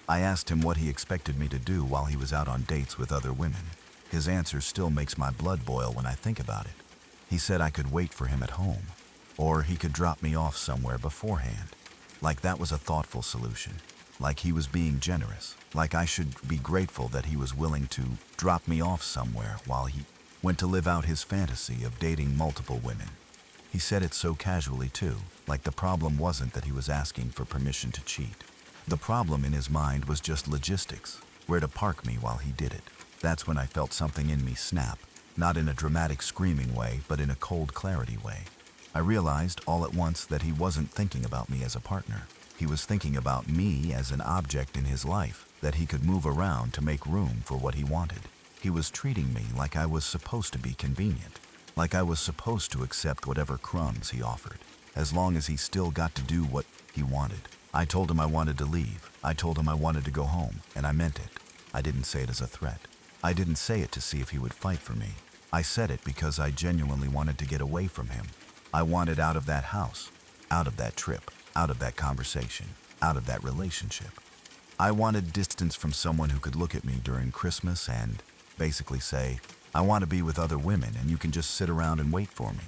I asked him what he expected me to do while he was out on dates with other women. His answer still makes my blood boil when I think about it. He said I could wait for him at home, or he could drop me off somewhere beforehand. Like that was a thoughtful solution, like he was being generous, like I should be grateful that he was willing to drop me off somewhere while he went to live out his fantasy of dating multiple women. He said it so casually too, like the problem wasn't that he was asking for permission to cheat. The problem in his mind was just logistics, where to park me while he did it. That's when I felt something in me snap, not in a dramatic screaming way, but in a cold clarity way. I realized all at once that he wasn't thinking about me as a partner. He was thinking about me as an object in his life that he could move around to make room for what he wanted. He was treating me like I was supposed to be convenient, like I was supposed to accept whatever crumbs he offered, as long as he still got to do what he wanted. I told him I wanted to leave. I told him I wanted to go home, and I meant it. I didn't say it as a threat. I didn't say it to see if he would fight for me. I said it because I genuinely wanted to get away from him. I wanted out of that house, out of that trip, out of that conversation, out of that relationship. I wanted distance from someone who could look at me during Christmas and basically say, I want to be with other women and you can just sit around and wait for me.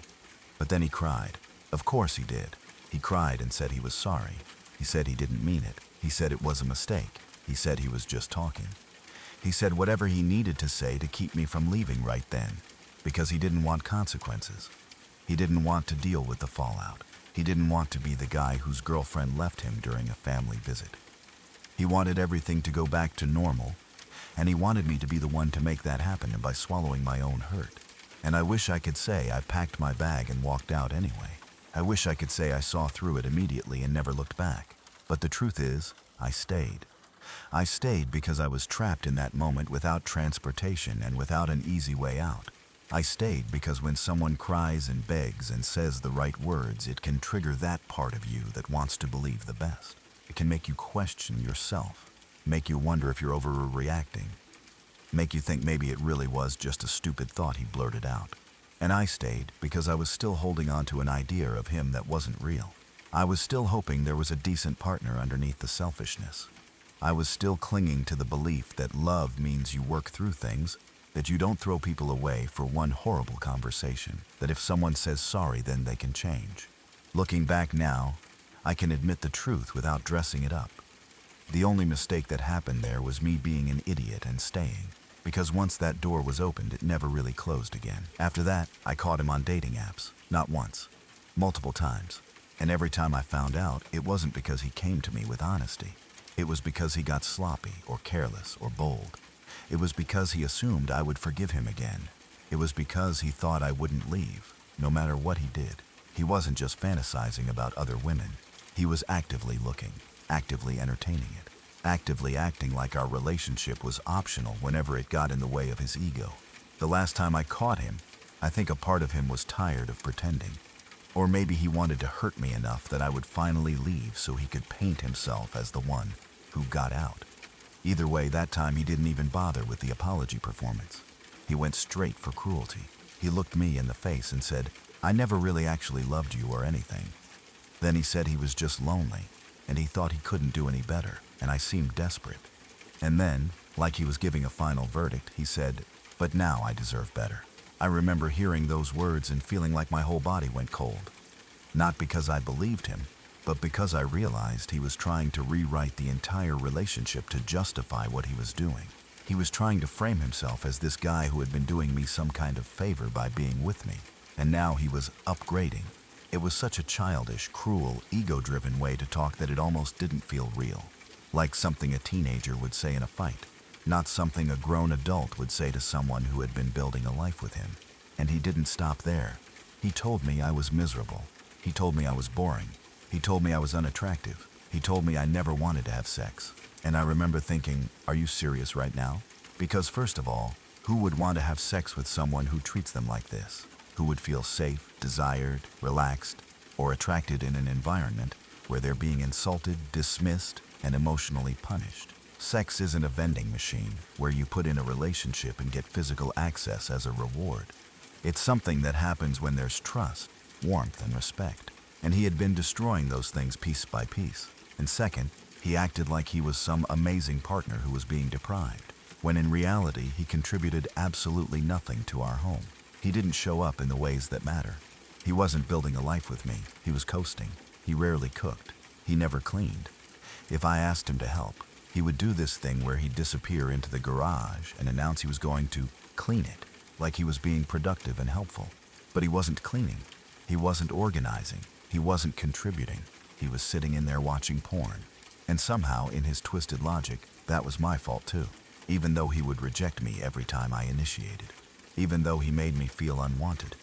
But then he cried. Of course he did. He cried and said he was sorry. He said he didn't mean it. He said it was a mistake. He said he was just talking. He said whatever he needed to say to keep me from leaving right then, because he didn't want consequences. He didn't want to deal with the fallout. He didn't want to be the guy whose girlfriend left him during a family visit. He wanted everything to go back to normal, and he wanted me to be the one to make that happen by swallowing my own hurt. And I wish I could say I packed my bag and walked out anyway. I wish I could say I saw through it immediately and never looked back. But the truth is, I stayed. I stayed because I was trapped in that moment without transportation and without an easy way out. I stayed because when someone cries and begs and says the right words, it can trigger that part of you that wants to believe the best. It can make you question yourself, make you wonder if you're overreacting, make you think maybe it really was just a stupid thought he blurted out. And I stayed because I was still holding on to an idea of him that wasn't real. I was still hoping there was a decent partner underneath the selfishness. I was still clinging to the belief that love means you work through things, that you don't throw people away for one horrible conversation, that if someone says sorry, then they can change. Looking back now, I can admit the truth without dressing it up. The only mistake that happened there was me being an idiot and staying, because once that door was opened, it never really closed again. After that, I caught him on dating apps, not once, multiple times. And every time I found out, it wasn't because he came to me with honesty. It was because he got sloppy or careless or bold. It was because he assumed I would forgive him again. It was because he thought I wouldn't leave, no matter what he did. He wasn't just fantasizing about other women. He was actively looking, actively entertaining it, actively acting like our relationship was optional whenever it got in the way of his ego. The last time I caught him, I think a part of him was tired of pretending. Or maybe he wanted to hurt me enough that I would finally leave so he could paint himself as the one who got out. Either way, that time he didn't even bother with the apology performance. He went straight for cruelty. He looked me in the face and said, "I never really actually loved you or anything." Then he said he was just lonely, and he thought he couldn't do any better, and I seemed desperate. And then, like he was giving a final verdict, he said, "But now I deserve better." I remember hearing those words and feeling like my whole body went cold. Not because I believed him, but because I realized he was trying to rewrite the entire relationship to justify what he was doing. He was trying to frame himself as this guy who had been doing me some kind of favor by being with me, and now he was upgrading. It was such a childish, cruel, ego-driven way to talk that it almost didn't feel real. Like something a teenager would say in a fight, not something a grown adult would say to someone who had been building a life with him. And he didn't stop there. He told me I was miserable. He told me I was boring. He told me I was unattractive. He told me I never wanted to have sex. And I remember thinking, are you serious right now? Because first of all, who would want to have sex with someone who treats them like this? Who would feel safe, desired, relaxed, or attracted in an environment where they're being insulted, dismissed, and emotionally punished? Sex isn't a vending machine where you put in a relationship and get physical access as a reward. It's something that happens when there's trust, warmth, and respect. And he had been destroying those things piece by piece. And second, he acted like he was some amazing partner who was being deprived, when in reality he contributed absolutely nothing to our home. He didn't show up in the ways that matter. He wasn't building a life with me. He was coasting. He rarely cooked. He never cleaned. If I asked him to help, he would do this thing where he'd disappear into the garage and announce he was going to clean it, like he was being productive and helpful. But he wasn't cleaning. He wasn't organizing. He wasn't contributing. He was sitting in there watching porn. And somehow, in his twisted logic, that was my fault too. Even though he would reject me every time I initiated. Even though he made me feel unwanted.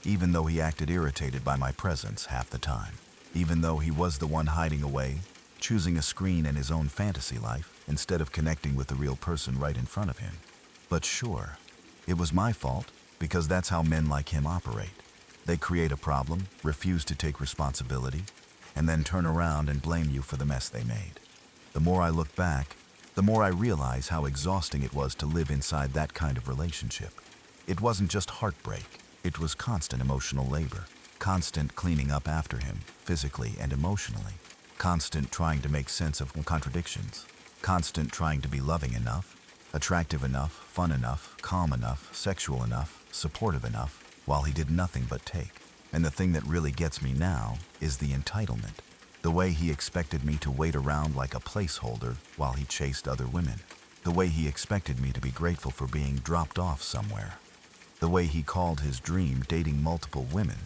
Even though he acted irritated by my presence half the time. Even though he was the one hiding away, choosing a screen and his own fantasy life, instead of connecting with the real person right in front of him. But sure, it was my fault, because that's how men like him operate. They create a problem, refuse to take responsibility, and then turn around and blame you for the mess they made. The more I look back, the more I realize how exhausting it was to live inside that kind of relationship. It wasn't just heartbreak, it was constant emotional labor, constant cleaning up after him, physically and emotionally, constant trying to make sense of contradictions, constant trying to be loving enough, attractive enough, fun enough, calm enough, sexual enough, supportive enough, while he did nothing but take. And the thing that really gets me now is the entitlement. The way he expected me to wait around like a placeholder while he chased other women. The way he expected me to be grateful for being dropped off somewhere. The way he called his dream dating multiple women,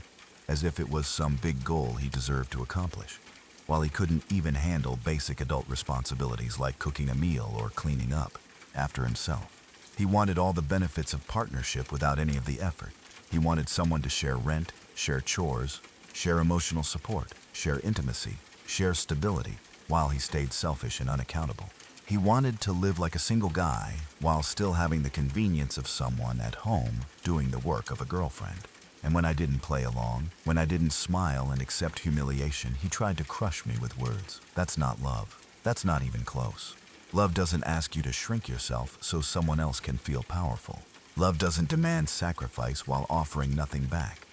as if it was some big goal he deserved to accomplish. while he couldn't even handle basic adult responsibilities like cooking a meal or cleaning up after himself. He wanted all the benefits of partnership without any of the effort. He wanted someone to share rent, share chores, share emotional support, share intimacy, share stability, while he stayed selfish and unaccountable. He wanted to live like a single guy while still having the convenience of someone at home doing the work of a girlfriend. And when I didn't play along, when I didn't smile and accept humiliation, he tried to crush me with words. That's not love. That's not even close. Love doesn't ask you to shrink yourself so someone else can feel powerful. Love doesn't demand sacrifice while offering nothing back.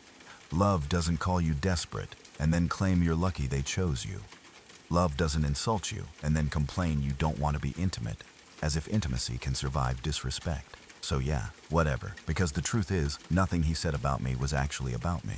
Love doesn't call you desperate and then claim you're lucky they chose you. Love doesn't insult you and then complain you don't want to be intimate, as if intimacy can survive disrespect. So yeah, whatever, because the truth is, nothing he said about me was actually about me.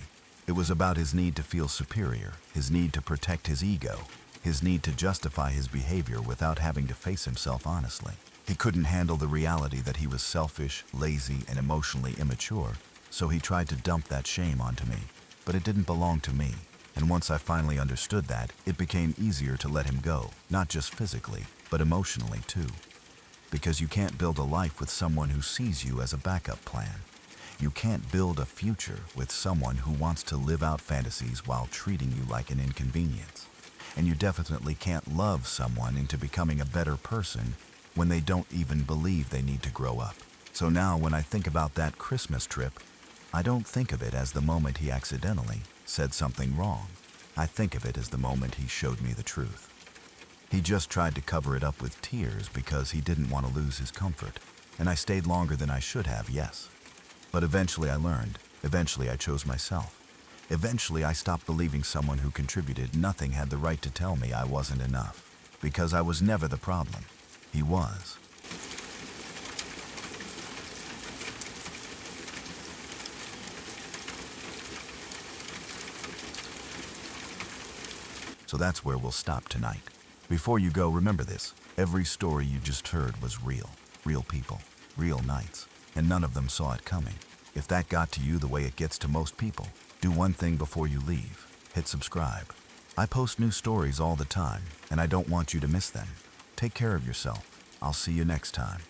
It was about his need to feel superior, his need to protect his ego, his need to justify his behavior without having to face himself honestly. He couldn't handle the reality that he was selfish, lazy, and emotionally immature, so he tried to dump that shame onto me. But it didn't belong to me. And once I finally understood that, it became easier to let him go, not just physically, but emotionally too. Because you can't build a life with someone who sees you as a backup plan. You can't build a future with someone who wants to live out fantasies while treating you like an inconvenience. And you definitely can't love someone into becoming a better person when they don't even believe they need to grow up. So now when I think about that Christmas trip, I don't think of it as the moment he accidentally said something wrong. I think of it as the moment he showed me the truth. He just tried to cover it up with tears because he didn't want to lose his comfort. And I stayed longer than I should have, yes. But eventually I learned. Eventually I chose myself. Eventually I stopped believing someone who contributed nothing had the right to tell me I wasn't enough. Because I was never the problem. He was. So that's where we'll stop tonight. Before you go, remember this. Every story you just heard was real. Real people. Real nights. And none of them saw it coming. If that got to you the way it gets to most people, do one thing before you leave. Hit subscribe. I post new stories all the time, and I don't want you to miss them. Take care of yourself. I'll see you next time.